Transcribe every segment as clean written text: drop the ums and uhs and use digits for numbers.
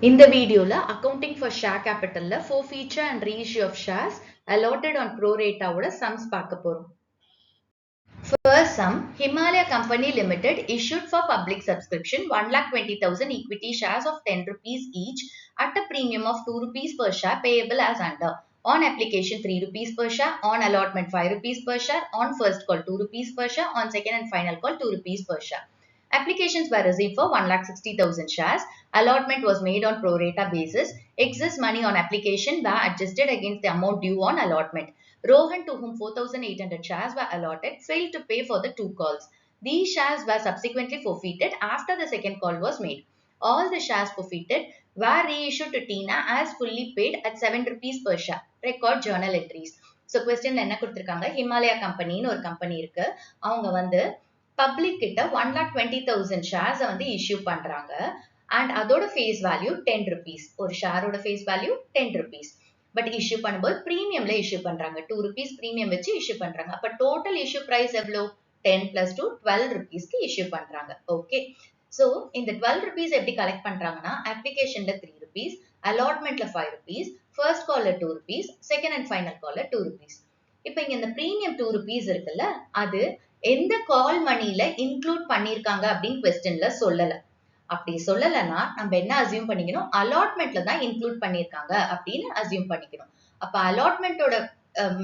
In the video, accounting for share capital, forfeiture and reissue of shares allotted on pro rata oda sums பார்க்க போறோம். First sum, Himalaya Company Limited issued for public subscription 1,20,000 equity shares of 10 rupees each at a premium of 2 rupees per share payable as under. On application 3 rupees per share, on allotment 5 rupees per share, on first call 2 rupees per share, on second and final call 2 rupees per share. Applications were received for 1,60,000 shares. Allotment was made on pro rata basis. Excess money on application were adjusted against the amount due on allotment. Rohan, to whom 4,800 shares were allotted, failed to pay for the 2 calls. These shares were subsequently forfeited after the second call was made. All the shares forfeited were reissued to Tina as fully paid at 7 rupees per share. Record journal entries. So question என்ன கொடுத்திருக்காங்க, Himalaya Company ஒரு company இருக்கு. அவங்க வந்து public கிட்ட 1,20,000 shares வந்து issue பண்றாங்க. And அதோட ஃபேஸ் வேல்யூ 10 rupees. ஒரு ஷேரோட face value 10 rupees. But issue பண்ணும்போது பிரீமியம்ல இஷ்யூ பண்றாங்க. 2 rupees பிரீமியம் வச்சு இஷ்யூ பண்றாங்க. அப்ப டோட்டல் இஷ்யூ பிரைஸ் எவ்வளோ? 10 plus 2 12 rupeesக்கு இஷ்யூ பண்றாங்க. ஓகே, சோ இந்த 12 rupees எப்படி கலெக்ட் பண்றாங்கன்னா, அப்ளிகேஷன்ல 3 rupees, அலாட்மெண்ட்ல 5 rupees, ஃபர்ஸ்ட் கால்ல 2 rupees, செகண்ட் அண்ட் ஃபைனல் கால்ல 2 rupees. இப்ப இங்க இந்த பிரீமியம் 2 rupees இருக்குல்ல, அது எந்த கால் மணில இன்க்ளூட் பண்ணிருக்காங்க அப்படின்னு கொஸ்டின்ல சொல்லல. அப்படி சொல்லலன்னா நம்ம என்ன அசியூம் பண்ணிக்கணும், அலாட்மெண்ட்ல தான் இன்க்ளூட் பண்ணிருக்காங்க அப்படின்னு அசியூம் பண்ணிக்கணும். அப்ப அலாட்மெண்டோட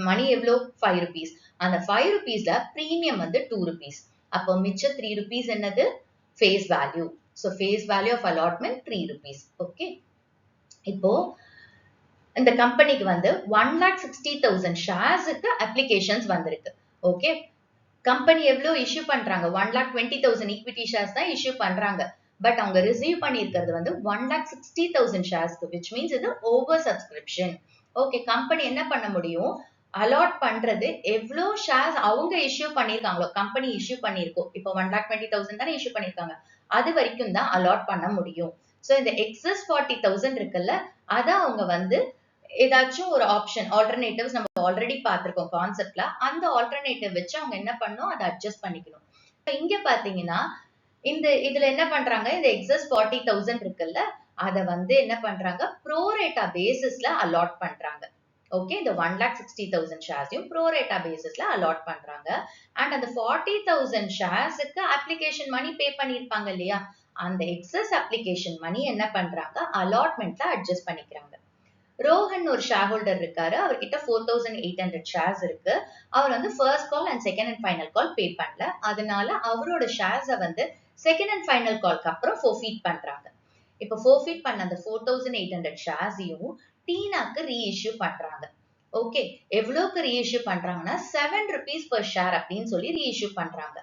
மணி எவ்வளோ? 5 rupees. அந்த 5 rupeesல பிரீமியம் வந்து 2 rupees. அப்போ மிச்ச 3 rupees என்னது? Face value. So face value of allotment 3 rupees. Okay, இப்போ இந்த கம்பெனிக்கு வந்து 1,60,000 ஷேர்ஸுக்கு அப்ளிகேஷன்ஸ் வந்திருக்கு. ஓகே, கம்பெனி எவ்வளவு இஷ்யூ பண்றாங்க? 1,20,000 ஈக்விட்டி ஷேர்ஸ் தான் இஷ்யூ பண்றாங்க. பட் அவங்க ரிசீவ் பண்ணியிருக்கிறது வந்து 1,60,000 ஷேர்ஸ்க்கு, விச் மீன்ஸ் இது ஓவர் சப்ஸ்கிரிப்ஷன். ஓகே, கம்பெனி என்ன பண்ண முடியும்? அலாட் பண்றது எவ்வளோ ஷேர்ஸ் அவங்க இஷ்யூ பண்ணிருக்காங்களோ, கம்பெனி இஷ்யூ பண்ணிருக்கோம், இப்போ 1,20,000 தானே இஷ்யூ பண்ணிருக்காங்க, அது வரைக்கும் தான் அலாட் பண்ண முடியும். ஸோ இந்த எக்ஸஸ் 40,000 இருக்குல்ல, அதை அவங்க வந்து ஏதாச்சும் ஒரு ஆப்ஷன் ஆல்டர்னேட்டிவ்ஸ் நம்ம ஆல்ரெடி பார்த்திருக்கோம் கான்செப்ட்ல, அந்த ஆல்டர்னேட்டிவ் வச்சு அவங்க என்ன பண்ணணும், அதை அட்ஜஸ்ட் பண்ணிக்கணும். இங்க பாத்தீங்கன்னா இதுல என்ன பண்றாங்க, இந்த எக்ஸஸ் 40,000 இருக்குல்ல, அதை வந்து என்ன பண்றாங்க, ப்ரோரேட்டா பேசிஸ்ல அலாட் பண்றாங்க. ஓகே, இந்த 1,60,000 ஷேர்ஸையும் ப்ரோரேட்டா பேசிஸ்ல அலாட் பண்றாங்க. அண்ட் அந்த 40,000 ஷேர்ஸுக்கு அப்ளிகேஷன் மணி பே பண்ணிருப்பாங்க இல்லையா, அந்த எக்ஸஸ் அப்ளிகேஷன் மணி என்ன பண்றாங்க, அலாட்மெண்ட்ல அட்ஜஸ்ட் பண்ணிக்கிறாங்க. ரோஹன் ஒரு ஷேர் ஹோல்டர் இருக்காரு, அவர்கிட்ட 4,800 ஷேர்ஸ் இருக்கு. அவர் வந்து first call and second and final call pay பண்ணல. அதனால அவரோட ஷேர்ஸை வந்து செகண்ட் அண்ட் ஃபைனல் கால்க்கு அப்புறம் ஃபோர்ஃபீட் பண்றாங்க. இப்போ ஃபோர்ஃபீட் பண்ண அந்த 4,800 ஷேர்ஸையும் டீனாக்கு ரீஇஷ்யூ பண்றாங்க. ஓகே, எவ்வளவுக்கு ரீஇஷ்யூ பண்றாங்கன்னா 7 rupees per share அப்படின்னு சொல்லி ரீஇஷ்யூ பண்றாங்க.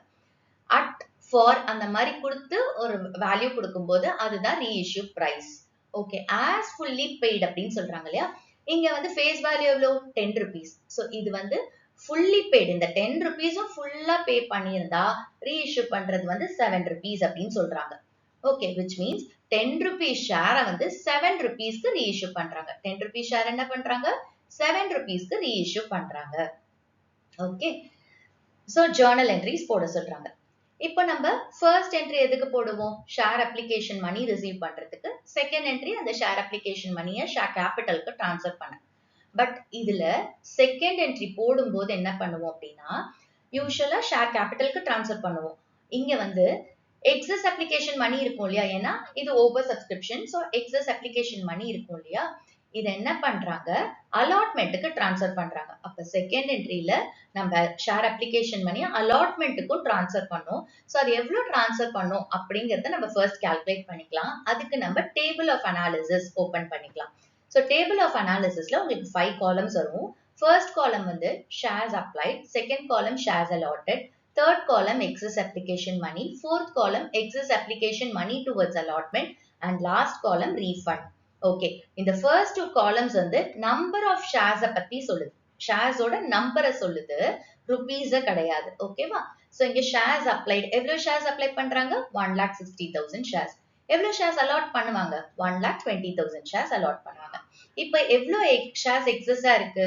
அட் ஃபார் அந்த மாதிரி கொடுத்து ஒரு வேல்யூ கொடுக்கும்போது அதுதான் reissue price. Okay, as fully paid அப்படின்னு சொல்றாங்க இல்லையா, இங்க வந்து ஃபேஸ் வேல்யூ எவ்வளோ? 10 rupees. ஸோ இது வந்து ஃபுல்லி பெய்டு. இந்த 10 rupeesம் ஃபுல்லா பே பண்ணியிருந்தா ரீஇஷ்யூ பண்றது வந்து 7 rupees அப்படின்னு சொல்றாங்க. ஓகே, விச் மீன்ஸ் 10 rupees ஷேரை வந்து 7 rupeesக்கு ரீஇஷ்யூ பண்றாங்க. 10 rupees ஷேர் என்ன பண்றாங்க? 7 rupeesக்கு ரீஇஷ்யூ பண்றாங்க. ஓகே, ஸோ ஜேர்னல் என்ட்ரிஸ் போட சொல்றாங்க. இப்போ நம்ம ஃபர்ஸ்ட் என்ட்ரி எதுக்கு போடுவோம்? ஷேர் அப்ளிகேஷன் மணி ரிசீவ் பண்றதுக்கு. செகண்ட் என்ட்ரி அந்த ஷேர் அப்ளிகேஷன் மணியை ஷேர் கேபிட்டலுக்கு டிரான்ஸ்ஃபர் பண்ண. பட் இதுல செகண்ட் என்ட்ரி போடும்போது என்ன பண்ணுவோம் அப்படின்னா, யூஸ்வலா ஷேர் கேபிட்டலுக்கு டிரான்ஸ்ஃபர் பண்ணுவோம். இங்க வந்து எக்ஸஸ் அப்ளிகேஷன் மணி இருக்கும் இல்லையா, ஏன்னா இது over subscription, so excess application money இருக்கும் இல்லையா, இதை என்ன பண்றாங்க, அலாட்மெண்ட்டுக்கு டிரான்ஸ்ஃபர் பண்றாங்க. அப்ப செகண்ட் என்ட்ரியில நம்ம ஷேர் அப்ளிகேஷன் பண்ணி அலாட்மெண்ட்டுக்கும் டிரான்ஸ்ஃபர் பண்ணோம். ஸோ அது எவ்வளவு டிரான்ஸ்ஃபர் பண்ணோம் அப்படிங்கறத நம்ம ஃபர்ஸ்ட் கால்குலேட் பண்ணிக்கலாம். அதுக்கு நம்ம டேபிள் ஆஃப் அனாலிசிஸ் ஓபன் பண்ணிக்கலாம். ஸோ டேபிள் ஆஃப் அனாலிசிஸ்ல உங்களுக்கு 5 columns வரும். ஃபர்ஸ்ட் காலம் வந்து shares applied, second column shares allotted, third column excess application money, fourth column excess application money towards allotment, and last column refund. Okay, இந்த first 2 columns வந்து number of shares பத்தி சொல்லுது, ஷேர்ஸோட நம்பரை சொல்லுது, rupees கிடையாது. ஓகேவா? So இங்க ஷேர்ஸ் அப்ளைட், எவ்வளவு ஷேர்ஸ் அப்ளை பண்றாங்க? 1,60,000 ஷேர்ஸ். எவ்வளவு ஷேர்ஸ் அலாட் பண்ணுவாங்க? 1,20,000 ஷேர்ஸ் அலாட் பண்ணுவாங்க. இப்போ எவ்வளவு ஷேர்ஸ் எக்ஸஸா இருக்கு?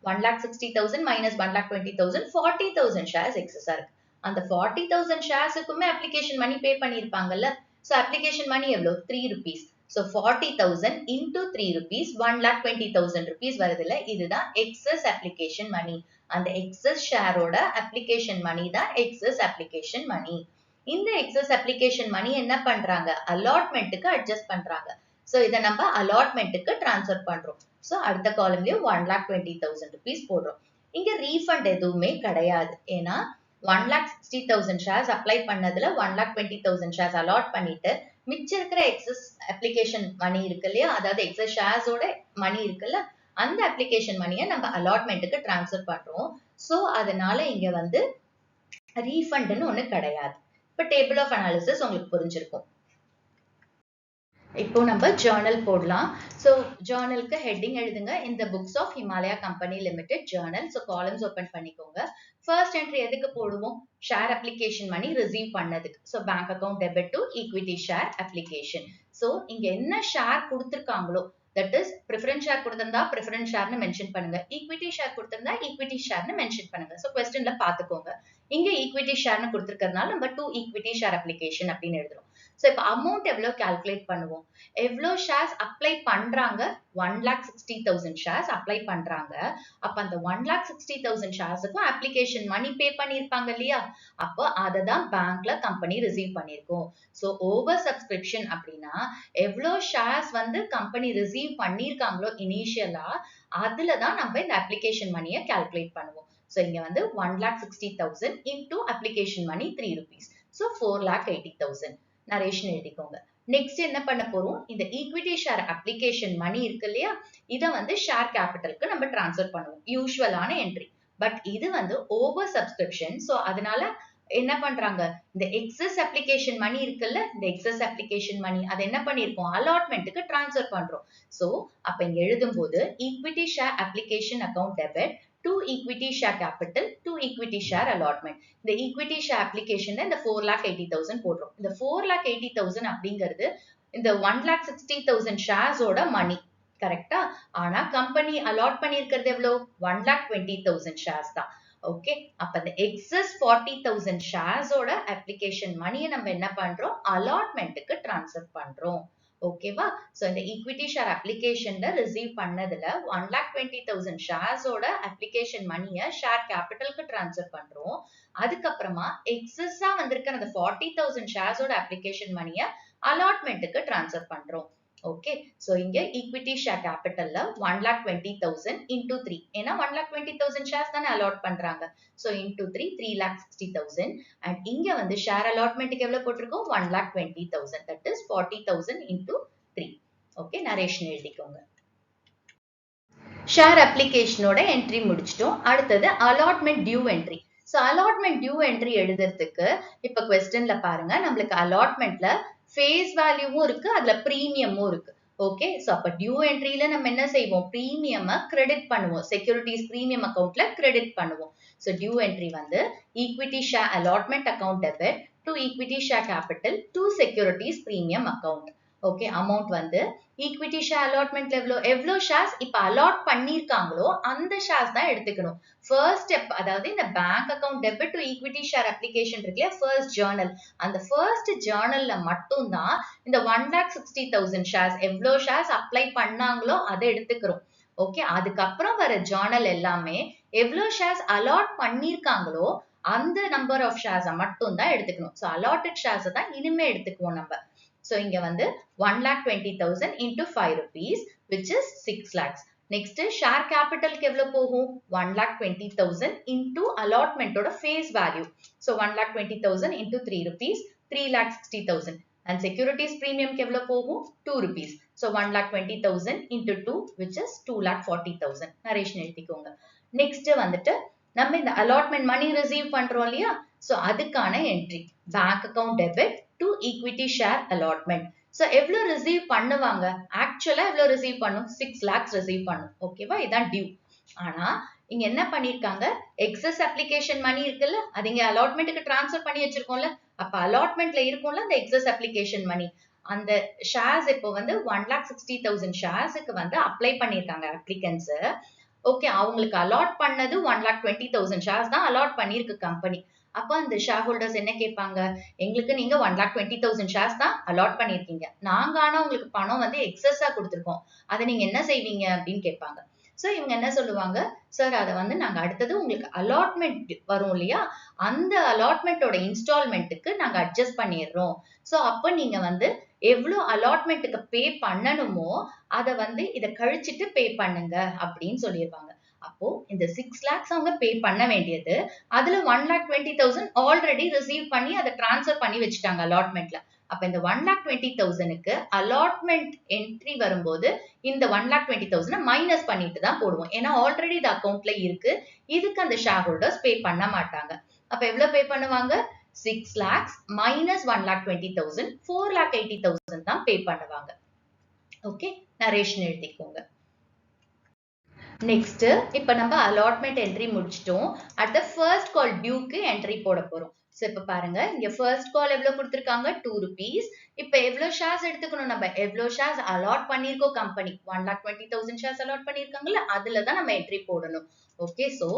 1,60,000 minus 1,20,000, 40,000 ஷேர்ஸ் எக்ஸஸா இருக்கு. அந்த 40,000 ஷேர்ஸுக்குமே அப்ளிகேஷன் மணி பே பண்ணிருப்பாங்கல்ல. சோ அப்ளிகேஷன் மணி எவ்வளவு? 3 rupees. So 40,000 into 3 rupees 1,20,000 rupees வருதுல, இதுதான் excess application money. அந்த excess share ஓட application money தான் excess application money. இந்த excess application money என்ன பண்றாங்க, allotmentக்கு adjust பண்றாங்க. So இதை நம்ம allotmentக்கு transfer பண்றோம். So அடுத்த columnலயும் 1,20,000 rupees போடுறோம். இங்க refund எதுவுமே கிடையாது. ஏன்னா 1,60,000 shares apply பண்ணதுல 1,20,000 shares allot பண்ணிட்டு மிச்சம் இருக்கிற excess application money இருக்கு இல்லையா, அதாவது excess shares ஓட money இருக்குல்ல, அந்த application money நம்ம allotmentக்கு transfer பண்றோம். So அதனால இங்க வந்து refundன்னு ஒண்ணு கிடையாது. இப்ப table of analysis உங்களுக்கு புரிஞ்சிருக்கும். இப்போ நம்ம journal போடலாம். So journalக்கு heading எழுதுங்க, in the books of Himalaya Company Limited journal. So columns open பண்ணிக்கோங்க. First entry எதுக்கு போடுவோம், share application money receive பண்ணதுக்கு. So bank account debit to equity share application. So இங்க என்ன share கொடுத்திருக்காங்களோ, that is preference share கொடுத்திருந்தா preference share னு mention பண்ணுங்க, equity share கொடுத்திருந்தா equity share னு mention பண்ணுங்க. So questionல பாத்துக்கோங்க, இங்க equity share னு கொடுத்திருக்கிறதுனால நம்ம to equity share application அப்படின்னு எழுதுறோம். So இப்ப amount எவ்வளவு calculate பண்ணுவோம், எவ்வளவு shares apply பண்றாங்க, 1,60,000 shares apply பண்றாங்க. அப்ப அந்த 1,60,000 sharesக்கும் application money pay பண்ணிருப்பாங்க இல்லையா, அப்ப அததான் bankல company receive பண்ணிருக்கும். So over subscription அப்படின்னா எவ்வளவு shares வந்து company receive பண்ணிருக்காங்களோ initially, அதுலதான் நம்ம இந்த application money calculate பண்ணுவோம். So இங்க வந்து 1,60,000 into application money 3 rupees. So 4,80,000. Narration எழுதிக்கோங்க. நெக்ஸ்ட் என்ன பண்ண போறோம், இந்த ஈக்விட்டி ஷேர் அப்ளிகேஷன் மணி இருக்கு இல்லையா, இத வந்து ஷேர் கேபிட்டலுக்கு நம்ம டிரான்ஸ்ஃபர் பண்ணுவோம், யூசுவலான என்ட்ரி. பட் இது வந்து ஓவர் சப்ஸ்கிரிப்ஷன். சோ அதனால என்ன பண்றாங்க, இந்த எக்ஸஸ் அப்ளிகேஷன் மணி இருக்குல்ல, இந்த எக்ஸஸ் அப்ளிகேஷன் மணி அதை என்ன பண்ணிருக்கோம், அலாட்மெண்ட்டுக்கு டிரான்ஸ்ஃபர் பண்றோம். சோ அப்ப இங்க எழுதும் போது equity share application account debit to equity share capital to equity share allotment. இந்த equity share application இந்த 4,80,000 போடுறோம். இந்த 4,80,000 அப்படிங்கிறது இந்த 1,60,000 shares ஓட மணி, கரெக்டா? ஆனா கம்பெனி அலாட் பண்ணிருக்கிறது எவ்வளவு, 1,20,000 shares தான். ஓகே, அப்ப இந்த excess 40,000 shares ஓட application மணியை நம்ம என்ன பண்றோம், allotmentக்கு transfer பண்றோம். ஓகேவா? சோ இந்த ஈக்விட்டி ஷேர் அப்ளிகேஷன்ல ரிசீவ் பண்ணதுல 1,20,000 ஷேர்ஸ் ஓட அப்ளிகேஷன் மணியை ஷேர் கேபிட்டலுக்கு டிரான்ஸ்ஃபர் பண்றோம். அதுக்கப்புறமா எக்ஸஸா வந்திருக்கிற அந்த 40,000 ஷேர்ஸ் ஓட அப்ளிகேஷன் மணியை அலாட்மெண்ட்டுக்கு டிரான்ஸ்ஃபர் பண்றோம். ஓகே, சோ இங்க ஈக்விட்டி ஷேர் கேபிட்டல்ல 1,20,000 into 3, ஏன்னா 1,20,000 ஷேர்ஸ் தானே அலாட் பண்றாங்க. So into 3, 3,60,000. அண்ட் இங்க வந்து ஷேர் அலாட்மெண்ட்டுக்கு எவ்வளவு போட்டிருக்கோம், 1,20,000. That is 40,000 into 3. Okay, narration எழுதிக்கோங்க. ஷேர் அப்ளிகேஷனோட என்ட்ரி முடிச்சிட்டோம். அடுத்தது allotment due entry. So allotment due entry எழுதுறதுக்கு இப்ப क्वेश्चनல பாருங்க, நம்மளுக்கு அலாட்மெண்ட்ல ஃபேஸ் வேல்யூவும் இருக்கு, அதுல பிரீமியமும் இருக்கு. ஓகே, சோ அப்ப டியூ என்ட்ரில நம்ம என்ன செய்வோம், பிரீமியம் கிரெடிட் பண்ணுவோம், செக்யூரிட்டிஸ் பிரீமியம் அக்கவுண்ட்ல கிரெடிட் பண்ணுவோம். சோ டியூ என்ட்ரி வந்து equity share allotment account debit to equity share capital to securities premium account. Okay, amount வந்து ஈக்விட்டி ஷேர் அலாட்மெண்ட்ல எவ்வளவு ஷேர்ஸ் இப்ப அலாட் பண்ணிருக்காங்களோ அந்த ஷேர்ஸ் தான் எடுத்துக்கணும். ஃபர்ஸ்ட் ஸ்டெப், அதாவது இந்த bank account debit to equity share application இருக்குல்ல, ஃபர்ஸ்ட் ஜர்னல், அந்த ஃபர்ஸ்ட் ஜர்னல்ல மட்டும் தான் இந்த 1,60,000 ஷேர்ஸ் எவ்வளவு ஷேர்ஸ் அப்ளை பண்ணாங்களோ அதை எடுத்துக்கிறோம். ஓகே, அதுக்கப்புறம் வர ஜர்னல் எல்லாமே எவ்வளவு ஷேர்ஸ் அலாட் பண்ணிருக்காங்களோ அந்த நம்பர் ஆஃப் ஷேர்ஸ் மட்டும் தான் எடுத்துக்கணும். சோ அலாட்டட் ஷேர்ஸ் தான் இனிமே எடுத்துக்குவோம் நம்ம. So இங்க வந்து 1,20,000 into 5 rupees, which is 6 lakhs. Next, share capital க்கு எவ்வளவு போகும், 1,20,000 into allotment ஓட face value. So 1,20,000 into 3 rupees, 3,60,000. And securities premium க்கு எவ்வளவு போகும், 2 rupees. So 1,20,000 into 2, which is 2,40,000. Narration எழுதிக்கோங்க. Next வந்துட்டு நம்ம இந்த allotment money receive பண்றோம் இல்லையா, so அதுக்கான entry bank account debit to equity share allotment. So எவ்வளவு ரிசீவ் பண்ணுவாங்க, ஆக்சுவலா எவ்வளவு ரிசீவ் பண்ணும், 6 lakhs ரிசீவ் பண்ணும். ஓகேவா, இதான் டியூ. ஆனா இங்க என்ன பண்ணிருக்காங்க, எக்ஸஸ் அப்ளிகேஷன் மணி இருக்குல்ல, அது இங்க அலாட்மெண்ட்டுக்கு டிரான்ஸ்ஃபர் பண்ணி வச்சிருக்கோம்ல, அப்ப அலாட்மெண்ட்ல இருக்கும்ல அந்த எக்ஸஸ் அப்ளிகேஷன் மணி, அந்த ஷேர்ஸ் இப்போ வந்து 1,60,000 ஷேர்ஸுக்கு வந்து அப்ளை பண்ணிருக்காங்க அப்ளிகன்ஸ். ஓகே, அவங்களுக்கு அலாட் பண்ணது 1,20,000 ஷேர்ஸ் தான் அலாட் பண்ணிருக்கு கம்பெனி. அப்ப அந்த ஷேர் ஹோல்டர்ஸ் என்ன கேட்பாங்க, எங்களுக்கு நீங்க 1,20,000 ஷேர்ஸ் தான் அலாட் பண்ணிருக்கீங்க. நாங்க ஆனா உங்களுக்கு பணம் வந்து எக்ஸஸா கொடுத்திருக்கோம். அதை நீங்க என்ன செய்வீங்க அப்படின்னு கேட்பாங்க. சோ இவங்க என்ன சொல்லுவாங்க, சார் அதை வந்து நாங்க அடுத்தது உங்களுக்கு அலாட்மெண்ட் வரும் இல்லையா, அந்த அலாட்மெண்டோட இன்ஸ்டால்மெண்ட்டுக்கு நாங்க அட்ஜஸ்ட் பண்ணிடுறோம். சோ அப்ப நீங்க வந்து எவ்வளவு அலாட்மெண்ட்டுக்கு பே பண்ணணுமோ அதை வந்து இதை கழிச்சிட்டு பே பண்ணுங்க அப்படின்னு சொல்லியிருப்பாங்க. அப்போ இந்த 6 lakhs அவங்க பே பண்ண வேண்டியது, அதுல 1,20,000 ஆல்ரெடி ரிசீவ் பண்ணி அதை டிரான்ஸ்ஃபர் பண்ணி வச்சுட்டாங்க அலாட்மெண்ட்ல. அப்ப இந்த 1,20,000க்கு அலாட்மெண்ட் என்ட்ரி வரும்போது இந்த 1,20,000 மைனஸ் பண்ணிட்டு தான் போடுவோம். ஏன்னா ஆல்ரெடி இது அக்கௌண்ட்ல இருக்கு. இதுக்கு அந்த ஷேர் ஹோல்டர்ஸ் பே பண்ண மாட்டாங்க. அப்ப எவ்வளவு பே பண்ணுவாங்க, 6 lakhs minus 1,20,000, 4,80,000 தான் பே பண்ணுவாங்க. ஓகே, நரேஷன் எழுதிக்கோங்க. நெக்ஸ்ட் இப்ப நம்ம அலாட்மெண்ட் என்ட்ரி முடிச்சிட்டோம். அடுத்த ஃபர்ஸ்ட் கால் டியூக்கு என்ட்ரி போட போறோம். சோ இப்ப பாருங்க, இங்க ஃபர்ஸ்ட் கால் எவ்வளவு கொடுத்திருக்காங்க, 2 rupees. இப்ப எவ்வளவு ஷேர்ஸ் எடுத்துக்கணும், நம்ம எவ்வளவு ஷேர்ஸ் அலாட் பண்ணிருக்கோம் கம்பெனி, 1,20,000 ஷேர்ஸ் அலாட் பண்ணிருக்காங்கல்ல, அதுலதான் நம்ம என்ட்ரி போடணும். ஓகே, சோ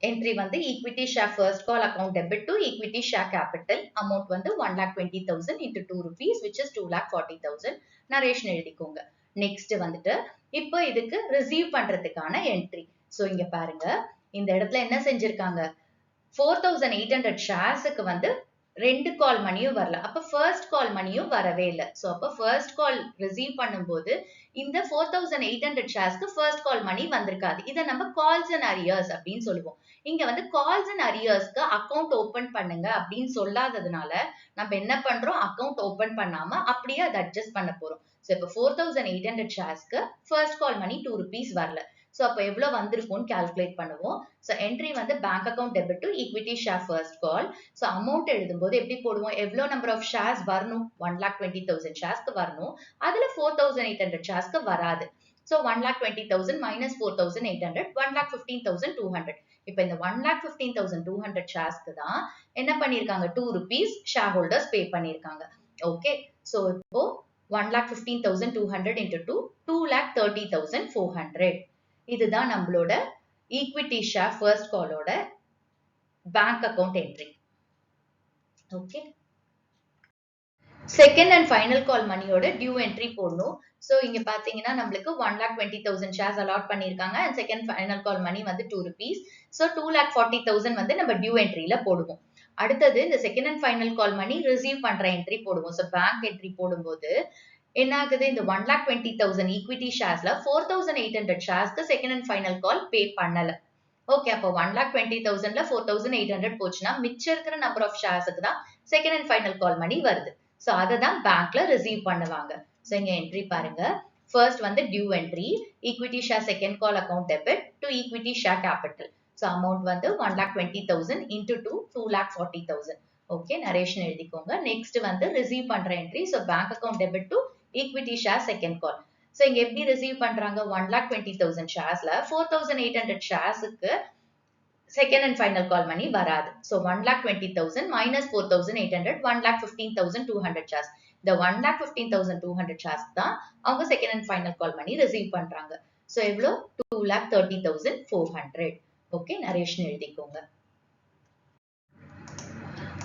என்ட்ரி வந்து equity share first call account debit to equity share capital amount வந்து 1,20,000 into 2 rupees which is 2,40,000. Narration எழுதிக்கோங்க. நெக்ஸ்ட் வந்துட்டு இப்போ இதுக்கு ரிசீவ் பண்றதுக்கான என்ட்ரி. சோ இங்க பாருங்க, இந்த இடத்துல என்ன செஞ்சிருக்காங்க, 4,800 ஷேர்ஸுக்கு வந்து 2 கால் மணியும் வரல. அப்ப ஃபர்ஸ்ட் கால் மணியும் வரவே இல்லை. சோ அப்ப ஃபர்ஸ்ட் கால் ரிசீவ் பண்ணும்போது இந்த 4,800 ஷேர்ஸ்க்கு ஃபர்ஸ்ட் கால் மணி வந்திருக்காது. இதை நம்ம கால்ஸ் அண்ட் அரியர்ஸ் அப்படின்னு சொல்லுவோம். இங்க வந்து கால்ஸ் அண்ட் அரியர்ஸ்க்கு அக்கௌண்ட் ஓபன் பண்ணுங்க அப்படின்னு சொல்லாததுனால நம்ம என்ன பண்றோம், அக்கௌண்ட் ஓபன் பண்ணாம அப்படியே அதை அட்ஜஸ்ட் பண்ண போறோம். சோ இப்ப 4,800 ஷேர்ஸ்க்கு ஃபர்ஸ்ட் கால் மணி 2 rupees வரல. சோ அப்ப எவ்வளவு வந்திருக்கும்னு கால்குலேட் பண்ணுவோம். சோ என்ட்ரி வந்து bank account debit to equity share first call. So amount எழுதும்போது எப்படி போடுவோம், எவ்வளவு நம்பர் ஆஃப் ஷேர்ஸ் வரணும், 1,20,000 ஷேர்ஸ்க்கு வரணும். அதுல 4,800 ஷேர்ஸ்க்கு வராது. So 1,20,000 minus 4,800, 1,15,200. இப்ப இந்த 1,15,200 ஷேர்ஸ்க்கு தான் என்ன பண்ணிருக்காங்க, 2 rupees ஷேர் ஹோல்டர்ஸ் பே பண்ணிருக்காங்க. ஓகே, சோ இப்போ 1,15,200 into 2, 2,30,400. இதுதான் நம்மளோட ஈக்விட்டி ஷேர் ஃபர்ஸ்ட் காலோட bank account entry. Okay, second and final call மணியோட டியூ என்ட்ரி போடணும். சோ இங்க பாத்தீங்கன்னா நம்மளுக்கு 1,20,000 ஷேர்ஸ் அலாட் பண்ணிருக்காங்க and second final call money வந்து 2 rupees. சோ 2,40,000 வந்து நம்ம டியூ என்ட்ரியில போடுவோம். அடுத்தது இந்த second and final call money receive பண்ற என்ட்ரி போடுவோம். சோ பேங்க் என்ட்ரி போடும்போது என்ன ஆகுது, இந்த 1,20,000 ஈக்விட்டி ஷேர்ஸ்ல 4,800 ஷேர்ஸ்க்கு second and final call pay பண்ணல. ஓகே, அப்போ 1,20,000ல 4,800 போச்சுன்னா மிச்சம் இருக்கிற நம்பர் ஆஃப் ஷேர்ஸ்க்கு தான் செகண்ட் அண்ட் ஃபைனல் கால் மணி வருது. சோ அதை தான் பேங்க்ல ரிசீவ் பண்ணுவாங்க. சோ இங்க என்ட்ரி பாருங்க, ஃபர்ஸ்ட் வந்து due entry, equity share second call account debit to equity share capital. So amount வந்து 1,20,000 into 2, 2,40,000. ஓகே, நரேஷன் எழுதிக்கோங்க. நெக்ஸ்ட் வந்து ரிசீவ் பண்ற entry, so bank account debit to equity share second call. So இங்க எப்படி receive பண்றாங்க, 1,20,000 ஷேர்ஸ்ல 4,800 ஷேர்ஸ்க்கு second and final call money வராது. So 1,20,000 minus 4,800, 1,15,200 shares. இந்த 1,15,200 ஷேர்ஸ் தான் அவங்க second and final call money receive பண்றாங்க. சோ எவ்வளவு, 2,30,400. ஓகே, நரேஷன் எழுதிக்கோங்க.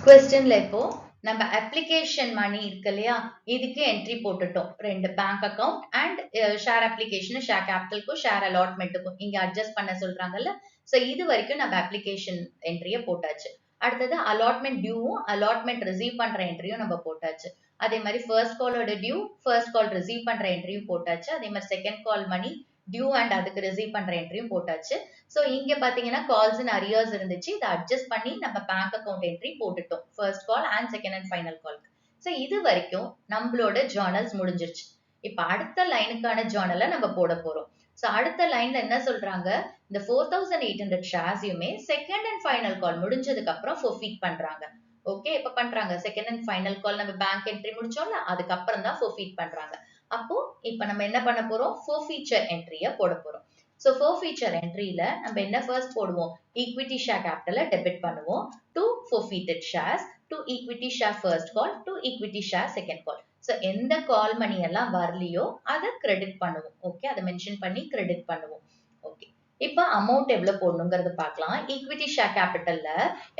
क्वेश्चनல இப்போ நம்ம அப்ளிகேஷன் மணி இருக்கு இல்லையா, இதுக்கு என்ட்ரி போட்டுட்டோம். ரெண்டு bank account and share application, share கேபிட்டலுக்கும் ஷேர் அலாட்மெண்ட்டுக்கும் இங்க அட்ஜஸ்ட் பண்ண சொல்றாங்கல்ல. சோ இது வரைக்கும் நம்ம அப்ளிகேஷன் என்ட்ரியை போட்டாச்சு. அடுத்தது அலாட்மெண்ட் டியூவும் அலாட்மெண்ட் ரிசீவ் பண்ற என்ட்ரியும் நம்ம போட்டாச்சு. அதே மாதிரி ஃபர்ஸ்ட் காலோட டியூ, ஃபர்ஸ்ட் கால் ரிசீவ் பண்ற என்ட்ரியும் போட்டாச்சு. அதே மாதிரி second call money due and அதுக்கு ரிசீவ் பண்ற என்ட்ரியும் போட்டாச்சு. சோ இங்க பாத்தீங்கன்னா கால்ஸ் அண்ட் அரியர்ஸ் இருந்துச்சு, இதை அட்ஜஸ்ட் பண்ணி நம்ம பேங்க் அக்கவுண்ட் என்ட்ரி போட்டுட்டோம் first call and second and final call. So இது வரைக்கும் நம்மளோட ஜர்னல்ஸ் முடிஞ்சிருச்சு. இப்ப அடுத்த லைனுக்கான ஜர்னலை நம்ம போட போறோம். சோ அடுத்த லைன்ல என்ன சொல்றாங்க, இந்த 4,800 ஷேர்ஸையுமே செகண்ட் அண்ட் ஃபைனல் கால் முடிஞ்சதுக்கு அப்புறம் ஃபோர்ஃபீட் பண்றாங்க. ஓகே, இப்ப பண்றாங்க செகண்ட் அண்ட் ஃபைனல் கால் நம்ம பேங்க் என்ட்ரி முடிச்சோம்ல, அதுக்கப்புறம் தான் ஃபோர்ஃபீட் பண்றாங்க. அப்போ இப்ப நம்ம என்ன பண்ண போறோம், ஃபோர்ஃபீச்சர் என்ட்ரியை போட போறோம். சோ ஃபோர்ஃபீச்சர் என்ட்ரியில நம்ம என்ன ஃபர்ஸ்ட் போடுவோம், ஈக்விட்டி ஷேர் கேபிட்டலை டெபிட் பண்ணுவோம் to forfeited shares, to equity share first call, to equity share second call. So எந்த கால் மணி எல்லாம் வரலையோ அதை கிரெடிட் பண்ணுவோம். ஓகே, அதை மென்ஷன் பண்ணி கிரெடிட் பண்ணுவோம். ஓகே, இப்ப அமௌண்ட் எவ்வளவு போடணுங்கிறது பார்க்கலாம். ஈக்விட்டி ஷேர் கேபிட்டல்ல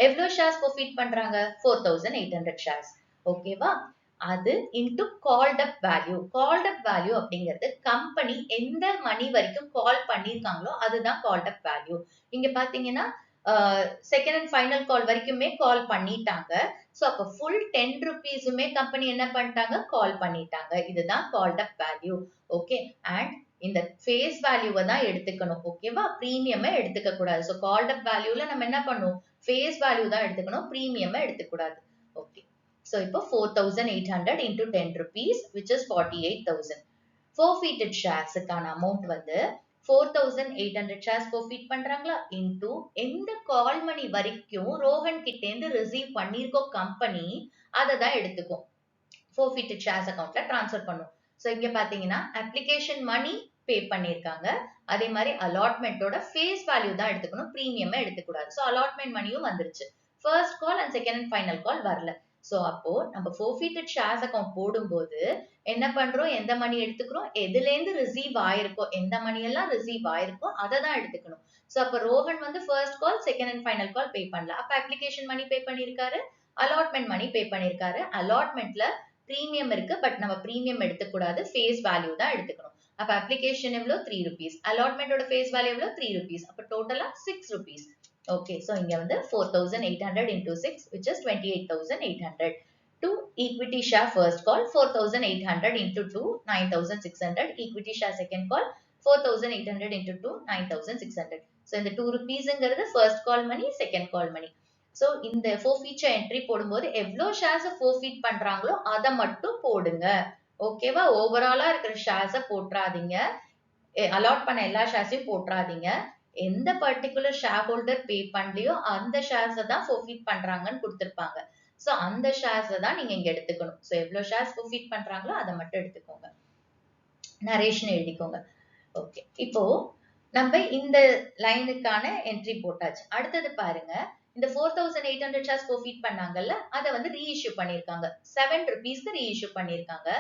எவ்வளவு ஷேர்ஸ் ஃபீட் பண்றாங்க? 4800 ஷேர்ஸ். ஓகேவா? அது into called up value. Called up value அப்படிங்கிறது கம்பெனி எந்த மணி வரைக்கும் கால் பண்ணிருக்காங்களோ அதுதான் கால்ட் அப் வேல்யூ. இங்க பாத்தீங்கன்னா செகண்ட் அண்ட் ஃபைனல் கால் வரைக்குமே கால் பண்ணிட்டாங்க. சோ அப்ப ஃபுல் 10 ருபீஸுமே கம்பெனி என்ன பண்ணிட்டாங்க? கால் பண்ணிட்டாங்க. இதுதான் called up value. Okay. And இந்த ஃபேஸ் வேல்யூவை தான் எடுத்துக்கணும். ஓகேவா? பிரீமியம் எடுத்துக்க கூடாது. சோ கால்ட் அப் வேல்யூல நம்ம என்ன பண்ணுவோம்? ஃபேஸ் வேல்யூ தான் எடுத்துக்கணும். பிரீமியம் எடுத்துக்க கூடாது. ஓகே. சோ இப்போ 4800 into 10 rupees which is 48,000. Forfeited sharesக்கான amount வந்து 4800 shares forfeit பண்றாங்களா into எந்த கால் மணி வரைக்கும் ரோஹன் கிட்ட இருந்து ரிசீவ் பண்ணிருக்கோ கம்பெனி அதை தான் எடுத்துக்கும். forfeited shares அக்கவுண்ட்ல டிரான்ஸ்ஃபர் பண்ணும். சோ இங்க பாத்தீங்கன்னா அப்ளிகேஷன் மணி பே பண்ணிருக்காங்க. அதே மாதிரி அலாட்மெண்டோட ஃபேஸ் வேல்யூ தான் எடுத்துக்கணும். பிரீமியம் எடுத்துக்கூடாது. சோ அலாட்மெண்ட் மணியும் வந்துருச்சு. First call and second and final கால் வரல. சோ அப்போ நம்ம forfeited shares அக்கவுண்ட் போடும்போது என்ன பண்றோம்? எந்த மணி எடுத்துக்கிறோம்? எதுல இருந்து ரிசீவ் ஆயிருக்கோ, எந்த மணி எல்லாம் ரிசீவ் ஆயிருக்கோ அதை தான் எடுத்துக்கணும். சோ அப்ப ரோஹன் வந்து first call second and final call pay பண்ணல. அப்ப அப்ளிகேஷன் மணி பே பண்ணிருக்காரு, அலாட்மெண்ட் மணி பே பண்ணிருக்காரு. அலாட்மெண்ட்ல பிரீமியம் இருக்கு. பட் நம்ம பிரீமியம் எடுத்துக்கூடாது. ஃபேஸ் வேல்யூ தான் எடுத்துக்கணும். அப்ப அப்ளிகேஷன் எவ்வளவு? 3 rupees. அலாட்மெண்டோட ஃபேஸ் வேல்யூ எவ்வளவு? 3 rupees. அப்ப டோட்டலா 6 rupees. ஓகே. சோ இங்க வந்து 4800 into 6 which is 28,800. To equity share first call 4800 into 2 9600. Equity share second call 4800 into 2 9600. So இந்த 2 rupeesங்கிறது first call money, second call money. So இந்த forfeiture entry போடும்போது எவ்வளவு shares forfeit பண்றாங்களோ அதை மட்டும் போடுங்க. ஓகேவா? ஓவராலா இருக்கிற ஷேர்ஸ போட்றாதீங்க. அலாட் பண்ண எல்லா ஷேர்ஸையும் போட்றாதீங்க. எந்த பர்டிகுலர் ஷேர் ஹோல்டர் பே பண்ணலையோ அந்த ஷேர்ஸ தான் forfeit பண்றாங்கன்னு கொடுத்திருப்பாங்க. சோ அந்த ஷேர்ஸ தான் நீங்க இங்க எடுத்துக்கணும். சோ எவ்வளவு ஷேர்ஸ் forfeit பண்றாங்களோ அதை மட்டும் எடுத்துக்கோங்க. நரேஷன் எழுதிக்கோங்க. ஓகே. இப்போ நம்ம இந்த லைனுக்கான என்ட்ரி போட்டாச்சு. அடுத்தது பாருங்க. இந்த 4800 shares forfeit பண்ணாங்கல்ல, அதை வந்து ரீஇஷ்யூ பண்ணிருக்காங்க. 7 rupeesக்கு ரீஇஷ்யூ பண்ணிருக்காங்க.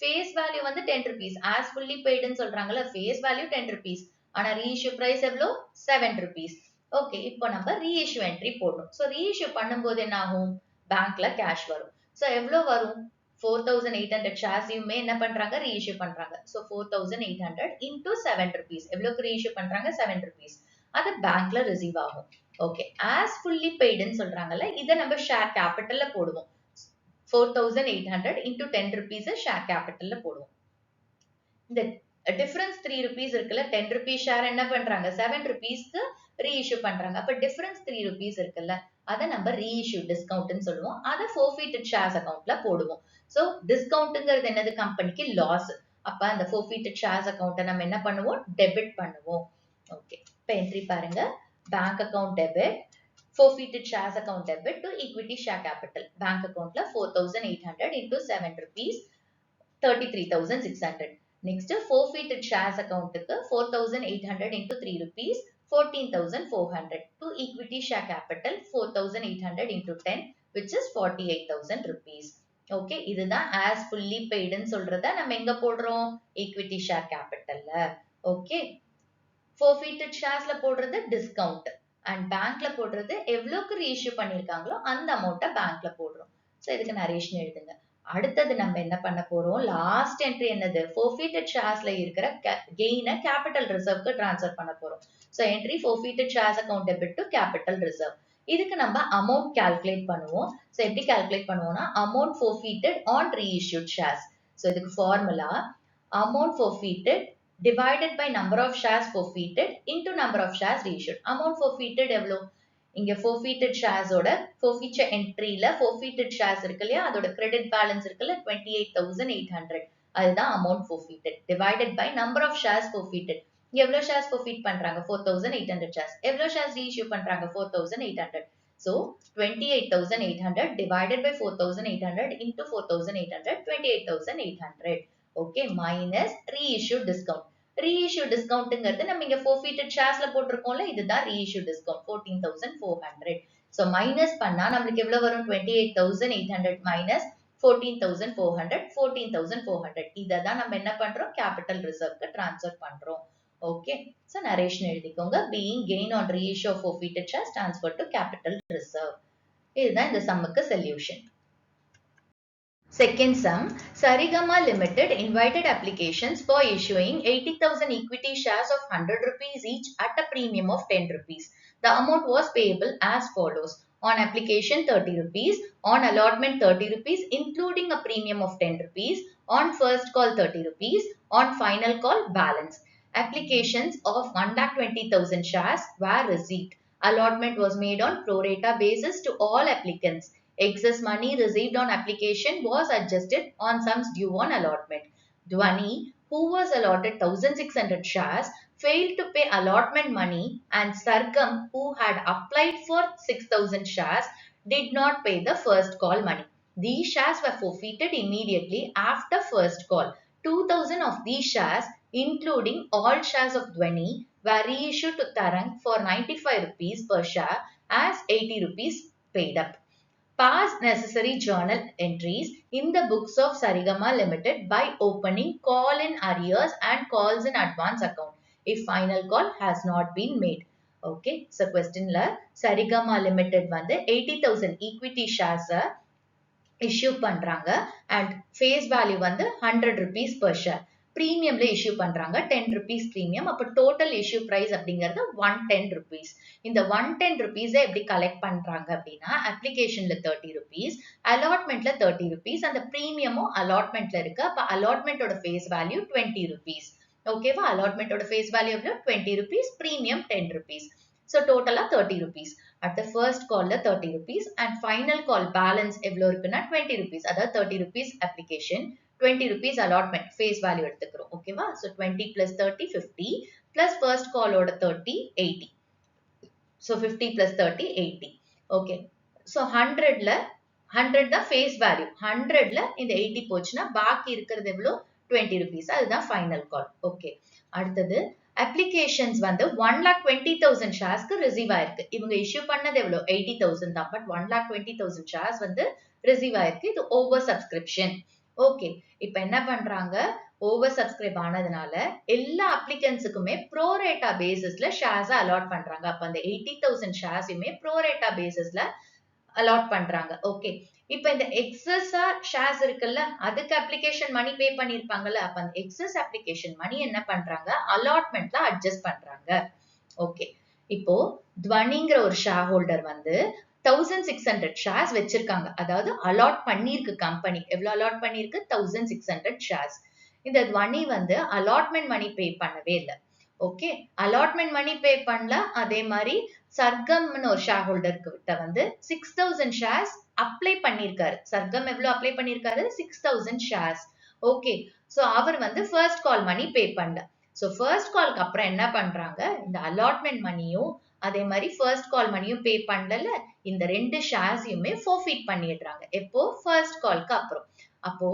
ஃபேஸ் வேல்யூ வந்து 10 rupees. as fully paidன்னு சொல்றாங்கல்ல, ஃபேஸ் வேல்யூ 10 rupees. ஆனா ரீஇஷ்யூ பிரைஸ் எவ்வளோ? 7 rupees. ஓகே. இப்போ நம்ம ரீஇஷ்யூ என்ட்ரி போடணும். சோ ரீஇஷ்யூ பண்ணும்போது என்ன ஆகும்? பேங்க்ல கேஷ் வரும். சோ எவ்வளவு வரும்? 4800 ஷேர்ஸையுமே என்ன பண்றாங்க? ரீஇஷ்யூ பண்றாங்க. So 4800 into 7 rupees. எவ்வளவுக்கு ரீஇஷ்யூ பண்றாங்க? 7 rupees. அது பேங்க்ல ரிசீவ் ஆகும். ஓகே. as fully paidன்னு சொல்றாங்கல்ல, இதை நம்ம ஷேர் கேபிட்டல்ல போடுவோம். 4800 into 10 rupees ஷேர் கேபிட்டல்ல போடுவோம். இந்த டிஃபரன்ஸ் 3 rupees இருக்குல்ல, 10 rupees ஷேர் என்ன பண்றாங்க? 7 rupeesக்கு ரீஇஷ்யூ பண்றாங்க. அப்ப டிஃபரன்ஸ் 3 rupees இருக்குல்ல, அதை நம்ம ரீஇஷ்யூ டிஸ்கவுண்ட்னு சொல்லுவோம். அதை forfeited shares அக்கவுண்ட்ல போடுவோம். சோ டிஸ்கவுண்ட்ங்கிறது என்னது? கம்பெனிக்கு லாஸ். அப்ப அந்த forfeited shares அக்கவுண்ட்டை நம்ம என்ன பண்ணுவோம்? டெபிட் பண்ணுவோம். ஓகே. இப்ப என்ட்ரி பாருங்க. Bank account debit, forfeited shares account debit to equity share capital. Bank accountல 4800 into 7 rupees 33,600. Next forfeited shares accountக்கு 4800 into 3 rupees 14,400. To equity share capital 4800 into 10 which is 48,000 rupees. Okay. இதுதான் as fully paidன்னு சொல்றத நம்ம எங்க போடுறோம்? equity share capitalல. Okay. forfeited sharesல போடுறது discount. And பேங்க்ல போடுறது எவ்வளவுக்கு reissue பண்ணிருக்காங்களோ அந்த அமௌண்ட்டை பேங்க்ல போடுறோம். சோ இதுக்கு நரேஷன் எழுதுங்க. அடுத்தது நம்ம என்ன பண்ண போறோம்? லாஸ்ட் என்ட்ரி என்னது? forfeited sharesல இருக்கிற கெயினை கேபிட்டல் ரிசர்வ்க்கு டிரான்ஸ்ஃபர் பண்ண போறோம். So entry forfeited shares account debit to capital reserve. இதுக்கு நம்ம அமௌண்ட் கால்குலேட் பண்ணுவோம். சோ எப்படி கால்குலேட் பண்ணுவோம்னா amount forfeited on reissued shares. So இதுக்கு formula amount forfeited divided by number of shares forfeited into number of shares reissued. Amount forfeited எவ்வளோ? இங்க forfeited shares ஓட forfeiture entryல forfeited shares இருக்கு இல்லையா, அதோட credit balance இருக்குல்ல 28,800. அதுதான் amount forfeited divided by number of shares forfeited. இங்க எவ்வளவு shares forfeit பண்றாங்க? 4,800 shares. எவ்வளவு shares reissue பண்றாங்க? 4,800. So 28,800 divided by 4,800 into 4,800 28,800. Okay. Minus reissue discount. Reissue டிஸ்கவுண்ட்ங்கிறது நம்ம இங்க forfeited sharesல போட்டிருக்கோம்ல, இதுதான் ரீஇஷ்யூ டிஸ்கவுண்ட் 14,400. சோ மைனஸ் பண்ணா நம்மளுக்கு எவ்வளவு வரும்? 28,800 மைனஸ் 14,400 14,400. இத தான் நம்ம என்ன பண்றோம்? கேபிட்டல் ரிசர்வ்க்கு டிரான்ஸ்ஃபர் பண்றோம். Okay, so narration எழுதிக்கோங்க. Being gain on reissue of forfeited shares transferred to capital reserve. இதுதான் இந்த சம்முக்கு solution. Second sum, Sarigama Limited invited applications for issuing 80,000 equity shares of 100 rupees each at a premium of 10 rupees. The amount was payable as follows. On application 30 rupees, on allotment 30 rupees including a premium of 10 rupees, on first call 30 rupees, on final call balance. Applications of 1,20,000 shares were received. Allotment was made on pro rata basis to all applicants. Excess money received on application was adjusted on sums due on allotment. Dhwani, who was allotted 1,600 shares, failed to pay allotment money, and Sargam, who had applied for 6,000 shares, did not pay the first call money. These shares were forfeited immediately after first call. 2,000 of these shares, including all shares of Dhwani, were reissued to Tarang for 95 rupees per share as 80 rupees paid up. Pass necessary journal entries in the books of Sarigama Limited by opening call in arrears and calls in advance account if final call has not been made. Okay, so question la Sarigama Limited வந்து 80,000 equity shares issue பண்றாங்க and face value வந்து 100 rupees per share. பிரீமியம்ல issue பண்றாங்க 10 rupees premium. அப்ப total issue price அப்படிங்கிறது 110 rupees. இந்த 110 rupees எப்படி collect பண்றாங்க அப்படின்னா அப்ளிகேஷன்ல 30 rupees, அலாட்மெண்ட்ல 30 rupees, அந்த பிரீமியமும் அலாட்மெண்ட்ல இருக்கு. அப்ப அலாட்மெண்டோட ஃபேஸ் வேல்யூ 20 rupees. ஓகேவா, அலாட்மெண்டோட ஃபேஸ் வேல்யூ எவ்வளவு 20 rupees, premium 10 rupees. So total 30 rupees. At the first call 30 rupees and final call balance எவ்வளவு இருக்குன்னா 20 rupees. அதாவது 30 rupees application, 20 rupees allotment face value எடுத்துக்கிறோம். ஓகேவா, so 20 plus 30 50 plus first call ஓட 30 80. So 50 plus 30 80. Okay, so 100ல 100 தான் face value. 100ல இந்த 80 போச்சுன்னா பாக்கி இருக்கிறது எவ்வளவு 20 rupees. அதுதான் final call. Okay, அடுத்தது applications வந்து 1,20,000 ஷேர்ஸ்க்கு ரிசீவ் ஆயிருக்கு. இவங்க இஷ்யூ பண்ணது எவ்வளவு 80,000 தான், பட் 1,20,000 ஷேர்ஸ் வந்து ரிசீவ் ஆயிருக்கு. இது ஓவர் சப்ஸ்கிரிப்ஷன். ஓகே, இப்ப என்ன பண்றாங்க, ஓவர் சப்ஸ்கிரைப் ஆனதுனால எல்லா அப்ளிகன்ஸுக்குமே ப்ரோரேட்டா பேசிஸ்ல ஷேர்ஸ் அலாட் பண்றாங்க. அப்ப அந்த 80,000 ஷேர்ஸுமே ப்ரோரேட்டா பேசிஸ்ல அலாட் பண்றாங்க. ஓகே, இப்ப இந்த எக்ஸஸா ஷேர்ஸ் இருக்குல்ல, அதுக்கு அப்ளிகேஷன் மணி பே பண்ணிருப்பாங்கல்ல, அப்ப அந்த எக்ஸஸ் அப்ளிகேஷன் மணி என்ன பண்றாங்க, அலாட்மெண்ட்ல அட்ஜஸ்ட் பண்றாங்க. ஓகே, இப்போ துவனிங்கிற ஒரு ஷேர் ஹோல்டர் வந்து 1,600 ஷேர்ஸ் வச்சிருக்காங்க. அதாவது அலாட் பண்ணிருக்கு கம்பெனி. எவ்வளவு அலாட் பண்ணிருக்கு 1,600 ஷேர்ஸ். இந்த துவனி வந்து அலாட்மெண்ட் மணி பே பண்ணவே இல்லை. ஓகே, அலாட்மெண்ட் மணி பே பண்ணல. அதே மாதிரி சர்கம்னு ஒரு ஷேர் ஹோல்டர் கிட்ட வந்து 6,000 ஷேர்ஸ் அப்ளை பண்ணிருக்காரு. சர்கம் எவ்வளவு அப்ளை பண்ணிருக்காரு 6,000 ஷேர்ஸ். ஓகே, சோ அவர் வந்து ஃபர்ஸ்ட் கால் மணி பே பண்ணல. சோ ஃபர்ஸ்ட் கால்க்கு அப்புறம் என்ன பண்றாங்க, இந்த அலாட்மெண்ட் மணியும் அதே மாதிரி ஃபர்ஸ்ட் கால் மணியும் பே பண்ணல, இந்த ரெண்டு ஷேர்ஸையுமே ஃபோர்ஃபீட் பண்ணிடுறாங்க. எப்போ, ஃபர்ஸ்ட் கால்க்கு அப்புறம். அப்போ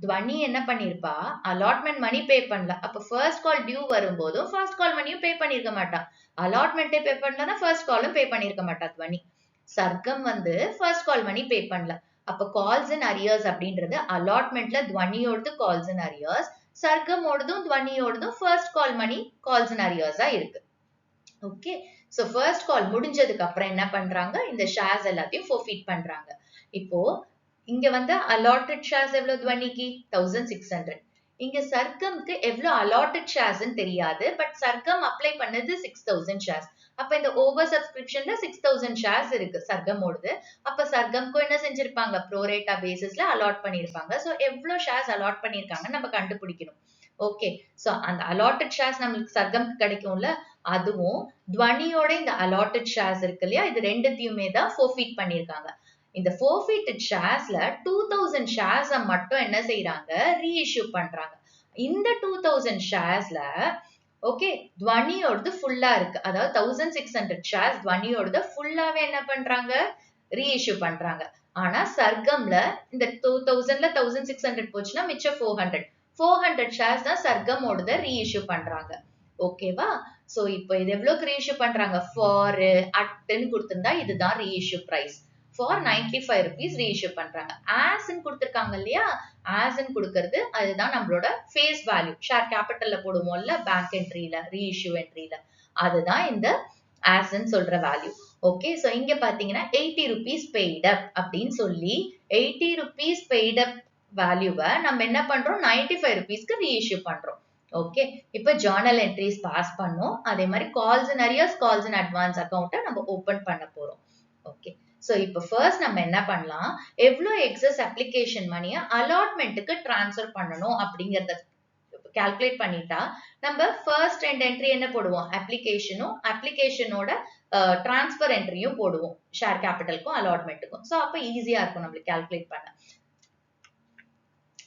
துவனி என்ன பண்ணிருப்பா, அலாட்மெண்ட் மணி பே பண்ணல. அப்ப ஃபர்ஸ்ட் கால் டியூ வரும்போதும் ஃபர்ஸ்ட் கால் மணியும் பே பண்ணிருக்க மாட்டா. அலாட்மெண்ட்டே பே பண்ணலன்னா ஃபர்ஸ்ட் காலும் பே பண்ணிருக்க மாட்டா துவனி. சர்க்கம் வந்து ஃபர்ஸ்ட் கால் மணி பே பண்ணல. அப்ப கால்ஸ் இன் அரியர்ஸ் அப்படின்றது அலாட்மெண்ட்ல துவனியோடது கால்ஸ் இன் அரியர்ஸ், சர்க்கமோடதும் துவனியோடதும் first call money calls in அரியர்ஸா இருக்கு. ஓகே, சோ ஃபர்ஸ்ட் கால் முடிஞ்சதுக்கு அப்புறம் என்ன பண்றாங்க, இந்த ஷேர்ஸ் எல்லாத்தையும் ஃபோர்ஃபீட் பண்றாங்க. இப்போ இங்க வந்து allotted shares எவ்வளவு துவனிக்கு 1,600. இங்க சர்க்கம்க்கு எவ்வளவு allotted sharesன்னு தெரியாது, பட் சர்க்கம் அப்ளை பண்ணது 6,000 shares. அப்ப இந்த ஓவர் சப்ஸ்கிரிப்ஷன்ல 6,000 shares இருக்கு சர்க்கமோடது. அப்ப சர்க்கம்க்கு என்ன செஞ்சிருப்பாங்க, ப்ரோரேட்டா பேசிஸ்ல அலாட் பண்ணிருப்பாங்க. சோ எவ்வளவு ஷேர்ஸ் அலாட் பண்ணிருக்காங்கன்னு நம்ம கண்டுபிடிக்கணும். ஓகே, சோ அந்த allotted shares நம்மளுக்கு சர்க்கம்க்கு கிடைக்கும்ல, அதுவும் துவனியோட இந்த allotted shares இருக்கு இல்லையா, இது ரெண்டுத்தையுமே தான் ஃபோர்ஃபீட் பண்ணிருக்காங்க. இந்த forfeited sharesல 2,000 shares மட்டும் என்ன செய்யறாங்க, ரீஇஷ்யூ பண்றாங்க. இந்த 2,000 sharesல ஓகே துவனியோடது ஃபுல்லா இருக்கு. அதாவது 1,600 shares துவனியோடது ஃபுல்லாவே என்ன பண்றாங்க, ரீஇஷ்யூ பண்றாங்க. ஆனா சர்க்கம்ல இந்த 2,000ல 1,600 போச்சுன்னா மிச்சம் 400 shares தான் சர்க்கமோடத ரீஇஷ்யூ பண்றாங்க. ஓகேவா, சோ இப்போ இது எவ்வளவுக்கு ரீஇஷ்யூ பண்றாங்க, ஃபார் அட்ன்னு கொடுத்திருந்தா இதுதான் reissue price. for 95 rupees reissue பண்றாங்க. as ன்னு கொடுத்திருக்காங்க இல்லையா, as ன்னு கொடுக்கிறது அதுதான் நம்மளோட face value. ஷேர் கேபிட்டல்ல போடுவோம்ல பேங்க் என்ட்ரியில, reissue என்ட்ரியில, அதுதான் இந்த as ன்னு சொல்ற வேல்யூ. ஓகே, சோ இங்க பாத்தீங்கன்னா 80 rupees paid up அப்படின்னு சொல்லி 80 rupees paid up வேல்யூவை நம்ம என்ன பண்றோம், 95 rupeesக்கு reissue பண்றோம். ஓகே, இப்ப ஜர்னல் என்ட்ரிஸ் பாஸ் பண்ணோம். அதே மாதிரி calls in arrears, calls in advance அக்கௌண்ட்டை நம்ம ஓபன் பண்ண போறோம். ஓகே, சோ இப்போ ஃபர்ஸ்ட் நம்ம என்ன பண்ணலாம், எவ்வளவு எக்ஸஸ் அப்ளிகேஷன் மணியை அலாட்மெண்ட்டுக்கு டிரான்ஸ்ஃபர் பண்ணணும் அப்படிங்கறத கால்குலேட் பண்ணிட்டா நம்ம ஃபர்ஸ்ட் ரெண்டு என்ட்ரி என்ன போடுவோம், அப்ளிகேஷனும் அப்ளிகேஷனோட டிரான்ஸ்ஃபர் என்ட்ரியும் போடுவோம் ஷேர் கேபிட்டலுக்கும் அலாட்மெண்ட்டுக்கும். சோ அப்ப ஈஸியா இருக்கும் நம்மளுக்கு கால்குலேட் பண்ண.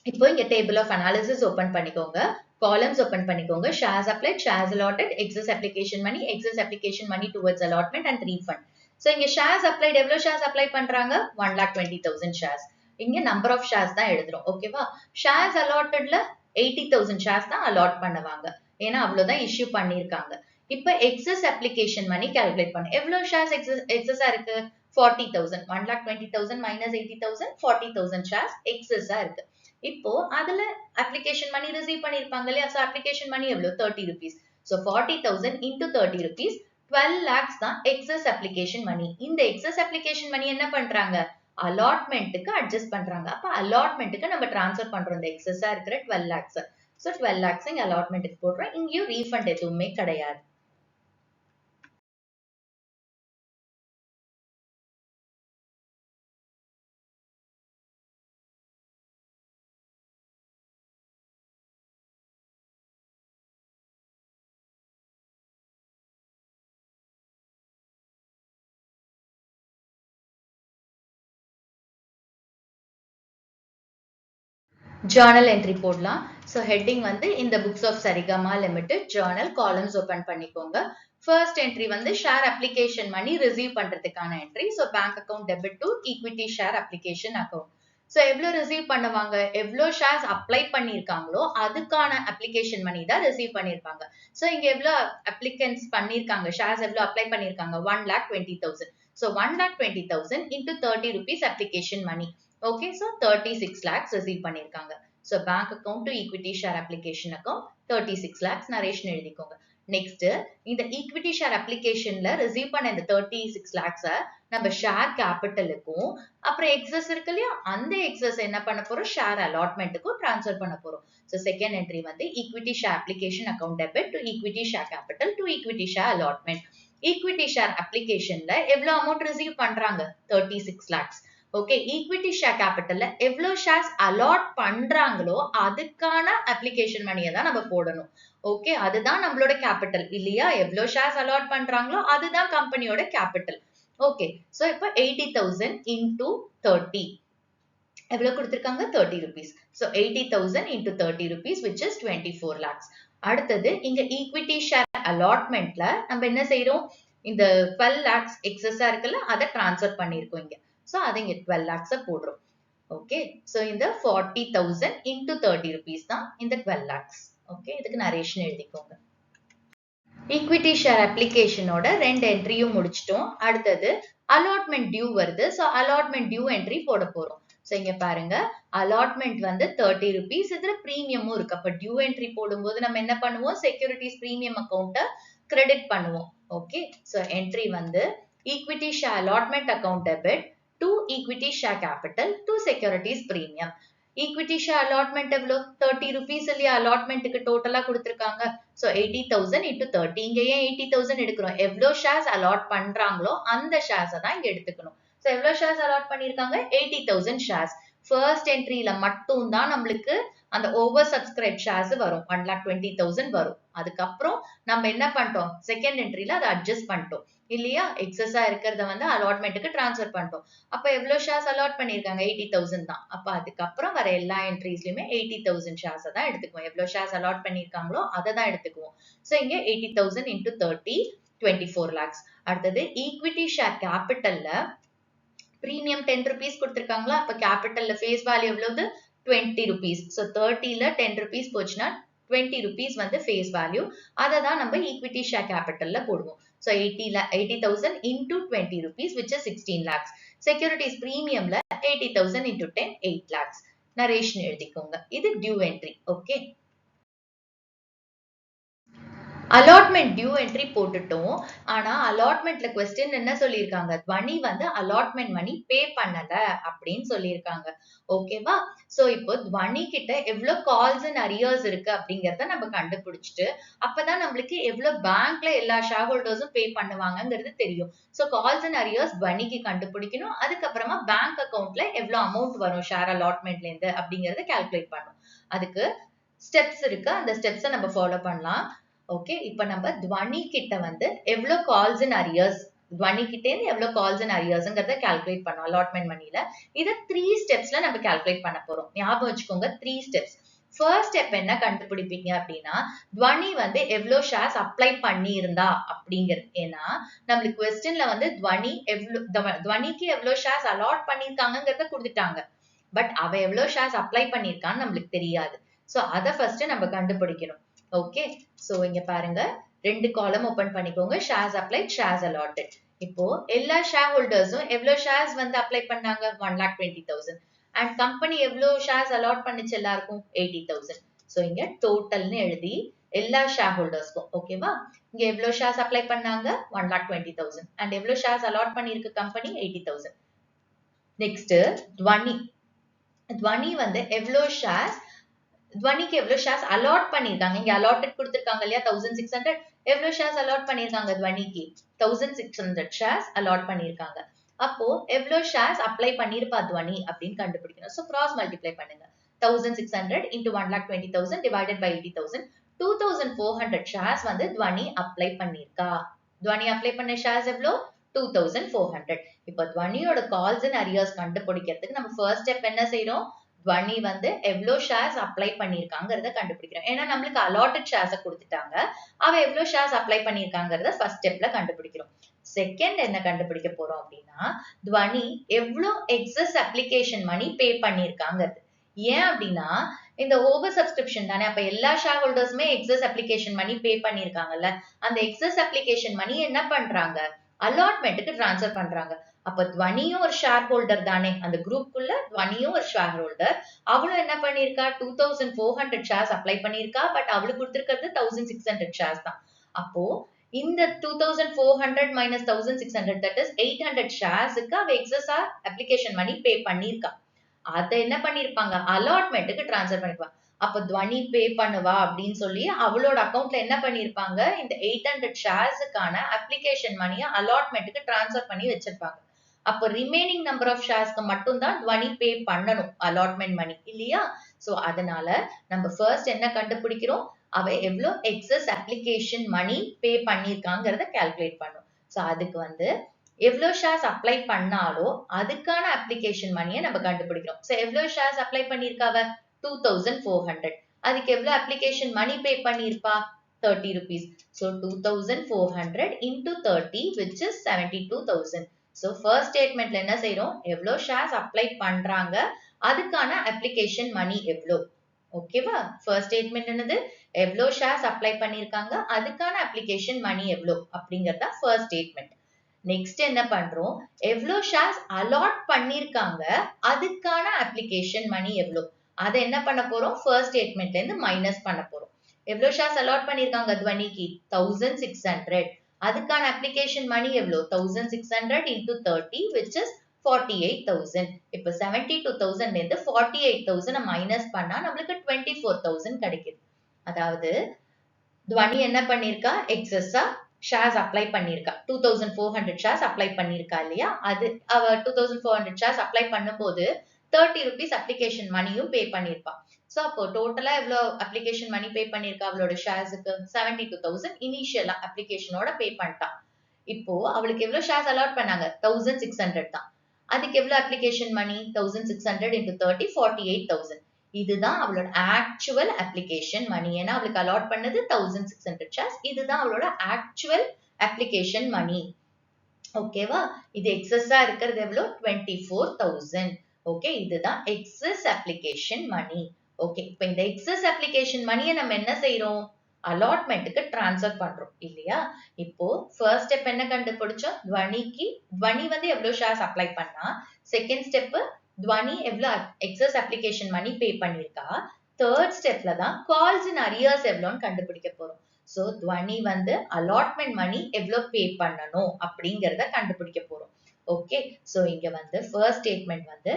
இப்போ இங்க டேபிள் ஆஃப் அனாலிசிஸ் ஓபன் பண்ணிக்கோங்க, காலம்ஸ் ஓபன் பண்ணிக்கோங்க, shares applied, shares allotted, excess application money towards allotment and refund. So இங்க ஷேர்ஸ் அப்ளைட் எவ்வளவு ஷேர்ஸ் அப்ளை பண்றாங்க, 1,20,000 ஷேர்ஸ். இங்க நம்பர் ஆஃப் ஷேர்ஸ் தான் எழுதுறோம். ஓகேவா, ஷேர்ஸ் அலாட்டட்ல 80,000 ஷேர்ஸ் தான் அலாட் பண்ணுவாங்க, ஏன்னா அவ்வளவுதான் இஷ்யூ பண்ணிருக்காங்க. இப்ப எக்ஸஸ் அப்ளிகேஷன் மணி கால்குலேட் பண்ண எவ்வளவு ஷேர்ஸ் எக்ஸஸா இருக்கு, 40,000. 1,20,000 minus 80,000, 40,000 ஷேர்ஸ் எக்ஸஸா இருக்கு. இப்போ அதுல அப்ளிகேஷன் மணி ரிசீவ் பண்ணிருப்பாங்க இல்லையா, சோ அப்ளிகேஷன் மணி எவ்வளவு, 30 rupees. So 40,000 into 30 rupees, 12 lakhs தான் எக்ஸஸ் அப்ளிகேஷன் மணி. இந்த எக்ஸஸ் அப்ளிகேஷன் மணி என்ன பண்றாங்க, அலாட்மெண்ட்டுக்கு அட்ஜஸ்ட் பண்றாங்க. அப்ப அலாட்மெண்ட்டுக்கு நம்ம டிரான்ஸ்ஃபர் பண்றோம் இந்த எக்ஸஸா இருக்கிற 12 lakhs. சோ 12 lakhs இங்க அலாட்மெண்ட்டுக்கு போடுறோம். இங்கேயும் ரீஃபண்ட் எதுவுமே கிடையாது. ஜர்னல் என்ட்ரி போடலாம். ஸோ ஹெட்டிங் வந்து இந்த books of Saregama limited journal, columns open பண்ணிக்கோங்க. ஃபர்ஸ்ட் என்ட்ரி வந்து ஷேர் அப்ளிகேஷன் மணி ரிசீவ் பண்றதுக்கான entry. So bank account debit to equity share application account. So எவ்வளோ ரிசீவ் பண்ணுவாங்க, எவ்வளோ ஷேர்ஸ் அப்ளை பண்ணியிருக்காங்களோ அதுக்கான அப்ளிகேஷன் மணி தான் ரிசீவ் பண்ணியிருப்பாங்க. ஸோ இங்க எவ்வளோ அப்ளிகன்ஸ் பண்ணியிருக்காங்க, ஷேர்ஸ் எவ்வளோ அப்ளை பண்ணியிருக்காங்க, 1,20,000. So 1,20,000 into 30 rupees application money. Okay, so 36 lakhs receive பண்ணிருக்காங்க. So bank account to equity share application account 36 lakhs narration எழுதிக்கோங்க. நெக்ஸ்ட் இந்த ஈக்விட்டி ஷேர் அப்ளிகேஷன்ல ரிசீவ் பண்ண இந்த 36 lakhs நம்ம ஷேர் கேபிட்டலுக்கும் அப்புறம் எக்ஸஸ் இருக்கு இல்லையா, அந்த எக்ஸஸ் என்ன பண்ண போறோம், ஷேர் அலாட்மெண்ட்டுக்கும் டிரான்ஸ்ஃபர் பண்ண போறோம். ஸோ செகண்ட் என்ட்ரி வந்து equity share application account debit to equity share capital to equity share allotment. Equity share அப்ளிகேஷன்ல எவ்வளவு அமௌண்ட் ரிசீவ் பண்றாங்க, 36 lakhs. ஓகே, ஈக்விட்டி ஷேர் கேபிட்டல்ல எவ்வளவு ஷேர்ஸ் அலாட் பண்றாங்களோ அதுக்கான அப்ளிகேஷன் மணியை தான் நம்ம போடணும். ஓகே, அதுதான் நம்மளோட கேபிட்டல் இல்லையா, எவ்வளவு ஷேர்ஸ் அலாட் பண்றாங்களோ அதுதான் கம்பெனியோட கேபிட்டல். ஓகே, சோ இப்போ 80,000 into 30 எவ்வளவு கொடுத்திருக்காங்க, 30 rupees. So 80,000 into 30 rupees which is 24 lakhs. அடுத்தது இங்க ஈக்விட்டி ஷேர் அலாட்மெண்ட்ல நம்ம என்ன செய்யறோம், இந்த 12 lakhs எக்ஸஸா இருக்குல்ல அதை டிரான்ஸ்ஃபர் பண்ணிருக்கோம் இங்க. சோ அதை இங்க 12 lakhs போடுறோம். ஓகே, சோ இந்த 40,000 into 30 rupees தான் இந்த 12 lakhs. ஓகே, இதுக்கு நரேஷன் எழுதிக்கோங்க. ஈக்விட்டி ஷேர் அப்ளிகேஷனோட ரெண்டு என்ட்ரியும் முடிச்சிட்டோம். அடுத்தது அலாட்மெண்ட் டியூ வருது. சோ அலாட்மெண்ட் டியூ என்ட்ரி போட போறோம். சோ இங்க பாருங்க, அலாட்மெண்ட் வந்து 30 rupees, இதுல பிரீமியமும் இருக்கு. அப்ப டியூ என்ட்ரி போடும்போது நம்ம என்ன பண்ணுவோம், செக்யூரிட்டிஸ் பிரீமியம் அக்கௌண்ட்டை கிரெடிட் பண்ணுவோம். ஓகே, சோ என்ட்ரி வந்து equity share allotment account debit to equity share capital to securities premium. Equity share allotment எவ்வளோ, 30 rupees இல்லையா அலாட்மெண்ட்டுக்கு டோட்டலா கொடுத்திருக்காங்க. So 80,000 into 30. இங்க ஏன் 80,000 எடுக்கிறோம், எவ்வளோ ஷேர்ஸ் அலாட் பண்றாங்களோ அந்த ஷேர்ஸ் தான் இங்க எடுத்துக்கணும். சோ எவ்வளோ ஷேர்ஸ் அலாட் பண்ணிருக்காங்க, 80,000 ஷேர்ஸ். ஃபர்ஸ்ட் என்ட்ரியில மட்டும் தான் நம்மளுக்கு அந்த ஓவர் சப்ஸ்கிரைப் ஷேர்ஸ் வரும், 1,20,000 வரும். அதுக்கப்புறம் நம்ம என்ன பண்ணிட்டோம், செகண்ட் என்ட்ரியில அதை அட்ஜஸ்ட் பண்ணிட்டோம் இல்லையா, எக்ஸஸா இருக்கிறத வந்து அலாட்மெண்ட்டுக்கு டிரான்ஸ்ஃபர் பண்ணிட்டோம். அப்ப எவ்வளவு ஷேர்ஸ் அலாட் பண்ணிருக்காங்க, 80,000 தான். அப்ப அதுக்கப்புறம் வர எல்லா என்ட்ரிஸ்லயுமே 80,000 ஷேர்ஸ் தான் எடுத்துக்குவோம். எவ்வளவு ஷேர்ஸ் அலாட் பண்ணிருக்காங்களோ அதை தான் எடுத்துக்குவோம். சோ இங்க 80,000 into 30, 24 lakhs. அடுத்தது ஈக்விட்டி ஷேர் கேபிட்டல்ல பிரீமியம் 10 rupees கொடுத்திருக்காங்களா, அப்ப கேபிட்டல்ல ஃபேஸ் வேல்யூ எவ்வளவு, 20 rupees. சோ 30ல 10 rupees போச்சுன்னா 20 rupees வந்து ஃபேஸ் வேல்யூ. அதை தான் நம்ம ஈக்விட்டி ஷேர் கேபிட்டல்ல போடுவோம். So 80,000 into 20 rupees which is 16 lakhs. Securities பிரீமியம்ல 80,000 into 10 8 lakhs. நரேஷன் எழுதிக்கோங்க. இது due entry. Okay, allotment due entry போட்டுட்டோம். ஆனா அலாட்மெண்ட்ல கொஸ்டின் என்ன சொல்லியிருக்காங்க, துவனி வந்து அலாட்மெண்ட் மணி பே பண்ணல அப்படின்னு சொல்லியிருக்காங்க. ஓகேவா? சோ இப்போ துவனி கிட்ட எவ்வளவு கால்ஸ் அண்ட் அரியர்ஸ் இருக்கு அப்படிங்கறத நம்ம கண்டுபிடிச்சிட்டு அப்பதான் நம்மளுக்கு எவ்வளவு பேங்க்ல எல்லா ஷேர் ஹோல்டர்ஸும் பே பண்ணுவாங்கங்கிறது தெரியும். சோ கால்ஸ் அண்ட் அரியர்ஸ் துவனிக்கு கண்டுபிடிக்கணும். அதுக்கப்புறமா பேங்க் அக்கவுண்ட்ல எவ்வளவு அமௌண்ட் வரும் ஷேர் அலாட்மெண்ட்ல இருந்து அப்படிங்கறத கால்குலேட் பண்ணணும். அதுக்கு ஸ்டெப்ஸ் இருக்கு. அந்த ஸ்டெப்ஸை நம்ம ஃபாலோ பண்ணலாம். ஓகே, இப்ப நம்ம துவனி கிட்ட வந்து எவ்வளவு கால்ஸ் அண்ட் அரியர்ஸ், துவனி கிட்ட இருந்து எவ்வளவு கால்ஸ் அண்ட் அரியர்ஸ்ங்கறத கால்குலேட் பண்ணோம் அலாட்மெண்ட் மணில. இத 3 ஸ்டெப்ஸ்ல நம்ம கால்குலேட் பண்ண போறோம். ஞாபகம் வச்சுக்கோங்க, 3 ஸ்டெப்ஸ். ஃபர்ஸ்ட் ஸ்டெப் என்ன கண்டுபிடிப்பீங்க அப்படின்னா, துவனி வந்து எவ்வளவு ஷேர்ஸ் அப்ளை பண்ணி இருந்தா அப்படிங்கிறது. ஏன்னா நம்மளுக்கு கொஸ்டின்ல வந்து துவனிக்கு எவ்வளவு ஷேர்ஸ் அலாட் பண்ணிருக்காங்கிறத கொடுத்துட்டாங்க. பட் அவ எவ்வளவு ஷேர்ஸ் அப்ளை பண்ணிருக்கான்னு நம்மளுக்கு தெரியாது. சோ அத ஃபர்ஸ்ட் நம்ம கண்டுபிடிக்கணும். ஓகே, சோ இங்க பாருங்க, 2 காலம் ஓபன் பண்ணிக்கோங்க. Shares applied, shares allotted. இப்போ எல்லா ஷேர் ஹோல்டர்ஸும் எவ்வளவு ஷேர்ஸ் வந்து அப்ளை பண்ணாங்க, 1,20,000. அண்ட் கம்பெனி எவ்வளவு ஷேர்ஸ் அலாட் பண்ணிச்சு எல்லாருக்கும், 80,000. சோ இங்க டோட்டல்னு எழுதி எல்லா ஷேர் ஹோல்டர்ஸ்க்கும். ஓகேவா? இங்க எவ்வளவு ஷேர்ஸ் அப்ளை பண்ணாங்க, 1,20,000. அண்ட் எவ்வளவு ஷேர்ஸ் அலாட் பண்ணிருக்கு கம்பெனி, 80,000. நெக்ஸ்ட் துவனி வந்து எவ்வளவு ஷேர்ஸ், துவனிக்கு எவ்வளவு ஷேர்ஸ் அலாட் பண்ணிருக்காங்க. இங்க அலாட்டட் கொடுத்திருக்காங்க இல்லையா, 1,600. எவ்வளவு ஷேர்ஸ் அலாட் பண்ணிருக்காங்க துவனிக்கு, 1,600 ஷேர்ஸ் அலாட் பண்ணிருக்காங்க. அப்போ எவ்வளவு ஷேர்ஸ் அப்ளை பண்ணிருப்பா துவனி அப்படின்னு கண்டுபிடிக்கணும். சோ கிராஸ் மல்டிப்ளை பண்ணுங்க. 1,600 into 1,20,000 divided by 80,000. 2,400 ஷேர்ஸ் வந்து துவனி அப்ளை பண்ணிருக்கா. துவனி அப்ளை பண்ண ஷேர்ஸ் எவ்வளோ, 2,400. இப்ப துவனியோட கால்ஸ் அண்ட் அரியர்ஸ் கண்டுபிடிக்கிறதுக்கு நம்ம ஃபர்ஸ்ட் ஸ்டெப் என்ன செய்யறோம், துவனி வந்து எவ்வளவு ஷேர்ஸ் அப்ளை பண்ணிருக்காங்கிறத கண்டுபிடிக்கிறோம். ஏன்னா நம்மளுக்கு அலாட்டட் ஷேர்ஸ கொடுத்துட்டாங்க. அவ எவ்வளவு ஷேர்ஸ் அப்ளை பண்ணிருக்காங்கிறத ஃபர்ஸ்ட் ஸ்டெப்ல கண்டுபிடிக்கிறோம். செகண்ட் என்ன கண்டுபிடிக்க போறோம் அப்படின்னா, துவனி எவ்வளவு எக்ஸஸ் அப்ளிகேஷன் மணி பே பண்ணிருக்காங்கிறது. ஏன் அப்படின்னா இந்த ஓவர் சப்ஸ்கிரிப்ஷன் தானே, அப்ப எல்லா ஷேர் ஹோல்டர்ஸுமே எக்ஸஸ் அப்ளிகேஷன் மணி பே பண்ணிருக்காங்கல்ல. அந்த எக்ஸஸ் அப்ளிகேஷன் மணி என்ன பண்றாங்க, அலாட்மெண்ட்டுக்கு டிரான்ஸ்ஃபர் பண்றாங்க. அப்ப துவனியும் ஒரு ஷேர் ஹோல்டர் தானே, அந்த குரூப்புக்குள்ள துவனியும் ஒரு ஷேர் ஹோல்டர். அவளும் என்ன பண்ணிருக்கா, 2,400 ஷேர்ஸ் அப்ளை பண்ணிருக்கா. பட் அவளுக்கு கொடுத்திருக்கிறது 1,600 ஷேர்ஸ் தான். அப்போ இந்த 2,400 minus 1,600, that is 800 ஷேர்ஸுக்கு அவ எக்ஸஸா அப்ளிகேஷன் மணி பே பண்ணிருக்கா. அத என்ன பண்ணிருப்பாங்க, அலாட்மெண்ட்டுக்கு டிரான்ஸ்ஃபர் பண்ணிருப்பாங்க. அப்ப துவனி பே பண்ணுவா அப்படின்னு சொல்லி அவளோட அக்கவுண்ட்ல என்ன பண்ணிருப்பாங்க, இந்த 800 ஷேர்ஸுக்கான அப்ளிகேஷன் மணியை அலாட்மெண்ட்டுக்கு டிரான்ஸ்ஃபர் பண்ணி வச்சிருப்பாங்க. அப்ப ரிமைனிங் நம்பர் ஆஃப் ஷேர்ஸ்க்கு மட்டும் தான் துவனி பே பண்ணணும் அலாட்மெண்ட் மணி இல்லையா. சோ அதனால நம்ம ஃபர்ஸ்ட் என்ன கண்டுபிடிக்கிறோம், அவ எவ்வளவு எக்ஸஸ் அப்ளிகேஷன் மணி பே பண்ணிருக்காங்கிறத கால்குலேட் பண்ணும். சோ அதுக்கு வந்து எவ்வளவு ஷேர்ஸ் அப்ளை பண்ணாலோ அதுக்கான அப்ளிகேஷன் மணியை நம்ம கண்டுபிடிக்கிறோம். சோ எவ்வளவு ஷேர்ஸ் அப்ளை பண்ணிருக்காவ, 2,400. அதுக்கு எவ்வளவு application money pay பண்ணிருப்பா, 30 rupees. So 2,400 into 30 which is 72,000. So first statementல என்ன செய்றோம், எவ்வளவு ஷேர்ஸ் அப்ளை பண்றாங்க அதுக்கான அப்ளிகேஷன் மணி எவ்வளோ. ஓகேவா? ஃபர்ஸ்ட் ஸ்டேட்மெண்ட் என்னது, எவ்வளவு ஷேர்ஸ் அப்ளை பண்ணிருக்காங்க அதுக்கான அப்ளிகேஷன் மணி எவ்வளோ அப்படிங்கறத ஃபர்ஸ்ட் ஸ்டேட்மெண்ட். நெக்ஸ்ட் என்ன பண்றோம், எவ்வளவு ஷேர்ஸ் அலாட் பண்ணிருக்காங்க அதுக்கான அப்ளிகேஷன் மணி எவ்வளோ, அதை என்ன பண்ண போறோம், ஃபர்ஸ்ட் ஸ்டேட்மெண்ட்ல இருந்து மைனஸ் பண்ண போறோம். எவ்வளவு ஷேர்ஸ் அலாட் பண்ணிருக்காங்க துவனிக்கு, 1,600. அதுக்கான அப்ளிகேஷன் மணி எவ்வளோ, 1,600 into 30 which is 48,000. இப்ப 72,000 இருந்து 48,000 மைனஸ் பண்ணா நம்மளுக்கு 24,000 கிடைக்குது. அதாவது துவனி என்ன பண்ணிருக்கா, எக்ஸஸா ஷேர்ஸ் அப்ளை பண்ணிருக்கா. 2,400 ஷேர்ஸ் அப்ளை பண்ணிருக்கா இல்லையா, அது அவ 2,400 ஷேர்ஸ் அப்ளை பண்ணும்போது 30 rupees அப்ளிகேஷன் மணியும் பே பண்ணிருப்பா. சோ அப்போ டோட்டலா எவ்வளவு அப்ளிகேஷன் மணி பே பண்ணிருக்கா அவளோட ஷேர்ஸுக்கு, 72,000 இனிஷியலா அப்ளிகேஷனோட பே பண்ணிட்டா. இப்போ அவளுக்கு எவ்வளவு ஷேர்ஸ் அலாட் பண்ணாங்க, 1,600 தான். அதுக்கு எவ்வளவு அப்ளிகேஷன் மணி, 1,600 into 30 48,000. இதுதான் அவளோட ஆக்சுவல் அப்ளிகேஷன் மணி. ஏன்னா அவளுக்கு அலாட் பண்ணது 1,600 ஷேர்ஸ். இதுதான் அவளோட ஆக்சுவல் அப்ளிகேஷன் மணி. ஓகேவா? இது எக்ஸஸா இருக்கிறது எவ்வளோ, 24,000. ஓகே, இதுதான் எக்ஸஸ் அப்ளிகேஷன் மணி. ஓகே, இப்ப இந்த எக்ஸஸ் அப்ளிகேஷன் மணியை நம்ம என்ன செய்யறோம், அலாட்மெண்ட்டுக்கு டிரான்ஸ்ஃபர் பண்றோம் இல்லையா? இப்போ ஃபர்ஸ்ட் ஸ்டெப் என்ன கண்டுபிடிச்சோம்? துவனி வந்து எவ்வளவு ஷேர்ஸ் அப்ளை பண்ணா, செகண்ட் ஸ்டெப் துவனி எவ்வளவு எக்ஸஸ் அப்ளிகேஷன் மணி பே பண்ணிருக்கா, தேர்ட் ஸ்டெப்ல தான் கால்ஸ் இன் அரியர்ஸ் எவ்வளோன்னு கண்டுபிடிக்க போறோம். சோ துவனி வந்து அலாட்மெண்ட் மணி எவ்வளவு பே பண்ணணும் அப்படிங்கறத கண்டுபிடிக்க போறோம். ஓகே, சோ இங்க வந்து ஃபர்ஸ்ட் ஸ்டேட்மெண்ட் வந்து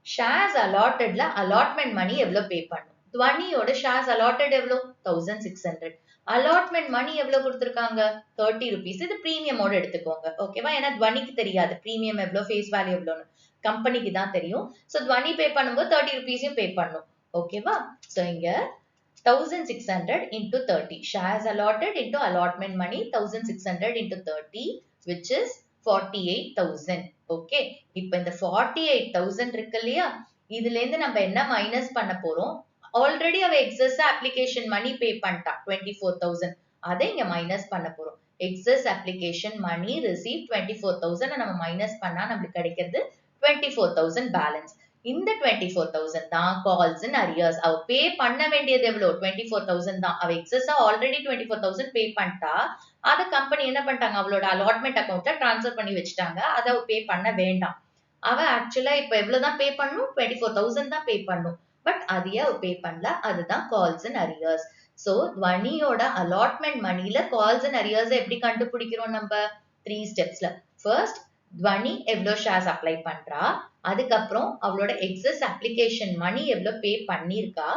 ஷேர்ஸ் அலாட்டட்ல அலாட்மெண்ட் மணி எவ்வளவு பே பண்ணும். துவனியோட ஷேர்ஸ் அலாட்டட் எவ்வளவு 1600. அலாட்மெண்ட் மணி எவ்வளவு கொடுத்திருக்காங்க 30 rupees. இது பிரீமியமோட எடுத்துக்கோங்க. ஓகேவா? ஏன்னா துவனிக்கு தெரியாது பிரீமியம் எவ்வளவு ஃபேஸ் வேல்யூ எவ்வளவுன்னு, கம்பெனிக்கு தான் தெரியும். சோ துவனி பே பண்ணும்போது 30 rupees பே பண்ணும். ஓகேவா? சோ இங்க 1600 into 30 shares allotted into allotment money 1600 into 30 which is 48,000. Okay, இப்போ இந்த 48,000 இருக்கு இல்லையா, இதுல இருந்து நம்ம என்ன மைனஸ் பண்ண போறோம்? ஆல்ரெடி அவ எக்ஸஸ் அப்ளிகேஷன் மணி பே பண்ணிட்டா 24,000. அதை இங்க மைனஸ் பண்ண போறோம். எக்ஸஸ் அப்ளிகேஷன் மணி ரிசீவ் 24,000 நம்ம மைனஸ் பண்ணா நமக்கு கிடைக்கிறது 24,000 பேலன்ஸ். இந்த 24,000 தான் கால்ஸ் இன் அரியர்ஸ். அவ பே பண்ண வேண்டியது எவ்வளவு 24,000 தான். அவ எக்ஸஸா ஆல்ரெடி 24,000 பே பண்ணிட்டா. அத கம்பெனி என்ன பண்ணிட்டாங்க, அவளோட அலாட்மெண்ட் அக்கௌண்ட்ல டிரான்ஸ்ஃபர் பண்ணி வச்சுட்டாங்க. அதை அவ பே பண்ண வேண்டாம். அவ ஆக்சுவலா இப்ப எவ்வளவுதான் பே பண்ணும், 24,000 தான் பே பண்ணும். பட் அதையே அவ பே பண்ணல. அதுதான் கால்ஸ் இன் அரியர்ஸ். சோ துவனியோட அலாட்மெண்ட் மணில கால்ஸ் இன் அரியர்ஸ் எப்படி கண்டுபிடிக்கிறோம் நம்ம? 3 ஸ்டெப்ஸ்ல. ஃபர்ஸ்ட் துவனி எவ்வளவு ஷேர்ஸ் அப்ளை பண்றா, அதுக்கப்புறம் அவளோட எக்ஸஸ் அப்ளிகேஷன் மணி எவ்வளவு பே பண்ணிருக்கா,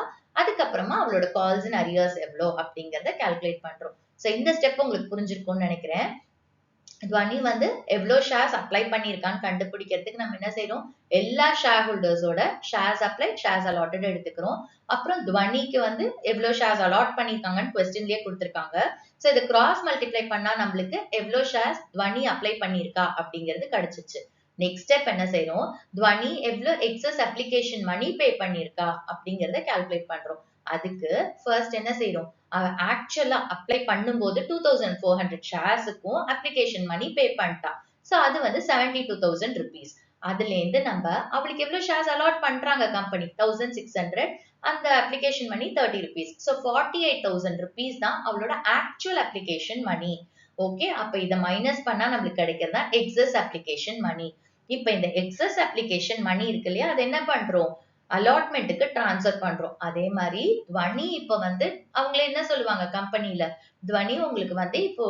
அதுக்கப்புறமா அவளோட கால்ஸ் இன் அரியர்ஸ் எவ்வளோ அப்படிங்கறத கால்குலேட் பண்றோம். சோ இந்த ஸ்டெப் உங்களுக்கு புரிஞ்சிருக்கும்னு நினைக்கிறேன். துவனி வந்து எவ்வளவு ஷேர்ஸ் அப்ளை பண்ணிருக்கான்னு கண்டுபிடிக்கிறதுக்கு நம்ம என்ன செய்யறோம், எல்லா ஷேர் ஹோல்டர்ஸோட ஷேர்ஸ் அப்ளை ஷேர்ஸ் அலாட்டட் எடுத்துக்கிறோம். அப்புறம் துவனிக்கு வந்து எவ்வளவு ஷேர்ஸ் அலாட் பண்ணிருக்காங்கன்னு கொஸ்டின்லயே கொடுத்திருக்காங்க. சோ இதை கிராஸ் மல்டிப்ளை பண்ணா நம்மளுக்கு எவ்வளவு ஷேர்ஸ் துவனி அப்ளை பண்ணிருக்கா அப்படிங்கிறது கிடைச்சிச்சு. நெக்ஸ்ட் ஸ்டெப் என்ன செய்யறோம், துவனி எவ்வளவு எக்ஸஸ் அப்ளிகேஷன் மணி பே பண்ணிருக்கா அப்படிங்கறத கால்குலேட் பண்றோம். அதுக்கு ஃபர்ஸ்ட் என்ன செய்யறோம், ஆக்சுவலா அப்ளை பண்ணும்போது 2400 ஷேர்ஸுக்கும் அப்ளிகேஷன் மணி பே பண்ணிட்டா. சோ அது வந்து 72,000 rupees. அதுல இருந்து நம்ம அவளுக்கு எவ்வளவு ஷேர்ஸ் அலாட் பண்றாங்க கம்பெனி 1600, அந்த application money 30 rupees. So 48,000 rupees தான் அவளோட ஆக்சுவல் அப்ளிகேஷன் மணி. ஓகே, அப்ப இத மைனஸ் பண்ணா நம்மளுக்கு கிடைக்கிறதா எக்ஸஸ் அப்ளிகேஷன் மணி. இப்ப இந்த எக்ஸஸ் அப்ளிகேஷன் மணி இருக்கு இல்லையா, அது என்ன பண்றோம், அலாட்மெண்ட்டுக்கு டிரான்ஸ்ஃபர் பண்றோம். அதே மாதிரி துவனி இப்ப வந்து அவங்களே என்ன சொல்லுவாங்க கம்பெனில, துவனி உங்களுக்கு வந்து இப்போ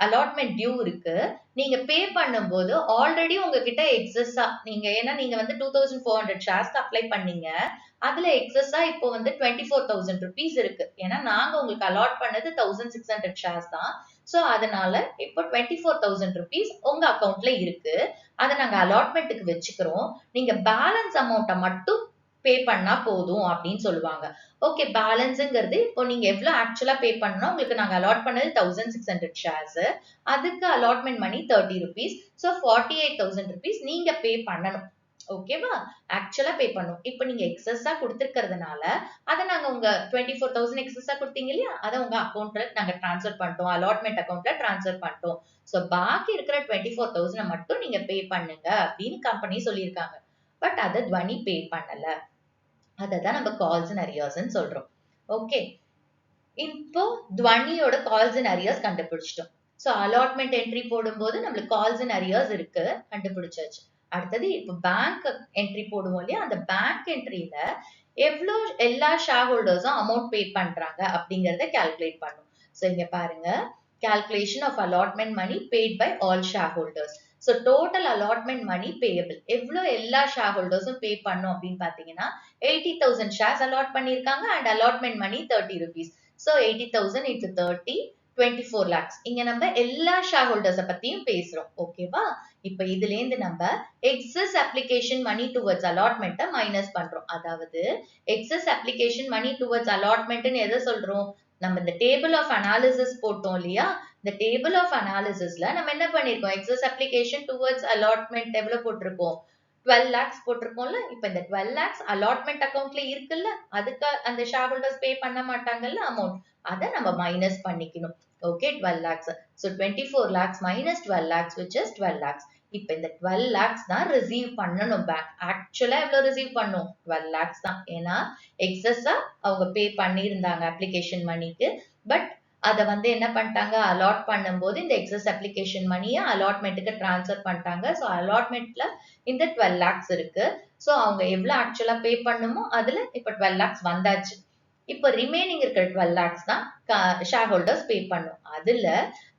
அலாட்மெண்ட் டியூ இருக்கு, நீங்க பே பண்ணும்போது ஆல்ரெடி உங்ககிட்ட எக்ஸஸா நீங்க ஏன்னா நீங்க வந்து 2400 ஷேர்ஸ்க்கு அப்ளை பண்ணீங்க, அதுல எக்ஸஸா இப்போ வந்து 24,000 rupees இருக்கு. ஏன்னா நாங்க உங்களுக்கு அலாட் பண்ணது 1600 ஷேர்ஸ் தான். சோ அதனால இப்போ 24,000 rupees உங்க அக்கவுண்ட்ல இருக்கு. அதை நாங்க அலாட்மெண்ட்டுக்கு வச்சுக்கிறோம். நீங்க பேலன்ஸ் அமௌண்ட்டை மட்டும் பே பண்ணா போதும் அப்படின்னு சொல்லுவாங்க. ஓகே, பேலன்ஸ்ங்கிறது இப்போ நீங்க எவ்வளவு ஆக்சுவலா பே பண்ணணும், உங்களுக்கு நாங்க அலாட் பண்ணது 1600 ஷேர்ஸ், அதுக்கு allotment money 30 rupees. So 48,000 rupees நீங்க பே பண்ணணும். ஓகேவா? ஆக்சுவலா பே பண்ணும். இப்போ நீங்க எக்ஸஸா கொடுத்திருக்கிறதுனால அதை நாங்க உங்க 24,000 எக்ஸஸா கொடுத்தீங்க இல்லையா, அதை உங்க அக்கௌண்ட்ல நாங்க டிரான்ஸ்ஃபர் பண்ணிட்டோம், அலாட்மெண்ட் அக்கௌண்ட்ல டிரான்ஸ்ஃபர் பண்ணிட்டோம். சோ பாக்கி இருக்கிற 24,000 மட்டும் நீங்க பே பண்ணுங்க அப்படின்னு கம்பெனி சொல்லியிருக்காங்க. பட் அதை துவனி பே பண்ணல. அததான் நம்ம கால்ஸ் அண்ட் அரியர்ஸ்ன்னு சொல்றோம். ஓகே, இப்போ துவனியோட கால்ஸ் அண்ட் அரியர்ஸ் கண்டுபிடிச்சிட்டோம். சோ அலாட்மெண்ட் என்ட்ரி போடும்போது நம்மளுக்கு கால்ஸ் அண்ட் அரியர்ஸ் இருக்கு, கண்டுபிடிச்சாச்சு. அடுத்தது இப்போ பேங்க் என்ட்ரி போடுவோம் இல்லையா, அந்த பேங்க் என்ட்ரியில எவ்வளோ எல்லா ஷேர் ஹோல்டர்ஸும் அமௌண்ட் பே பண்றாங்க அப்படிங்கறத கால்குலேட் பண்ணும். சோ இங்க பாருங்க, calculation of allotment money paid by all shareholders. So total allotment money payable எவ்வளோ எல்லா ஷேர் ஹோல்டர்ஸும் பே பண்ணும் அப்படின்னு பாத்தீங்கன்னா 80,000 ஷேர்ஸ் அலாட் பண்ணிருக்காங்க and allotment money 30 rupees. So 80,000 into 30 24 lakhs. இங்க நம்ம எல்லா ஷேர் ஹோல்டர்ஸ பத்தியும் பேசுறோம். ஓகேவா? இப்ப இதுல இருந்து நம்ம எக்ஸஸ் அப்ளிகேஷன் மணி டுவர்ட்ஸ் அலாட்மெண்ட்டை மைனஸ் பண்றோம். அதாவது எக்ஸஸ் அப்ளிகேஷன் மணி டுவர்ட்ஸ் அலாட்மெண்ட்னு எதை சொல்றோம், நம்ம இந்த டேபிள் ஆஃப் அனாலிசிஸ் போட்டோம் இல்லையா, இந்த டேபிள் ஆஃப் அனாலிசிஸ்ல நம்ம என்ன பண்ணிருக்கோம், எக்ஸஸ் அப்ளிகேஷன் டுவர்ட்ஸ் அலாட்மெண்ட் எவ்வளவு போட்டிருக்கோம், 12 lakhs போட்டிருக்கோம்ல. இப்ப இந்த 12 lakhs அலாட்மெண்ட் அக்கவுண்ட்ல இருக்குல்ல, அதுக்கு அந்த ஷேர் ஹோல்டர்ஸ் பே பண்ண மாட்டாங்கல்ல அமௌண்ட், அதை நம்ம மைனஸ் பண்ணிக்கணும். Okay, 12 lakhs. So 24 lakhs minus 12 lakhs which is 12 lakhs. இப்ப இந்த 12 lakhs தான் ரிசீவ் பண்ணணும் பேங்க். ஆக்சுவலா எவ்வளவு ரிசீவ் பண்ணும்? 12 lakhs தான். ஏன்னா எக்ஸஸா அவங்க பே பண்ணியிருந்தாங்க அப்ளிகேஷன் மணிக்கு. பட் அதை வந்து என்ன பண்ணிட்டாங்க, அலாட் பண்ணும்போது இந்த எக்ஸஸ் அப்ளிகேஷன் மணியை அலாட்மெண்ட்டுக்கு டிரான்ஸ்ஃபர் பண்ணிட்டாங்க. ஸோ அலாட்மெண்ட்ல இந்த 12 lakhs இருக்கு. ஸோ அவங்க எவ்வளவு ஆக்சுவலா பே பண்ணுமோ அதுல இப்ப 12 lakhs வந்தாச்சு. இப்ப ரிமைனிங் இருக்கிற 12 lakhs தான் ஷேர் ஹோல்டர்ஸ் பே பண்ணும். அதுல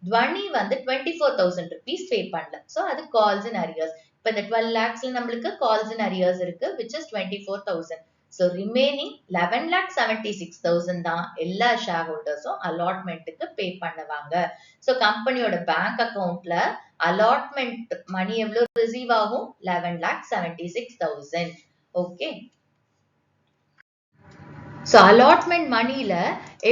துவனி வந்து 24,000 rupees பே பண்ணல. சோ அது கால்ஸ் இன் அரியர்ஸ். இப்ப இந்த 12 lakhsல நம்மளுக்கு கால்ஸ் இன் அரியர்ஸ் இருக்கு, which is 24,000. So remaining 11,76,000 தான் எல்லா ஷேர் ஹோல்டர்ஸும் அலாட்மெண்ட்டுக்கு பே பண்ணுவாங்க. சோ கம்பெனியோட பேங்க் அக்கவுண்ட்ல அலாட்மெண்ட் மணி எவ்வளவு ரிசீவ் ஆகும்? 11,76,000. ஓகே. சோ அலாட்மெண்ட் மணில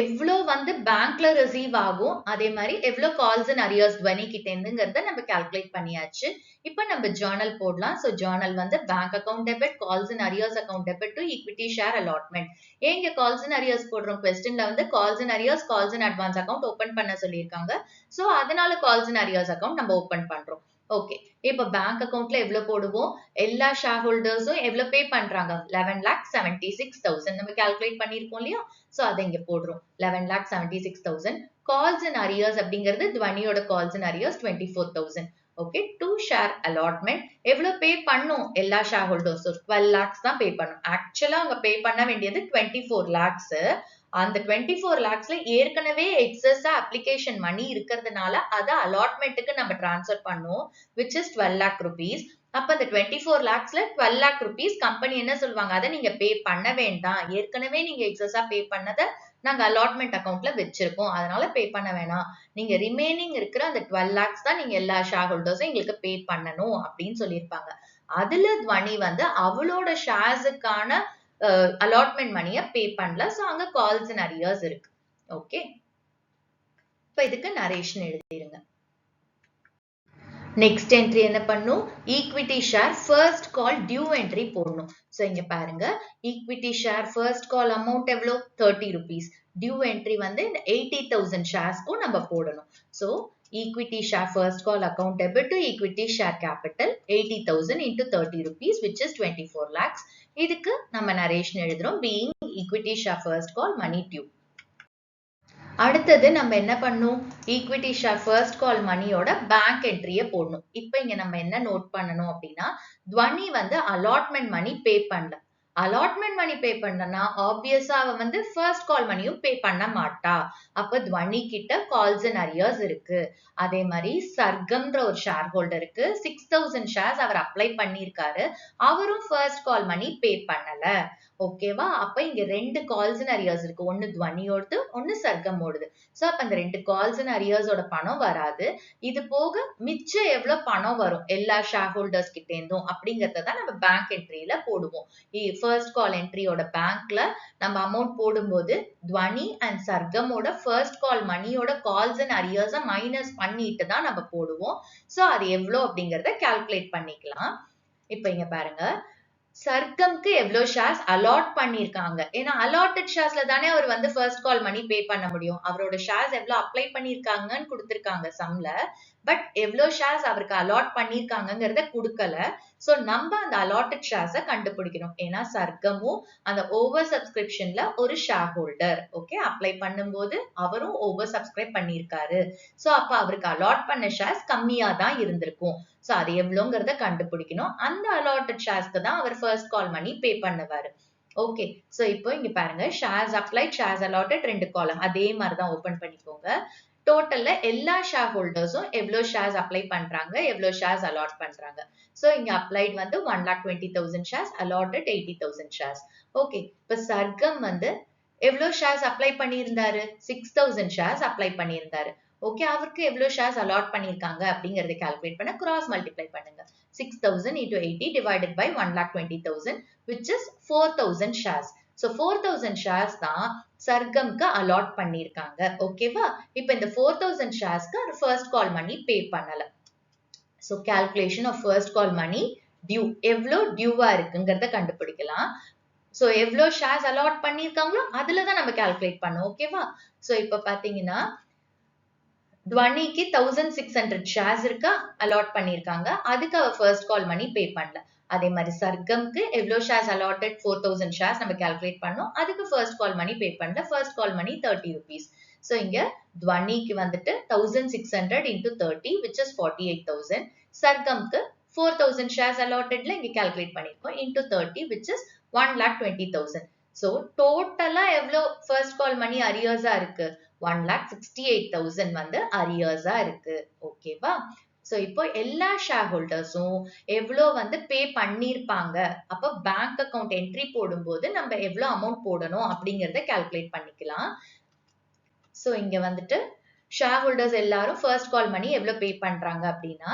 எவ்வளவு வந்து பேங்க்ல ரிசீவ் ஆகும், அதே மாதிரி எவ்வளவு கால்ஸ் அண்ட் அரியர்ஸ் துவனி கிட்ட இருந்துங்கிறத நம்ம கால்குலேட் பண்ணியாச்சு. இப்ப நம்ம ஜர்னல் போடலாம். சோ ஜர்னல் வந்து bank account debit, calls and arrears account debit to equity share allotment. ஏங்க கால்ஸ் அண்ட் அரியர்ஸ் போடுறோம்? கொஸ்டின்ல வந்து calls and arrears, calls and advance account open பண்ண சொல்லியிருக்காங்க. சோ அதனால கால்ஸ் அண்ட் அரியர்ஸ் அக்கவுண்ட் நம்ம ஓபன் பண்றோம். ஓகே. இப்ப பேங்க் அக்கவுண்ட்ல எவ்வளவு போடுவோம்? எல்லா ஷேர் ஹோல்டர்ஸும் எவ்வளவு பே பண்றாங்க? 11,76,000 நம்ம கால்குலேட் பண்ணிருக்கோம் இல்லையா? சோ அதை இங்க போடுறோம். 11,76,000. கால்ஸ் அண்ட் அரியர்ஸ் அப்படிங்கிறது துவனியோட calls and arrears 24,000. Okay. To share allotment எவ்வளவு பே பண்ணும் எல்லா ஷேர் ஹோல்டர்ஸும்? 12 lakhs தான் பே பண்ணும். ஆக்சுவலா அவங்க பே பண்ண வேண்டியது 24 lakhs. அந்த 24 lakhsல ஏற்கனவே எக்ஸஸா அப்ளிகேஷன் மணி இருக்கிறதுனால அதை அலாட்மெண்ட்டுக்கு நம்ம டிரான்ஸ்ஃபர் பண்ணுவோம், which is 12 lakh rupees. அப்ப இந்த 24 lakhsல 12 lakh rupees கம்பெனி என்ன சொல்லுவாங்க? அதை நீங்க பே பண்ண வேண்டாம், ஏற்கனவே நீங்க எக்ஸஸா பே பண்ணதை நாங்க அலாட்மெண்ட் அக்கவுண்ட்ல வச்சிருக்கோம், அதனால பே பண்ண வேணாம். நீங்க ரிமைனிங் இருக்கிற அந்த 12 lakhs தான் நீங்க எல்லா ஷேர் ஹோல்டர்ஸும் எங்களுக்கு பே பண்ணணும் அப்படின்னு சொல்லியிருப்பாங்க. அதுல துவனி வந்து அவளோட ஷேர்ஸுக்கான அலாட்மெண்ட் மணியை பே பண்ணல. சோ அங்க கால்ஸ் அண்ட் அரியர்ஸ் இருக்கு. ஓகே. இப்ப இதுக்கு நரேஷன் எழுதிருங்க. நெக்ஸ்ட் என்ட்ரி என்ன பண்ணும்? Equity share first call due entry போடணும். சோ இங்க பாருங்க, equity share first call amount எவ்வளவு? 30 rupees. டியூ என்ட்ரி வந்து இந்த 80,000 ஷேர்ஸ்க்கும் நம்ம போடணும். So equity share first call account debit to equity share capital 80,000 into 30 rupees, which is 24 lakhs. இதுக்கு நம்ம நரேஷன் எழுதுறோம், being equity share first call money due. அடுத்தது நம்ம என்ன பண்ணும்? ஈக்விட்டி ஷேர் ஃபர்ஸ்ட் கால் மணியோட பேங்க் என்ட்ரியை போடணும். இப்ப இங்க நம்ம என்ன நோட் பண்ணணும் அப்படின்னா, துவனி வந்து அலாட்மெண்ட் மணி பே பண்ணல. அலாட்மெண்ட் மணி பே பண்ணனா ஆப்வியஸா அவ வந்து ஃபர்ஸ்ட் கால் மணியும் பே பண்ண மாட்டா. அப்ப துவனி கிட்ட கால்ஸ் அண்ட் அரியர்ஸ் இருக்கு. அதே மாதிரி சர்க்கம்ன்ற ஒரு ஷேர் ஹோல்டருக்கு 6,000 ஷேர்ஸ் அவர் அப்ளை பண்ணியிருக்காரு, அவரும் ஃபர்ஸ்ட் கால் மணி பே பண்ணல. ஓகேவா? அப்ப இங்க ரெண்டு கால்ஸ் அண்ட் அரியர்ஸ் இருக்கு, ஒன்னு துவனியோடது, ஒன்னு சர்க்கமோடது. சோ அப்ப அந்த ரெண்டு கால்ஸ் அண்ட் அரியர்ஸோட பணம் வராது. இது போக மிச்சம் எவ்வளவு பணம் வரும் எல்லா ஷேர் ஹோல்டர்ஸ் கிட்ட இருந்தும் அப்படிங்கறத நம்ம பேங்க் என்ட்ரியில போடுவோம். ஃபர்ஸ்ட் கால் என்ட்ரியோட பேங்க்ல நம்ம அமௌண்ட் போடும்போது துவனி அண்ட் சர்க்கமோட ஃபர்ஸ்ட் கால் மணியோட கால்ஸ் அண்ட் அரியர்ஸ மைனஸ் பண்ணிட்டு தான் நம்ம போடுவோம். சோ அது எவ்வளவு அப்படிங்கறத கால்குலேட் பண்ணிக்கலாம். இப்ப இங்க பாருங்க, சர்க்கம்க்கு எவ்வளவு ஷேர்ஸ் அலாட் பண்ணிருக்காங்க. ஏன்னா அலாட்டட் ஷேர்ஸ்ல தானே அவர் வந்து ஃபர்ஸ்ட் கால் மணி பே பண்ண முடியும். அவரோட ஷேர்ஸ் எவ்வளவு அப்ளை பண்ணிருக்காங்கன்னு கொடுத்திருக்காங்க சம்ல. பட் எவ்வளவு ஷேர்ஸ் அவருக்கு அலாட் பண்ணிருக்காங்கிறத கொடுக்கல. சோ நம்ம அந்த அலாட்டட் ஷேர்ஸ கண்டுபிடிக்கணும். ஏன்னா சர்க்கமும் அந்த ஓவர் சப்ஸ்கிரிப்ஷன்ல ஒரு ஷேர் ஹோல்டர். ஓகே, அப்ளை பண்ணும்போது அவரும் ஓவர் சப்ஸ்கிரைப் பண்ணிருக்காரு. சோ அப்ப அவருக்கு அலாட் பண்ண ஷேர்ஸ் கம்மியா தான் இருந்திருக்கும். சோ அது எவ்வளவுங்கிறத கண்டுபிடிக்கணும். அந்த அலாட்டட் ஷேர்ஸ்க்கு தான் அவர் ஃபர்ஸ்ட் கால் மணி பே பண்ணுவாரு. ஓகே. சோ இப்போ இங்க பாருங்க, ஷேர்ஸ் அப்ளைட், ஷேர்ஸ் அலாட்டட், ரெண்டு காலம் அதே மாதிரி தான் ஓபன் பண்ணிக்கோங்க. டோட்டல்ல எல்லா ஷேர் ஹோல்டர்ஸும் எவ்வளவு ஷேர்ஸ் அப்ளை பண்றாங்க, எவ்வளவு ஷேர்ஸ் அலாட் பண்றாங்க. சோ இங்க அப்ளைட் வந்து 1,20,000 ஷேர்ஸ், அலாட்டட் 80,000 ஷேர்ஸ். ஓகே. இப்ப சர்க்கம் வந்து எவ்வளவு ஷேர்ஸ் அப்ளை பண்ணியிருந்தாரு? 6,000 ஷேர்ஸ் அப்ளை பண்ணியிருந்தாரு. ஓகே, அவருக்கு எவ்வளவு ஷேர்ஸ் அலாட் பண்ணிருக்காங்க அப்படிங்கறத கால்குலேட் பண்ண கிராஸ் மல்டிப்ளை பண்ணுங்க. 6,000 into 80 divided by 1,20,000, which is 4,000 shares. So 4,000 shares தான் சர்க்கம்க்கு அலாட் பண்ணிருக்காங்க. ஓகேவா? இப்ப இந்த 4,000 ஷேர்ஸ்க்கு ஃபர்ஸ்ட் கால் மணி பே பண்ணல. So calculation of first call money due, எவ்வளவு டியூவா இருக்குங்கிறத கண்டுபிடிக்கலாம். சோ எவ்வளவு ஷேர்ஸ் அலாட் பண்ணிருக்காங்களோ அதுல தான் நம்ம கால்குலேட் பண்ணோம். ஓகேவா? சோ இப்ப பாத்தீங்கன்னா துவனிக்கு 1600 ஷேர்ஸ் இருக்கா அலாட் பண்ணிருக்காங்க. அதுக்கு அவ ஃபர்ஸ்ட் கால் மணி பே பண்ணல. அதே மாதிரி சர்க்கம்க்கு எவ்வளவு ஷேர்ஸ் அலாட்டட் 4000 ஷேர்ஸ் நம்ம கால்குலேட் பண்ணோம். அதுக்கு ஃபர்ஸ்ட் கால் மணி பே பண்ணல. ஃபர்ஸ்ட் கால் மணி 30 rupees. So இங்க துவனிக்கு வந்துட்டு 1600 into 30 which is 48,000. சர்க்கம்க்கு 4000 ஷேர்ஸ் அலாட்டட்ல இங்க கால்குலேட் பண்ணிருக்கோம் into 30 which is 1,20,000. So டோட்டலா எவ்வளவு ஃபர்ஸ்ட் கால் மணி அரியர்ஸா இருக்கு? 1,68,000 வந்து அரியர்ஸா இருக்கு. ஓகேவா? சோ இப்போ எல்லா ஷேர் ஹோல்டர்ஸும் எவ்வளோ வந்து பே பண்ணிருப்பாங்க. அப்ப பேங்க் அக்கவுண்ட் என்ட்ரி போடும்போது நம்ம எவ்வளவு அமௌண்ட் போடணும் அப்படிங்கறத கால்குலேட் பண்ணிக்கலாம். சோ இங்க வந்துட்டு ஷேர் ஹோல்டர்ஸ் எல்லாரும் ஃபர்ஸ்ட் கால் மணி எவ்வளவு பே பண்றாங்க அப்படின்னா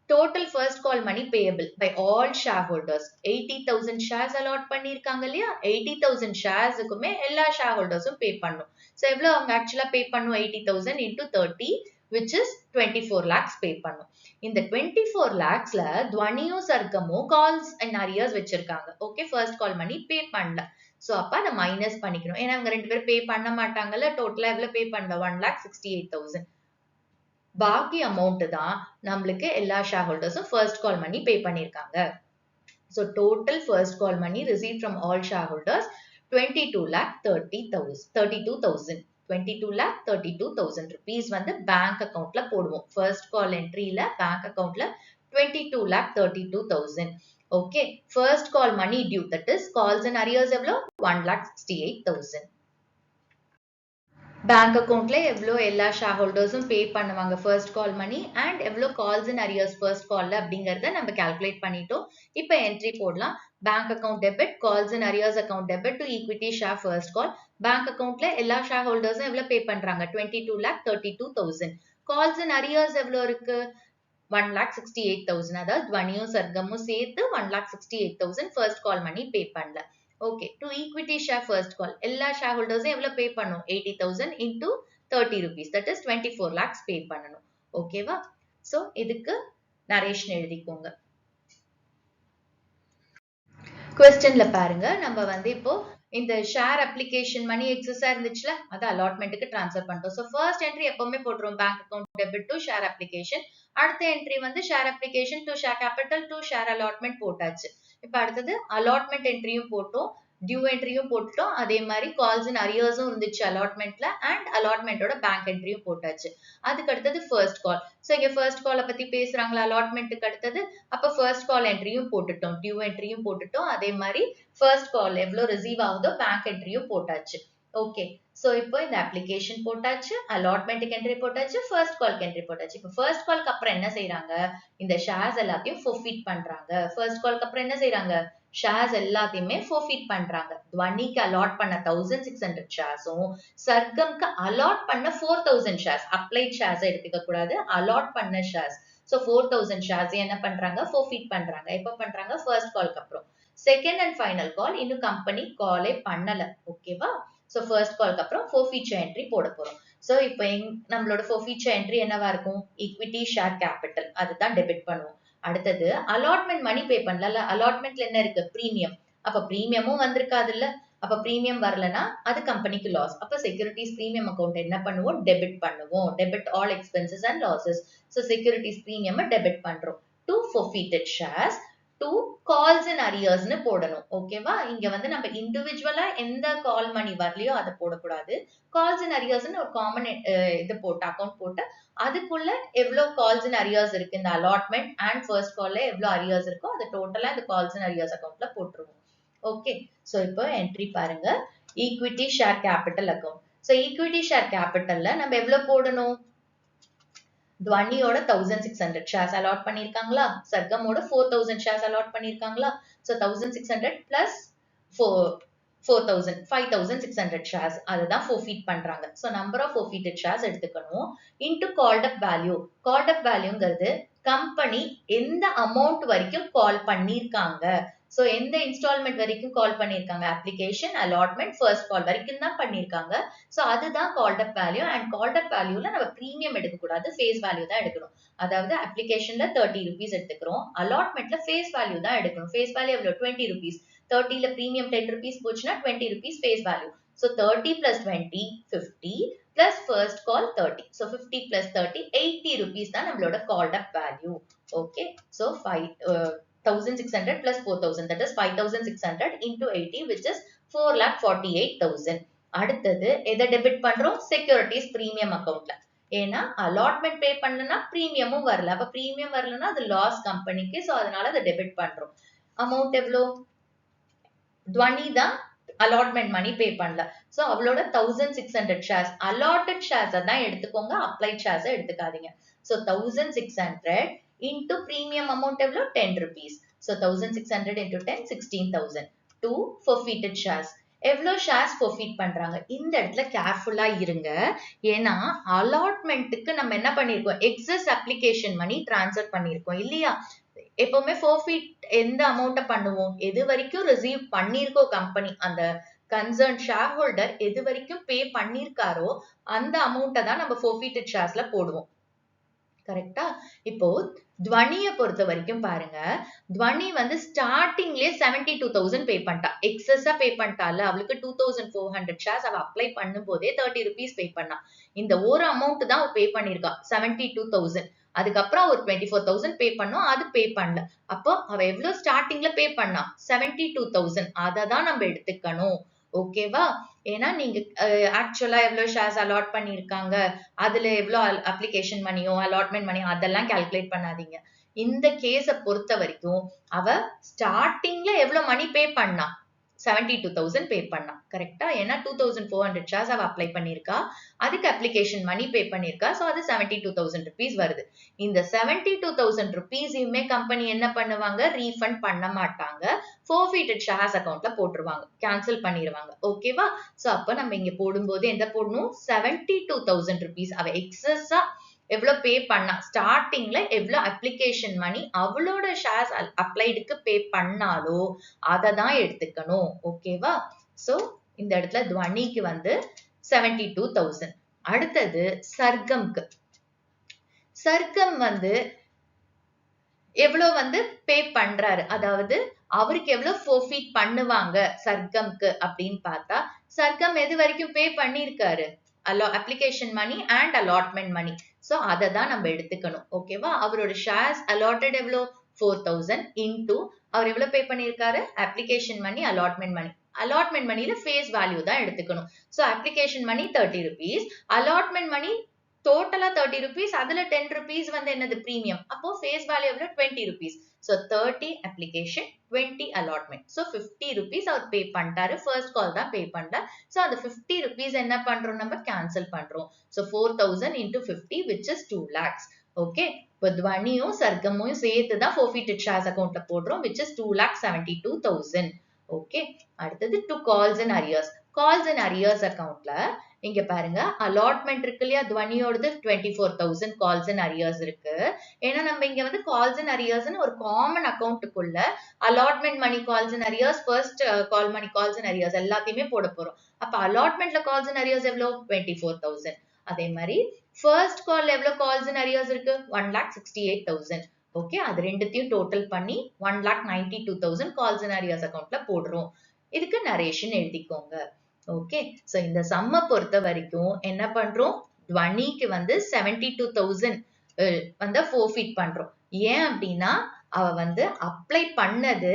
total first call money payable by all shareholders 80,000 shares allot பண்ணிருக்காங்க இல்லையா 80,000 sharesக்குமே எல்லா shareholdersம் pay பண்ணும். So எவ்வளவு அவங்க actually pay பண்ணும் 80,000 into 30 which is 24 lakhs pay பண்ணும். இந்த 24 lakhsல துவனியும் சர்க்கமும் calls and arrears வச்சிருக்காங்க. Okay first call money pay பண்ணல. So அப்ப அதை மைனஸ் பண்ணிக்கணும். ஏன்னா அவங்க ரெண்டு பேரும் பே பண்ண மாட்டாங்கல்ல டோட்டலா எவ்வளவு பே பண்ணல 1,68,000. பாக்கி அமௌண்ட் தான் நம்மளுக்கு எல்லா ஷேர் ஹோல்டர்ஸும் ஃபர்ஸ்ட் கால் மணி பே பண்ணிருக்காங்க. So total first call money received from all shareholders 22,32,000. 22,32,000 rupees வந்து பேங்க் அக்கவுண்ட்ல போடுவோம். ஃபர்ஸ்ட் கால் என்ட்ரியில பேங்க் அக்கவுண்ட்ல 22,32,000. Okay first call money due that is calls and arrears எவ்வளோ 1,68,000. பேங்க் அக்கவுண்ட்ல எவ்வளோ எல்லா ஷேர் ஹோல்டர்ஸும் பே பண்ணுவாங்க ஃபர்ஸ்ட் கால் மணி அண்ட் எவ்வளோ கால்ஸ் அண்ட் அரியர்ஸ் ஃபர்ஸ்ட் கால்ல அப்படிங்கறத நம்ம கால்குலேட் பண்ணிட்டோம். இப்போ என்ட்ரி போடலாம். Bank account debit calls and arrears account debit to equity share first call. Bank அக்கவுண்ட்ல எல்லா ஷேர் ஹோல்டர்ஸும் எவ்வளவு பே பண்றாங்க 22,32,000. கால்ஸ் அண்ட் அரியர்ஸ் எவ்வளவு இருக்கு 1,68,000. அதாவது துவனியும் சர்க்கமும் சேர்த்து 1,68,000 ஃபர்ஸ்ட் கால் மணி பே பண்ணல. Okay to equity share first கால் எல்லா ஷேர் ஹோல்டர்ஸும் எவ்வளவு பே பண்ணும் 80,000 into 30 rupees that is 24 lakhs பே பண்ணணும். ஓகேவா? சோ இதுக்கு நரேஷன் எழுதிக்கோங்க. क्वेश्चनல பாருங்க நம்ம வந்து இப்போ இந்த ஷேர் அப்ளிகேஷன் மணி எக்ஸஸா இருந்துச்சுல அத அலாட்மெண்ட்க்கு ட்ரான்ஸ்ஃபர் பண்ணிட்டோம். சோ ஃபர்ஸ்ட் என்ட்ரி எப்பவுமே போட்டுறோம் bank account debit to share application. அடுத்த என்ட்ரி வந்து share application to share capital to share allotment போட்டாச்சு. இப்ப அடுத்தது அலாட்மெண்ட் என்ட்ரியும் போட்டோம் டியூ என்ட்ரியும் போட்டுட்டோம். அதே மாதிரி கால்ஸ் அண்ட் அரியர்ஸும் இருந்துச்சு அலாட்மெண்ட்ல அண்ட் அலாட்மெண்டோட பேங்க் என்ட்ரியும் போட்டாச்சு. அதுக்கு அடுத்தது ஃபர்ஸ்ட் கால். சோ இங்க ஃபர்ஸ்ட் காலை பத்தி பேசுறாங்களா அலாட்மெண்ட்டுக்கு அடுத்தது அப்ப ஃபர்ஸ்ட் கால் என்ட்ரியும் போட்டுட்டோம் டியூ என்ட்ரியும் போட்டுட்டோம். அதே மாதிரி ஃபர்ஸ்ட் கால் எவ்வளவு ரிசீவ் ஆகுதோ பேங்க் என்ட்ரியும் போட்டாச்சு. ஓகே சோ இப்போ இந்த அப்ளிகேஷன் போட்டாச்சு அலாட்மெண்ட்டுக்கு என்ட்ரி போட்டாச்சு ஃபர்ஸ்ட் கால்க்கு என்ட்ரி போட்டாச்சு. இப்போ ஃபர்ஸ்ட் கால்க்கு அப்புறம் என்ன செய்யறாங்க இந்த ஷேர்ஸ் எல்லாத்தையும் forfeit பண்றாங்க. ஃபர்ஸ்ட் கால்க்கு அப்புறம் என்ன செய்யறாங்க ஷேர்ஸ் எல்லாத்தையுமே forfeit பண்றாங்க. துவனிக்கு அலாட் பண்ண 1600 ஷேர்ஸும் சர்க்கம்க்கு அலாட் பண்ண 4000 ஷேர்ஸ் அப்ளைட் ஷேர்ஸ் எடுத்துக்க கூடாது அலாட் பண்ண ஷேர்ஸ். சோ 4000 ஷேர்ஸ் என்ன பண்றாங்க forfeit பண்றாங்க. எப்ப பண்றாங்க ஃபர்ஸ்ட் கால்க்கு அப்புறம். செகண்ட் அண்ட் ஃபைனல் கால் இன்னும் கம்பெனி காலே பண்ணல. ஓகேவா? சோ ஃபர்ஸ்ட் கால்க்கு அப்புறம் forfeiture என்ட்ரி போட போறோம். சோ இப்போ நம்மளோட forfeiture என்ட்ரி என்னவா இருக்கும் ஈக்விட்டி ஷேர் கேபிட்டல் அதுதான் டெபிட் பண்ணுவோம். அடுத்தது அலாட்மெண்ட் மணி பே பண்ணல அலாட்மெண்ட்ல என்ன இருக்கு பிரீமியம். அப்ப பிரீமியமும் வந்திருக்காது இல்ல அப்ப பிரீமியம் வரலனா அது கம்பெனிக்கு லாஸ். அப்ப செக்யூரிட்டிஸ் பிரீமியம் அக்கவுண்ட் என்ன பண்ணுவோம் டெபிட் பண்ணுவோம். Debit all expenses and losses. So securities premium debit பண்றோம். To forfeited shares to calls and அரியர்ஸ்னு போடணும். ஓகேவா? இங்க வந்து நம்ம இண்டிவிஜுவலா எந்த கால் மணி வரலையோ அதை போடக்கூடாது. கால்ஸ் அண்ட் அரியர்ஸ்னு ஒரு காமன் இது போட்டு அக்கௌண்ட் போட்டு அதுக்குள்ள எவ்வளவு கால்ஸ் அண்ட் அரியர்ஸ் இருக்கு இந்த அலாட்மெண்ட் அண்ட் ஃபர்ஸ்ட் கால்ல எவ்வளவு அரியர்ஸ் இருக்கோ அது டோட்டலா இந்த கால்ஸ் அண்ட் அரியர்ஸ் அக்கௌண்ட்ல போட்டுருவோம். ஓகே சோ இப்போ என்ட்ரி பாருங்க ஈக்விட்டி ஷேர் கேபிட்டல் அக்கௌண்ட். சோ ஈக்விட்டி ஷேர் கேபிட்டல்ல நம்ம எவ்வளவு போடணும் துவனியோட 1600 ஷேர்ஸ் அலாட் பண்ணிருக்காங்களா சர்க்கமோட 4000 ஷேர்ஸ் அலாட் பண்ணிருக்காங்களா. சோ 1600 பிளஸ் 4,000 5,600 ஷேர்ஸ் அதுதான் forfeit பண்றாங்க. So number of forfeited shares எடுத்துக்கணும் into called up value. Called up வேல்யூங்கிறது கம்பெனி எந்த அமௌண்ட் வரைக்கும் கால் பண்ணிருக்காங்க. சோ எந்த இன்ஸ்டால்மெண்ட் வரைக்கும் கால் பண்ணிருக்காங்க அப்ளிகேஷன் அலாட்மெண்ட் ஃபர்ஸ்ட் கால் வரைக்கும் தான் பண்ணிருக்காங்க. சோ அதுதான் called up value and called up வேல்யூல நம்ம பிரீமியம் எடுக்க கூடாது ஃபேஸ் வேல்யூ தான் எடுக்கணும். அதாவது அப்ளிகேஷன்ல 30 rupees எடுத்துக்கிறோம் அலாட்மெண்ட்ல ஃபேஸ் வேல்யூ தான் எடுக்கணும். ஃபேஸ் வேல்யூ எவ்வளவு 20 rupees. 30ல பிரீமியம் 10 rupees போச்சுன்னா 20 rupees face value. So 30 plus 20 50 plus first call 30. So 50 plus 30, 80 rupees தான் நம்மளோட called up value. Okay. So 5,600 plus 4,000, that is 5,600 into 80, which is 4,48,000. அடுத்தது எதை டெபிட் பண்றோம்? செக்யூரிட்டிஸ் பிரீமியம் அக்கௌண்ட்ல. ஏன்னா அலாட்மெண்ட் பே பண்ணலன்னா பிரீமியமும் வரல. அப்ப பிரீமியம் வரலன்னா அது லாஸ் கம்பெனிக்கு. சோ அதனால அதை டெபிட் பண்றோம். அமௌண்ட் எவ்வளோ? துவனி தான் அலாட்மெண்ட் மணி பே பண்ணல. சோ அவளோட 1,600 ஷேர்ஸ் அலாட்டட் ஷேர்ஸ் தான் எடுத்துக்கோங்க, அப்ளைட் ஷேர்ஸ் எடுத்துக்காதீங்க. சோ 1,600 into பிரீமியம் அமௌண்ட் எவ்வளோ? 10 rupees. So 1,600 into 10, 16,000. 2 forfeited shares. எவ்வளோ ஷேர்ஸ் forfeit பண்றாங்க? இந்த இடத்துல கேர்ஃபுல்லா இருங்க. ஏன்னா அலாட்மெண்ட்டுக்கு நம்ம என்ன பண்ணிருக்கோம்? எக்ஸஸ் அப்ளிகேஷன் மணி டிரான்ஸ்ஃபர் பண்ணிருக்கோம் இல்லையா? எப்பவுமே forfeit எந்த அமௌண்ட்டை பண்ணுவோம்? எது வரைக்கும் ரிசீவ் பண்ணிருக்கோ கம்பெனி, அந்த கன்சர்ன் ஷேர் ஹோல்டர் எது வரைக்கும் பே பண்ணிருக்காரோ அந்த அமௌண்ட்டை தான் நம்ம forfeited ஷேர்ஸ்ல போடுவோம். கரெக்டா? இப்போ துவனியை பொறுத்த வரைக்கும் பாருங்க, துவனி வந்து ஸ்டார்டிங்லயே 72,000 பே பண்ணிட்டா. எக்ஸஸா பே பண்ணிட்டால, அவளுக்கு 2,400 ஷேர்ஸ் அவ அப்ளை பண்ணும் போதே 30 rupees பே பண்ணா. இந்த ஒரு அமௌண்ட் தான் அவ பே பண்ணிருக்கா, 72,000. அதுக்கப்புறம் ஒரு 24,000 பே பண்ணோம், அது பே பண்ணல. அப்போ அவ எவ்வளவு ஸ்டார்டிங்ல பே பண்ணா? 72,000. அதை தான் நம்ம எடுத்துக்கணும். ஓகேவா? ஏன்னா நீங்க ஆக்சுவலா எவ்வளவு ஷேர்ஸ் அலாட் பண்ணிருக்காங்க, அதுல எவ்வளவு அப்ளிகேஷன் மணியோ அலாட்மெண்ட் மணியோ அதெல்லாம் கால்குலேட் பண்ணாதீங்க. இந்த கேஸ பொறுத்த வரைக்கும் அவ ஸ்டார்டிங்ல எவ்வளவு மணி பே பண்ணா? 72,000 பே பண்ணா. கரெக்டா? ஏன்னா 2,400 ஷேர்ஸ் அவ அப்ளை பண்ணிருக்கா, அதுக்கு அப்ளிகேஷன் மணி பே பண்ணிருக்கா. சோ அது 72,000 rupees வருது. இந்த 72,000 rupeesயுமே கம்பெனி என்ன பண்ணுவாங்க? ரீஃபண்ட் பண்ண மாட்டாங்க. forfeited shares அக்கவுண்ட்ல போட்டுருவாங்க, கேன்சல் பண்ணிடுவாங்க. ஓகேவா? சோ அப்ப நம்ம இங்க போடும்போது என்ன போடணும்? 72,000 rupees அவ எக்ஸஸா எவ்வளவு பே பண்ணா, ஸ்டார்டிங்ல எவ்வளவு அப்ளிகேஷன் மணி அவளோட ஷேர்ஸ் அப்ளைடுக்கு பே பண்ணாலோ அதை தான் எடுத்துக்கணும். ஓகேவா? சோ இந்த இடத்துல துவனிக்கு வந்து 72,000. அடுத்தது சர்க்கம்க்கு. சர்க்கம் வந்து எவ்வளவு வந்து பே பண்றாரு, அதாவது அவருக்கு எவ்வளவு forfeit பண்ணுவாங்க சர்க்கம்க்கு அப்படின்னு பார்த்தா, சர்க்கம் எது வரைக்கும் பே பண்ணிருக்காரு? Application money and allotment money. So அதை தான் நம்ம எடுத்துக்கணும். ஓகேவா? அவரோட ஷேர்ஸ் அலாட்டட் எவ்வளோ? 4,000 into அவர் எவ்வளவு பே பண்ணிருக்காரு? Application money, allotment money. Allotment மணியில ஃபேஸ் வேல்யூ தான் எடுத்துக்கணும். So application money 30 rupees, allotment money டோட்டலா 30 rupees, அதுல 10 rupees வந்து என்னது? பிரீமியம். அப்போ ஃபேஸ் வேல்யூ எவ்வளவு? 20 rupees. So 30 application, 20 allotment. So 50 rupees அவர் பே பண்ணிட்டாரு. ஃபர்ஸ்ட் கால் தான் பே பண்ணல. So அந்த 50 rupees என்ன பண்றோம்? நம்ம கேன்சல் பண்றோம். So 4,000 into 50, which is 2 lakhs. Okay? இப்போ துவனியும் சர்க்கமும் சேர்த்து தான் forfeited shares அக்கவுண்ட்ல போடுறோம், which is 2,72,000. ஓகே? அடுத்தது to calls and arrears. calls and arrears அக்கவுண்ட்ல இங்க பாருங்க, அலாட்மெண்ட் இருக்கு இல்லையா? துவனியோடது 24,000 calls and arrears இருக்கு. ஏன்னா நம்ம இங்க வந்து calls and arrears ஒரு காமன் அக்கவுண்ட்டுக்குள்ள allotment money, calls and arrears, first call money, calls and arrears எல்லாத்தையுமே போட போறோம். அப்ப அலாட்மெண்ட்ல calls and arrears எவ்வளவு? 24,000. அதே மாதிரி ஃபர்ஸ்ட் கால் எவ்வளவு calls and arrears இருக்கு? 1,68,000. ஓகே, அது ரெண்டுத்தையும் டோட்டல் பண்ணி 1,92,000 calls and arrears அக்கவுண்ட்ல போடுறோம். இதுக்கு நரேஷன் எழுதிக்கோங்க. ஓகே, சோ இந்த சம்ம பொறுத்த வரைக்கும் என்ன பண்றோம்? துவனிக்கு வந்து 72,000 வந்து forfeit பண்றோம். ஏன் அப்படின்னா அவ வந்து அப்ளை பண்ணது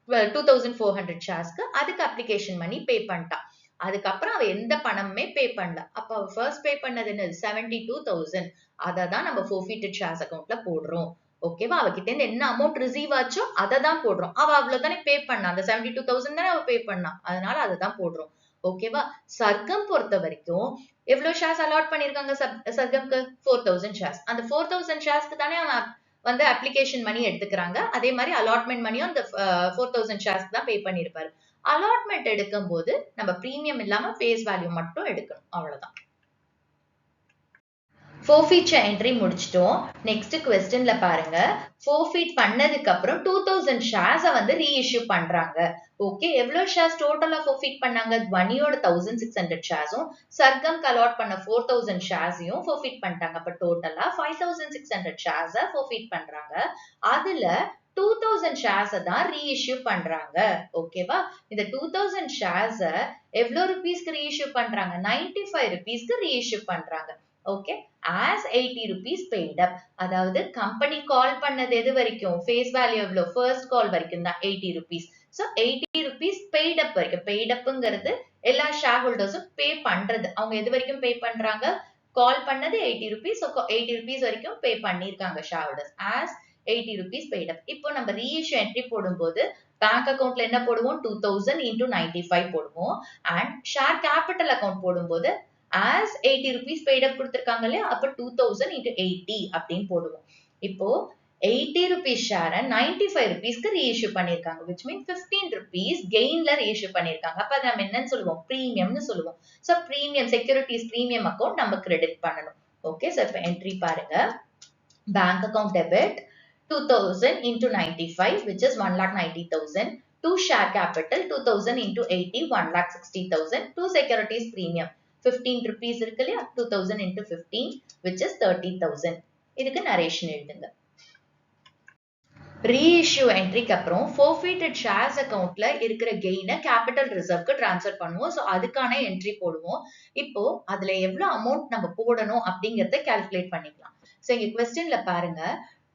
2,400 ஷேர்ஸ்க்கு, அதுக்கு அப்ளிகேஷன் மணி பே பண்ணிட்டா. அதுக்கப்புறம் அவ எந்த பணமுமே பே பண்ணல. அப்ப அவ ஃபர்ஸ்ட் பே பண்ணது என்னது? 72,000. அதை தான் நம்ம forfeited shares அக்கவுண்ட்ல போடுறோம். ஓகேவா? அவகிட்ட இருந்து என்ன அமௌண்ட் ரிசீவ் ஆச்சோ அதை தான் போடுறோம். அவ அவ்வளவுதானே பே பண்ணா, அந்த 72,000 தானே அவ பே பண்ணா, அதனால அதை தான் போடுறோம். ஓகேவா? சர்க்கம் பொறுத்த வரைக்கும் எவ்வளவு ஷேர்ஸ் அலாட் பண்ணிருக்காங்க சர்க்கம்க்கு? 4,000 ஷேர்ஸ். அந்த 4,000 ஷேர்ஸ்க்கு தானே அவன் வந்து அப்ளிகேஷன் மணி எடுத்துக்கிறாங்க. அதே மாதிரி அலாட்மெண்ட் மணியும் அந்த 4,000 ஷேர்ஸ்க்கு தான் பே பண்ணிருப்பாரு. அலாட்மெண்ட் எடுக்கும் போது நம்ம பிரீமியம் இல்லாம ஃபேஸ் வேல்யூ மட்டும் எடுக்கணும், அவ்வளவுதான். forfeiture entry முடிச்சிட்டோம். நெக்ஸ்ட் क्वेश्चनல பாருங்க, forfeit பண்ணதுக்கு அப்புறம் 2,000 shares வந்து ரீஇஷ்யூ பண்றாங்க. ஓகே, எவ்வளவு ஷேர்ஸ் டோட்டலா forfeit பண்ணாங்க? துவனியோட 1,600 ஷேர்ஸும் சர்க்கம்க்கு அலாட் பண்ண 4,000 ஷேர்ஸையும் forfeit பண்ணிட்டாங்க. அப்ப டோட்டலா 5,600 ஷேர்ஸ forfeit பண்றாங்க. அதுல 2000 shares தான் reissue பண்றாங்க. ஓகேவா? இந்த 2000 shares எவ்வளோ rupeesக்கு reissue பண்றாங்க? 95 rupeesக்கு reissue பண்றாங்க. Okay, as 80 rupees paid up. அதாவது கம்பெனி கால் பண்ணது எது வரைக்கும்? ஃபேஸ் வேல்யூ எவ்வளோ? ஃபர்ஸ்ட் கால் வரைக்கும் தான் 80 rupees. So 80 rupees paid up வரைக்கும். paid upங்கிறது எல்லா ஷேர் ஹோல்டர்ஸும் பே பண்றது. அவங்க எது வரைக்கும் பே பண்றாங்க? கால் பண்ணது 80 rupees. So 80 rupees வரைக்கும் பே பண்ணிருக்காங்க share holders. as 80 rupees paid up. இப்போ நம்ம reissue entry போடும்போது பேங்க் அக்கவுண்ட்ல என்ன போடுவோம்? 2000 into 95 போடுவோம். அண்ட் ஷேர் கேபிட்டல் அக்கவுண்ட் போடும்போது as 80 rupees paid up கொடுத்திருக்காங்க இல்லையா? அப்ப 2000 into 80 அப்படின்னு போடுவோம். இப்போ 80 rupees ஷேர 95 rupeesக்கு reissue பண்ணிருக்காங்க. which means 15 rupees gainல reissue பண்ணிருக்காங்க. அப்ப நம்ம என்னன்னு சொல்லுவோம்? பிரீமியம்னு சொல்லுவோம். So premium securities premium account நம்ம கிரெடிட் பண்ணணும். ஓகே, so இப்ப என்ட்ரி பாருங்க. Bank account debit 2000 into 95 which is 1,90,000. To share capital 2000 into 80 1,60,000. To securities premium 15 rupees இருக்கு இல்லையா? 2000 into 15 which is 30,000. இதுக்கு நரேஷன் எழுதுங்க. ரீஇஷ்யூ என்ட்ரிக்கு அப்புறம் forfeited shares அக்கவுண்ட்ல இருக்கிற கெயினை கேபிட்டல் ரிசர்வ்க்கு டிரான்ஸ்ஃபர் பண்ணுவோம். ஸோ அதுக்கான என்ட்ரி போடுவோம். இப்போ அதுல எவ்வளவு அமௌண்ட் நம்ம போடணும் அப்படிங்கறத கால்குலேட் பண்ணிக்கலாம். ஸோ இங்க கொஸ்டின்ல பாருங்க,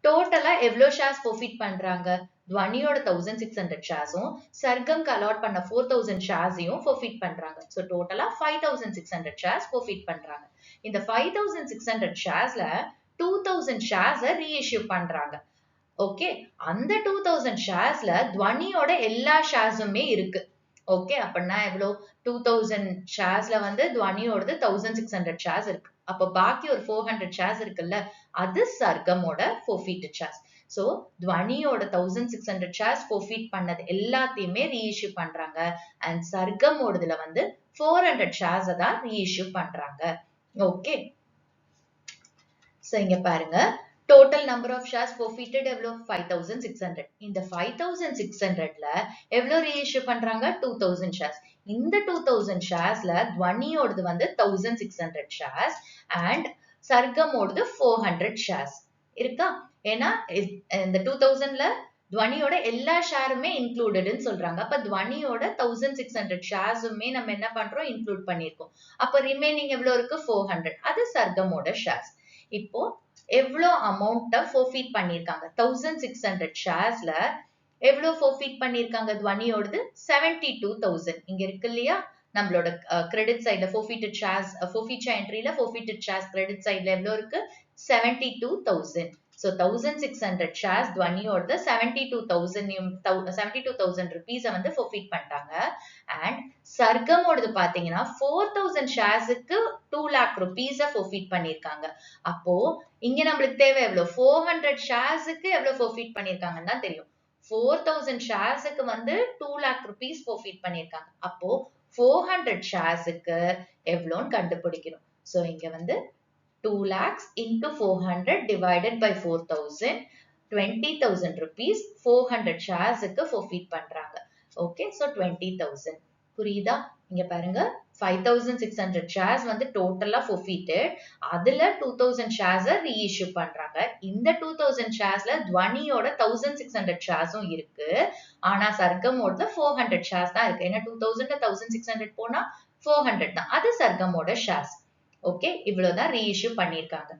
டோட்டலா எவ்வளவு ஷேர்ஸ் forfeit பண்றாங்க? துவனியோட 1600 ஷேர்ஸும் சர்க்கம்க்கு அலாட் பண்ண 4000 ஷேர்ஸையும் forfeit பண்றாங்க. ஸோ டோட்டலா 5600 ஷேர்ஸ் forfeit பண்றாங்க. இந்த 5600 ஷேர்ஸ்ல 2000 ஷேர்ஸை ரீஇஷ்யூ பண்றாங்க. ஓகே, அந்த 2000 ஷேர்ஸ்ல துவனியோட எல்லா ஷேர்ஸுமே இருக்கு. ஓகே, அப்படின்னா எவ்வளோ? 2000 ஷேர்ஸ்ல வந்து துவனியோடது 1600 ஷேர்ஸ் இருக்கு. அப்ப பாக்கி ஒரு 400 ஷேர்ஸ் இருக்குல்ல, அது சர்க்கமோட forfeited shares. சோ துவனியோட 1600 ஷேர்ஸ் forfeit பண்ணது எல்லாத்தையுமே ரீஇஷ்யூ பண்றாங்க. அண்ட் சர்க்கமோடதுல வந்து 400 ஷேர்ஸ் தான் ரீஇஷ்யூ பண்றாங்க. ஓகே, சோ இங்க பாருங்க, total number of shares forfeited எவ்வளோ? 5600. இந்த 5600ல எவ்வளோ reissue பண்றாங்க? 2000 shares. இந்த 2000 sharesல துவனியோடது வந்து 1600 shares and சர்க்கமோடது 400 shares இருக்கா? ஏன்னா இந்த 2000ல துவனியோட எல்லா ஷேருமே இன்க்ளூடட்னு சொல்றாங்க. அப்ப துவனியோட 1600 ஷேர்ஸுமே நம்ம என்ன பண்றோம்? இன்க்ளூட் பண்ணிருக்கோம். அப்ப ரிமைனிங் எவ்வளவு இருக்கு? 400. அது சர்க்கமோட ஷேர்ஸ். இப்போ எவ்வளோ அமௌண்ட்டை forfeit பண்ணிருக்காங்க? 1600 ஷேர்ஸ்ல எவ்வளோ forfeit பண்ணிருக்காங்க? துவனியோடது 72,000. இங்க இருக்கு இல்லையா? நம்மளோட கிரெடிட் சைட்ல forfeited shares, forfeiture entryல forfeited shares credit சைட்ல எவ்வளோ இருக்கு? 72,000. So 1600 shares துவனியோட 72,000 rupees வந்து forfeit பண்ணிட்டாங்க. அண்ட் சர்க்கமோடது பாத்தீங்கன்னா 4000 ஷேர்ஸுக்கு 2 lakh rupees forfeit பண்ணிருக்காங்க. அப்போ இங்க நம்மளுக்கு தேவை எவ்வளவு? 400 ஷேர்ஸுக்கு எவ்வளவு forfeit பண்ணிருக்காங்கன்னு தான் தெரியும். 4000 ஷேர்ஸுக்கு வந்து 2 lakh rupees forfeit பண்ணிருக்காங்க. அப்போ 400 ஷேர்ஸுக்கு எவ்வளோன்னு கண்டுபிடிக்கணும். சோ இங்க வந்து 2 lakhs into 400 divided by 4000, 20,000 rupees 400 ஷேர்ஸுக்கு forfeit பண்றாங்க. Okay, so 20,000. புரியுதா? இங்க பாருங்க, 5600 ஷேர்ஸ் வந்து டோட்டலா forfeited. அதுல 2000 ஷேர்ஸை ரீஇஷ்யூ பண்றாங்க. இந்த 2000 ஷேர்ஸ்ல துவனியோட 1600 ஷேர்ஸும் இருக்கு. ஆனா சர்க்கமோட 400 ஷேர்ஸ் தான் இருக்கு. ஏன்னா 2000 1600 போனா 400 தான். அது சர்க்கமோட ஷேர்ஸ். ஓகே, இவ்வளவுதான் ரீஇஷ்யூ பண்ணிருக்காங்க.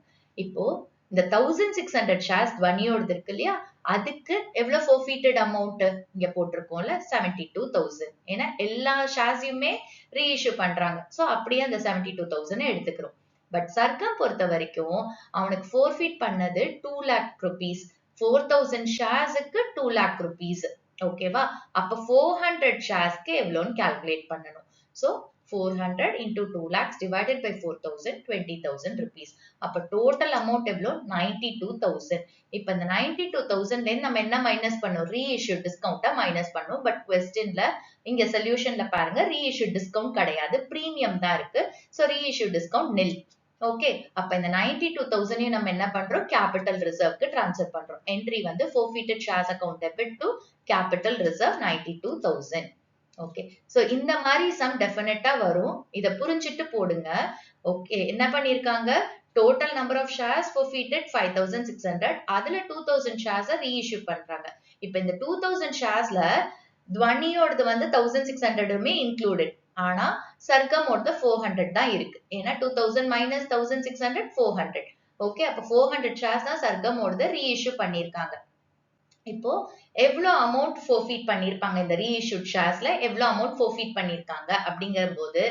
இப்போ இந்த 1600 ஷேர்ஸ் துவனியோடது இருக்கு இல்லையா? அதுக்கு எவ்வளவு forfeited அமௌண்ட் இங்க போட்டிருக்கோம்ல? 72,000. ஏன்னா எல்லா ஷேர்ஸையுமே ரீஇஷ்யூ பண்றாங்க. சோ அப்படியே அந்த 72,000 எடுத்துக்கிறோம். பட் சர்க்கம் பொறுத்த வரைக்கும் அவனுக்கு forfeit பண்ணது 2 lakh rupees. 4000 ஷேர்ஸுக்கு 2 lakh rupees. ஓகேவா? அப்ப 400 ஷேர்ஸ்க்கு எவ்வளோன்னு கால்குலேட் பண்ணணும். So 400 into 2 lakhs divided by 4,000, 20,000 rupees. அப்ப total amount எவ்வளோ? 92,000. இப்ப இந்த 92,000 நம்ம என்ன மைனஸ் பண்ணோம்? reissue discount மைனஸ் பண்ணோம். பட் கொஸ்டின்ல இங்க சொல்யூஷன்ல பாருங்க, reissue discount கிடையாது, பிரீமியம் தான் இருக்கு. So reissue discount nil. Okay, அப்ப இந்த 92,000 நம்ம என்ன பண்றோம்? கேபிட்டல் ரிசர்வ்க்கு டிரான்ஸ்ஃபர் பண்றோம். என்ட்ரி வந்து forfeited shares account debit to capital reserve 92,000. Okay, so இந்த மாதிரி சம் டெஃபினட்டா வரும். இத புரிஞ்சிட்டு போடுங்க. ஓகே, என்ன பண்ணிருக்காங்க? Total number of shares forfeited 5600. அதுல 2000 ஷேர்ஸை ரீஇஷ்யூ பண்றாங்க. இப்ப இந்த 2000 ஷேர்ஸ்ல துவனியோடது வந்து 1600 இன்க்ளூடட். ஆனா சர்க்கமோடது 400 தான் இருக்கு. ஏன்னா 2000 மைனஸ் 1600 400. ஓகே, அப்ப 400 ஷேர்ஸ் தான் சர்க்கமோடது ரீஇஷ்யூ பண்ணிருக்காங்க. இப்போ எவ்வளவு அமௌண்ட் ஃபோர்ஃபீட் பண்ணிருப்பாங்க இந்த ரீஇஷ்யூட் ஷேர்ஸ்ல எவ்வளவு அமௌண்ட் ஃபோர்ஃபீட் பண்ணிருக்காங்க அப்படிங்கிற போது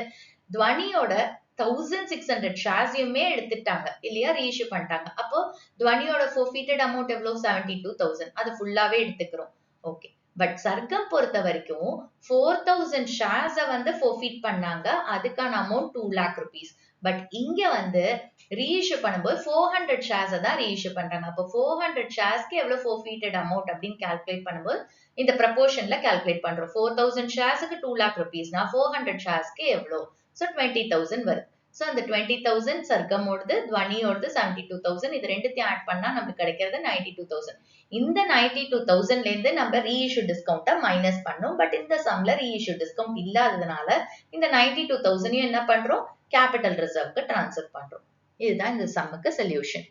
துவனியோட 1600 ஷேர்ஸையுமே எடுத்துட்டாங்க இல்லையா, ரீஇஷ்யூ பண்ணிட்டாங்க. அப்போ துவனியோட ஃபோர்ஃபீட்டட் அமௌண்ட் எவ்வளவு 72,000, அது ஃபுல்லாவே எடுத்துக்கிறோம். ஓகே, பட் சர்க்கம் பொறுத்த வரைக்கும் 4000 ஷேர்ஸை வந்து ஃபோர்ஃபீட் பண்ணாங்க, அதுக்கான அமௌண்ட் 2 lakh rupees. பட் இங்க வந்து ரீஇஷ்யூ பண்ணும்போது 400 ஷேர்ஸை தான் ரீஇஷ்யூ பண்றாங்க. அப்போ 400 ஷேர்ஸ்க்கு எவ்வளவு ஃபோர்ஃபீட்டட் அமௌண்ட் அப்படின்னு கால்குலேட் பண்ணும்போது இந்த ப்ரப்போர்ஷன்ல கால்குலேட் பண்றோம். 4000 ஷேர்ஸ்க்கு 2 lakh rupees, 400 ஷேர்ஸ்க்கு எவ்வளவு, so 20,000 வருது. So அந்த 20,000 சர்க்கமோடது, துவனியோடது 72,000, இது ரெண்டுத்தையும் ஆட் பண்ணா நமக்கு கிடைக்கிறது 92,000. இந்த 92,000ல இருந்து நம்ம ரீஇஷ்யூ டிஸ்கவுண்ட்டை மைனஸ் பண்ணோம். பட் இந்த சம்ல ரீஇஷ்யூ டிஸ்கவுண்ட் இல்லாததுனால இந்த 92,000 என்ன பண்றோம், கேபிட்டல் ரிசர்வ்க்கு டிரான்ஸ்ஃபர் பண்றோம். இதுதான் இந்த சம்முக்கு solution.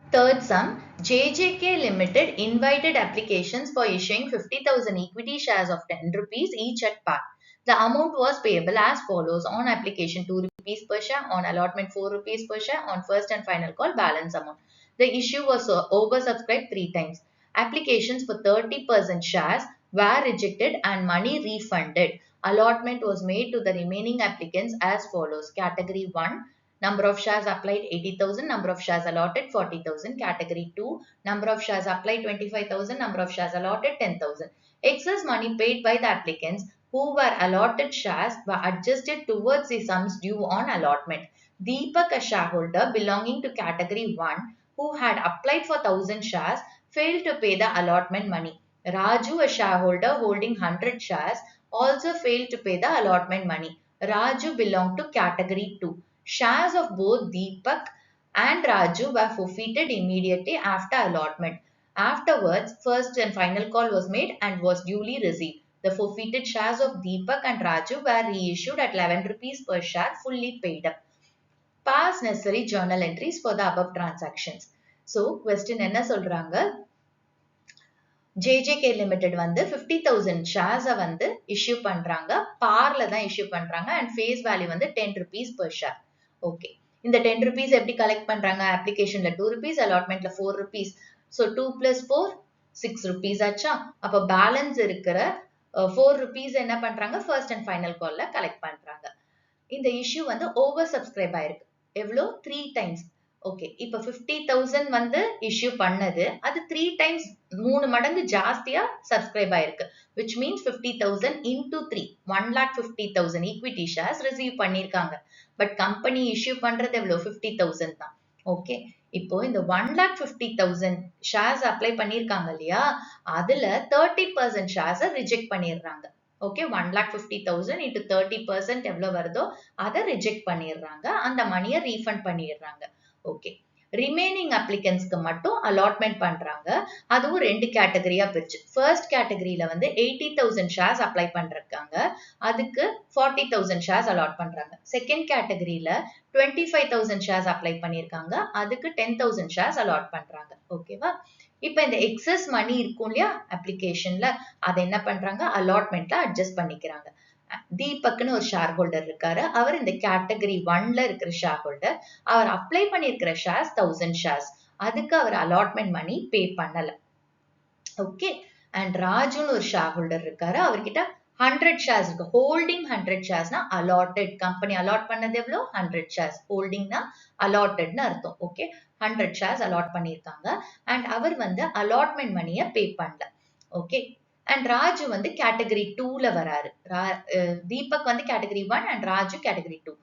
Third sum, JJK Limited invited applications for issuing 50,000 equity shares of 10 rupees each at par. The amount was payable as follows: on application 2 rupees per share, on allotment 4 rupees per share, on first and final call balance amount. The issue was oversubscribed 3 times. Applications for 30% shares were rejected and money refunded. Allotment was made to the remaining applicants as follows: category 1, number of shares applied 80,000, number of shares allotted 40,000. Category 2, number of shares applied 25,000, number of shares allotted 10,000. Excess money paid by the applicants who were allotted shares were adjusted towards the sums due on allotment. Deepak, a shareholder belonging to category 1 who had applied for 1,000 shares, failed to pay the allotment money. Raju, a shareholder holding 100 shares, also failed to pay the allotment money. Raju belonged to category 2. Shares of both Deepak and Raju were forfeited immediately after allotment. Afterwards, first and final call was made and was duly received. The forfeited shares of Deepak and Raju were reissued at 11 rupees per share, fully paid up. Pass necessary journal entries for the above transactions. So, question என்ன சொல்றாங்க, JJK Limited வந்து 50,000 ஷேர்ஸை வந்து issue பண்றாங்க, பார்ல தான் issue பண்றாங்க, and face value வந்து 10 rupees per share. Okay, இந்த 10 rupees எப்படி கலெக்ட் பண்றாங்க, அப்ளிகேஷன்ல 2 rupees, allotmentல 4 rupees. So 2 plus 4 6 rupees ஆச்சா. அப்போ பேலன்ஸ் இருக்கிற 4 rupees என்ன பண்றாங்க, ஃபர்ஸ்ட் அண்ட் ஃபைனல் கால்ல கலெக்ட் பண்றாங்க. இந்த இஷ்யூ வந்து ஓவர் சப்ஸ்கிரைப் ஆயிருக்கு. எவ்வளோ, 3 times. ஓகே, இப்ப 50,000 வந்து இஷ்யூ பண்ணது, அது 3 times 3 மடங்கு ஜாஸ்தியா சப்ஸ்கிரைப் ஆயிருக்கு. which means 50,000 into 3, 1,50,000 equity shares receive பண்ணிருக்காங்க. பட் கம்பெனி இஷ்யூ பண்றது எவ்வளோ, 50,000 தான். ஓகே, இப்போ இந்த 1,50,000 ஷேர்ஸ் அப்ளை பண்ணிருக்காங்க இல்லையா, அதுல 30% ஷேர்ஸை ரிஜெக்ட் பண்ணிடுறாங்க. ஓகே, 1,50,000 into 30% எவ்வளவு வருதோ அதை ரிஜெக்ட் பண்ணிடுறாங்க, அந்த மணியை ரீஃபண்ட் பண்ணிடுறாங்க. ஓகே, ரிமைனிங் அப்ளிகன்ஸ்க்கு மட்டும் அலாட்மெண்ட் பண்றாங்க. அதுவும் 2 கேட்டகரியா பிரிச்சு. ஃபர்ஸ்ட் கேட்டகரியில வந்து 80,000 ஷேர்ஸ் அப்ளை பண்றாங்க, அதுக்கு 40,000 ஷேர்ஸ் அலாட் பண்றாங்க. செகண்ட் கேட்டகரியில 25,000 ஷேர்ஸ் அப்ளை பண்ணிருக்காங்க, அதுக்கு 10,000 ஷேர்ஸ் அலாட் பண்றாங்க. ஓகேவா, இப்ப இந்த எக்ஸஸ் மணி இருக்கும் இல்லையா அப்ளிகேஷன்ல, அதை என்ன பண்றாங்க, அலாட்மெண்ட்ல அட்ஜஸ்ட் பண்ணிக்கிறாங்க. தீபக்னு ஒரு ஷேர் ஹோல்டர் இருக்காரு, அவர் இந்த கேட்டகரி 1ல இருக்கிற ஷேர் ஹோல்டர். அவர் அப்ளை பண்ணிருக்கிற ஷேர்ஸ் 1000 ஷேர்ஸ், அதுக்கு அவர் அலாட்மெண்ட் மணி பே பண்ணல. ஓகே, அண்ட் ராஜுன்னு ஒரு ஷேர் ஹோல்டர் இருக்காரு, அவர்கிட்ட 100 ஷேர்ஸ் இருக்கு. ஹோல்டிங் 100 ஷேர்ஸ்னா அலாட்டட், கம்பெனி அலாட் பண்ணது எவ்வளோ, 100 ஷேர்ஸ். ஹோல்டிங்னா அலாட்டட்னு அர்த்தம். ஓகே, 100 ஷேர்ஸ் அலாட் பண்ணிருக்காங்க, அண்ட் அவர் வந்து அலாட்மெண்ட் மணியை பே பண்ணல. ஓகே, அண்ட் ராஜு வந்து கேட்டகரி 2ல வராரு. தீபக் வந்து category 1 and Raju category 2.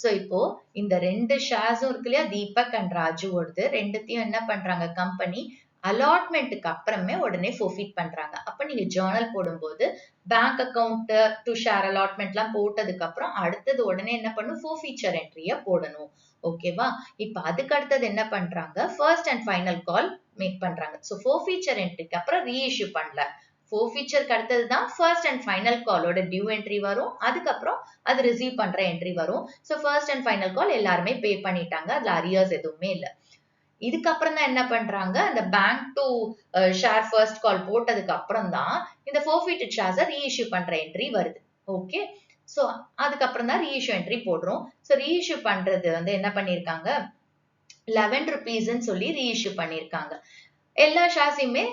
So இப்போ இந்த 2 ஷேர்ஸும் இருக்கு இல்லையா, தீபக் அண்ட் ராஜுவோடது, ரெண்டுத்தையும் என்ன பண்றாங்க, கம்பெனி அலாட்மெண்ட்டுக்கு அப்புறமே உடனே ஃபோர்ஃபீட் பண்றாங்க. அப்ப நீங்க ஜேர்னல் போடும்போது bank account to share allotment எல்லாம் போட்டதுக்கு அப்புறம் அடுத்தது உடனே என்ன பண்ணும், ஃபோர்ஃபீச்சர் என்ட்ரிய போடணும். ஓகேவா, இப்ப அதுக்கு அடுத்தது என்ன பண்றாங்க, first and final call make பண்றாங்க. சோ ஃபோர்ஃபீச்சர் என்ட்ரிக்கு அப்புறம் ரீஇஷ்யூ பண்ணல, ஃபோர்ஃபீச்சருக்கு அடுத்தது தான் ஃபர்ஸ்ட் அண்ட் ஃபைனல் காலோட டியூ என்ட்ரி வரும், அதுக்கப்புறம் அது ரிசீவ் பண்ற என்ட்ரி வரும். So first and final call எல்லாருமே பே பண்ணிட்டாங்க, அதுல அரியர்ஸ் எதுவுமே இல்லை. இதுக்கப்புறம் தான் என்ன பண்றாங்க, அந்த பேங்க் டு ஷேர் ஃபர்ஸ்ட் கால் போட்டதுக்கு அப்புறம் தான் இந்த forfeited shares ரீஇஷ்யூ பண்ற என்ட்ரி வருது. ஓகே. சோ அதுக்கப்புறம் தான் ரீஇஷ்யூ என்ட்ரி போடுறோம். சோ ரீஇஷ்யூ பண்றது வந்து என்ன பண்ணிருக்காங்க, 11 rupeesன்னு சொல்லி ரீஇஷ்யூ பண்ணிருக்காங்க. எல்லா ஷேர்ஸையுமே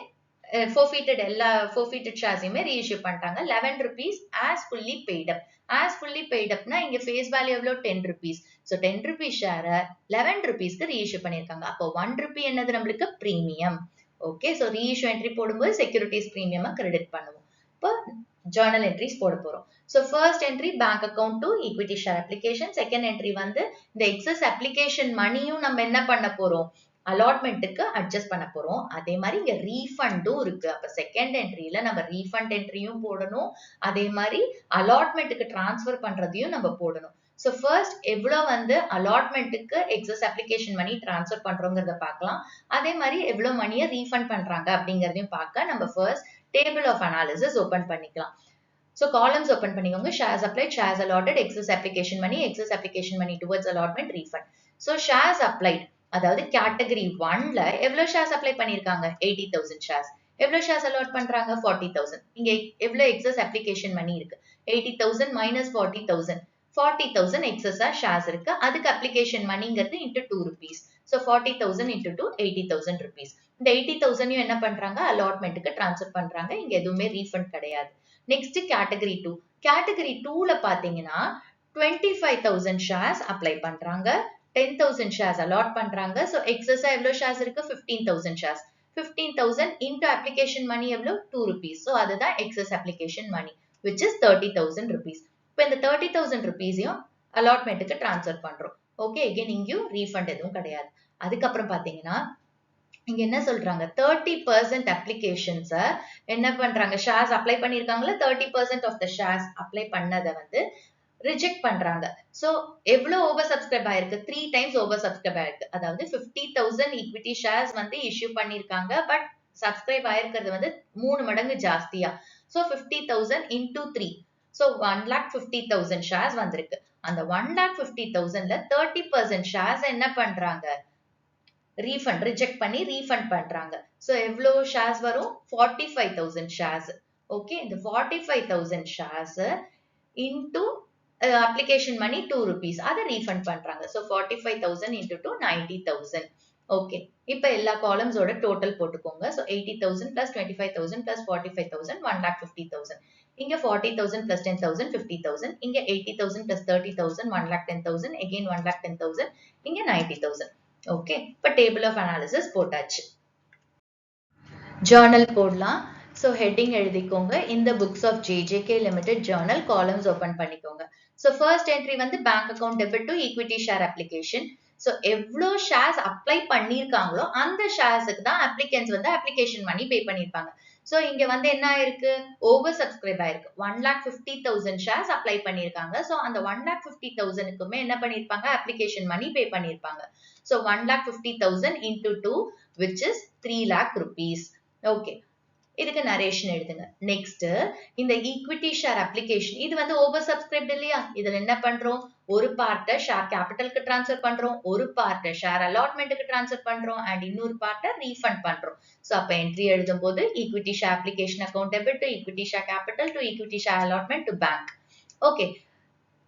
எல்லா forfeited ஷேர்ஸையுமே ரீஇஷ்யூ பண்ணிட்டாங்க. 11 rupees as fully paid up. as fully paid upனா இங்க ஃபேஸ் வேல்யூ எவ்வளோ 10 rupees. ஸோ 10 rupees ஷேர 11 rupeesக்கு ரீஇஷ்யூ பண்ணிருக்காங்க. அப்போ 1 rupee என்னது நம்மளுக்கு premium. Okay. So reissue entry போடும்போது செக்யூரிட்டிஸ் பிரீமியம் கிரெடிட் பண்ணுவோம். இப்போ ஜர்னல் என்ட்ரிஸ் போட போறோம். So first entry bank account to equity share application. Second entry வந்து இந்த எக்ஸஸ் அப்ளிகேஷன் மணியும் நம்ம என்ன பண்ண போறோம், அலாட்மெண்ட்டுக்கு அட்ஜஸ்ட் பண்ண போறோம். அதே மாதிரி இங்க ரீஃபண்டும் இருக்கு. அப்ப செகண்ட் என்ட்ரியில நம்ம ரீஃபண்ட் என்ட்ரியும் போடணும், அதே மாதிரி அலாட்மெண்ட்டுக்கு டிரான்ஸ்ஃபர் பண்றதையும் நம்ம போடணும். ஸோ ஃபர்ஸ்ட் எவ்வளவு வந்து அலாட்மெண்ட்டுக்கு எக்ஸஸ் அப்ளிகேஷன் மணி டிரான்ஸ்ஃபர் பண்றோங்கிறத பார்க்கலாம். அதே மாதிரி எவ்வளவு மணியை ரீஃபண்ட் பண்றாங்க அப்படிங்கறதையும் பார்க்க நம்ம first table of analysis open பண்ணிக்கலாம். So columns open பண்ணிக்கோங்க. shares applied, shares allotted, excess application money towards allotment, refund. So shares applied, அதாவது கேட்டகரி 1ல எவ்வளவு ஷேர்ஸ் அப்ளை பண்ணிருக்காங்க, 80,000 ஷேர்ஸ். எவ்வளவு ஷேர்ஸ் அலாட் பண்றாங்க, 40,000. இங்க எவ்வளவு எக்ஸஸ் அப்ளிகேஷன் மணி இருக்கு, 80,000 minus 40,000. 40,000 எக்ஸஸா ஷேர்ஸ் இருக்கு. அதுக்கு application மணிங்கிறது into 2 rupees. So 40,000 into 2, 80,000 rupees. இந்த 80,000 என்ன பண்றாங்க, அலாட்மெண்ட்டுக்கு டிரான்ஸ்ஃபர் பண்றாங்க. இங்க எதுவுமே ரீஃபண்ட் கிடையாது. Next category 2. கேட்டகரி 2ல பாத்தீங்கன்னா 25,000 ஷேர்ஸ் அப்ளை பண்றாங்க, 10,000 ஷேர்ஸ் அலாட் பண்றாங்க. சோ எக்ஸஸா எவ்வளவு ஷேர்ஸ் இருக்கு, 15,000 ஷேர்ஸ். 15,000 into application money எவ்வளவு, 2 rupees. சோ அதுதான் excess application money, which is 30,000 rupees. இப்போ இந்த 30,000 rupeesயும் அலாட்மெண்ட்டுக்கு டிரான்ஸ்ஃபர் பண்றோம். ஓகே. அகைன் இங்கேயும் ரீஃபண்ட் எதுவும் கிடையாது. அதுக்கப்புறம் பாத்தீங்கன்னா இங்க என்ன சொல்றாங்க, 30% அப்ளிகேஷன்ஸ என்ன பண்றாங்க, ஷேர்ஸ் அப்ளை பண்ணிருக்காங்களா, 30% ஆஃப் த ஷேர்ஸ் அப்ளை பண்ணதை வந்து ரிஜெக்ட் பண்றாங்க. சோ எவ்வளவு ஓவர் சப்ஸ்கிரைப் ஆயிருக்கு, 3 times ஓவர் சப்ஸ்கிரைப் ஆயிருக்கு. அதாவது 50,000 ஈக்விட்டி ஷேர்ஸ் வந்து இஷ்யூ பண்ணிருக்காங்க, பட் சப்ஸ்கிரைப் ஆயிருக்கிறது வந்து 3 மடங்கு ஜாஸ்தியா. So 50,000 into 3. சோ 1,50,000 ஷேர்ஸ் வந்திருக்கு. அந்த 1,50,000ல 30% ஷேர்ஸ் என்ன பண்றாங்க, ரீஃபண்ட் ரிஜெக்ட் பண்ணி ரீஃபண்ட் பண்றாங்க. சோ எவ்வளவு ஷேர்ஸ் வரும், 45,000 ஷேர்ஸ். ஓகே. இந்த 45,000 shares into application money 2 rupees அதை ரீஃபண்ட் பண்றாங்க. So 45,000 into 2, 90,000. ஓகே. இப்ப எல்லா காலம்ஸ் ஓட டோட்டல் போட்டுக்கோங்க. So 80,000 plus 25,000 plus 45,000, 1,50,000. இங்க 40,000 plus 10,000, 50,000. இங்க 80,000 plus 30,000, 1,10,000. again 1,10,000. இங்க 90,000. ஓகே. இப்ப டேபிள் ஆஃப் அனாலிசிஸ் போட்டாச்சு. ஜர்னல் போடலாம். சோ ஹெட்டிங் எழுதிக்கோங்க, இந்த books of JJK limited journal. Columns open பண்ணிக்கோங்க. சோ ஃபர்ஸ்ட் என்ட்ரி வந்து bank account debit to equity share application. So எவ்வளோ ஷேர்ஸ் அப்ளை பண்ணிருக்காங்களோ அந்த ஷேர்ஸுக்கு தான் அப்ளிகன்ஸ் வந்து அப்ளிகேஷன் மணி பே பண்ணிருப்பாங்க. சோ இங்க வந்து என்ன ஆயிருக்கு, ஓவர் சப்ஸ்கிரைப் ஆயிருக்கு. 1,50,000 ஷேர்ஸ் அப்ளை பண்ணிருக்காங்க. சோ அந்த 1,50,000க்குமே என்ன பண்ணிருப்பாங்க, அப்ளிகேஷன் மணி பே பண்ணிருப்பாங்க. So 1,50,000 into 2, which is 3 lakh rupees. Okay. இதுக்கு நரேஷன் எழுதுங்க. நெக்ஸ்ட் இந்த ஈக்விட்டி ஷேர் அப்ளிகேஷன் இது வந்து ஓவர் சப்ஸ்கிரைப்ட் இல்லையா, இதுல என்ன பண்றோம், ஒரு பார்ட்ட ஷேர் கேபிட்டலுக்கு டிரான்ஸ்ஃபர் பண்றோம், ஒரு பார்ட்ட ஷேர் அலாட்மெண்ட்டுக்கு டிரான்ஸ்ஃபர் பண்றோம், அண்ட் இன்னொரு பார்ட்ட ரீஃபண்ட் பண்றோம். சோ அப்ப என்ட்ரி எழுதும் போது equity share application account debit to equity share capital to equity share allotment to bank. Okay.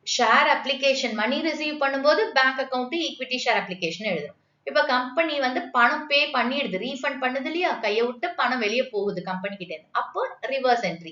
Share application money receive பண்ணும்போது bank account equity share application எழுதுறோம். இப்ப கம்பெனி வந்து பணம் பே பண்ணிடுது, ரீஃபண்ட் பண்ணுது இல்லையா, கையை விட்டு பணம் வெளியே போகுது கம்பெனி கிட்ட இருந்து, அப்போ ரிவர்ஸ் என்ட்ரி.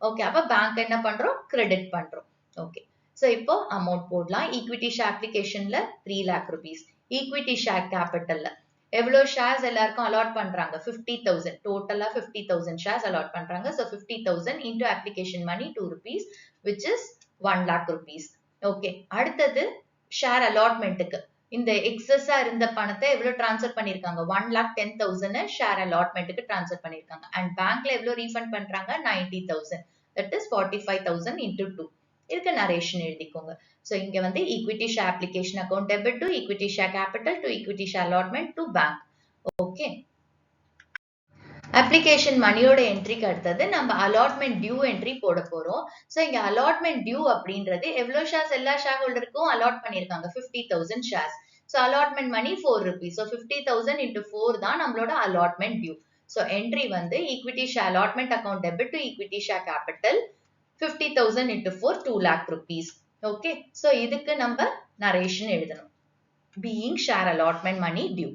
ஓகே. அப்ப பேங்க் என்ன பண்றோம், கிரெடிட் பண்றோம். ஓகே. சோ இப்போ அமௌண்ட் போடலாம். ஈக்விட்டி ஷேர் அப்ளிகேஷன்ல 3 lakh rupees. ஈக்விட்டி ஷேர் கேபிட்டல்ல எவ்வளவு ஷேர்ஸ் எல்லாருக்கும் அலாட் பண்றாங்க, 50,000. டோட்டலா 50,000 ஷேர்ஸ் அலாட் பண்றாங்க. So 50,000 into application money 2 rupees, which is 1 lakh rupees. ஓகே. அடுத்தது ஷேர் அலாட்மெண்ட்டுக்கு இந்த எக்ஸஸா இருந்த பணத்தை எவ்வளவு டிரான்ஸ்ஃபர் பண்ணிருக்காங்க, 1,10,000 ஷேர் அலாட்மெண்ட்டுக்கு டிரான்ஸ்ஃபர் பண்ணிருக்காங்க. அண்ட் பேங்க்ல எவ்வளவு ரீஃபண்ட் பண்றாங்க, 90,000. That is 45,000 into 2. இதுக்கு நரேஷன் எழுதிக்கோங்க. சோ இங்க வந்து equity share application account debit to equity share capital to equity share allotment to bank. Okay. Application மணியோட என்ட்ரிக்கு அடுத்தது நம்ம அலாட்மெண்ட் டியூ என்ட்ரி போட போறோம். சோ இங்க அலாட்மெண்ட் டியூ அப்படின்றது எவ்வளவு ஷேர்ஸ் எல்லா ஷேர் ஹோல்டருக்கும் அலாட் பண்ணிருக்காங்க, 50,000 shares. So allotment money 4 rupees. So 50,000 into 4 தான் நம்மளோட allotment due. So entry வந்து equity share allotment account debit to equity share capital 50,000 into 4 2 lakh rupees. Okay. So இதுக்கு நம்ம narration எழுதணும். Being share allotment money due.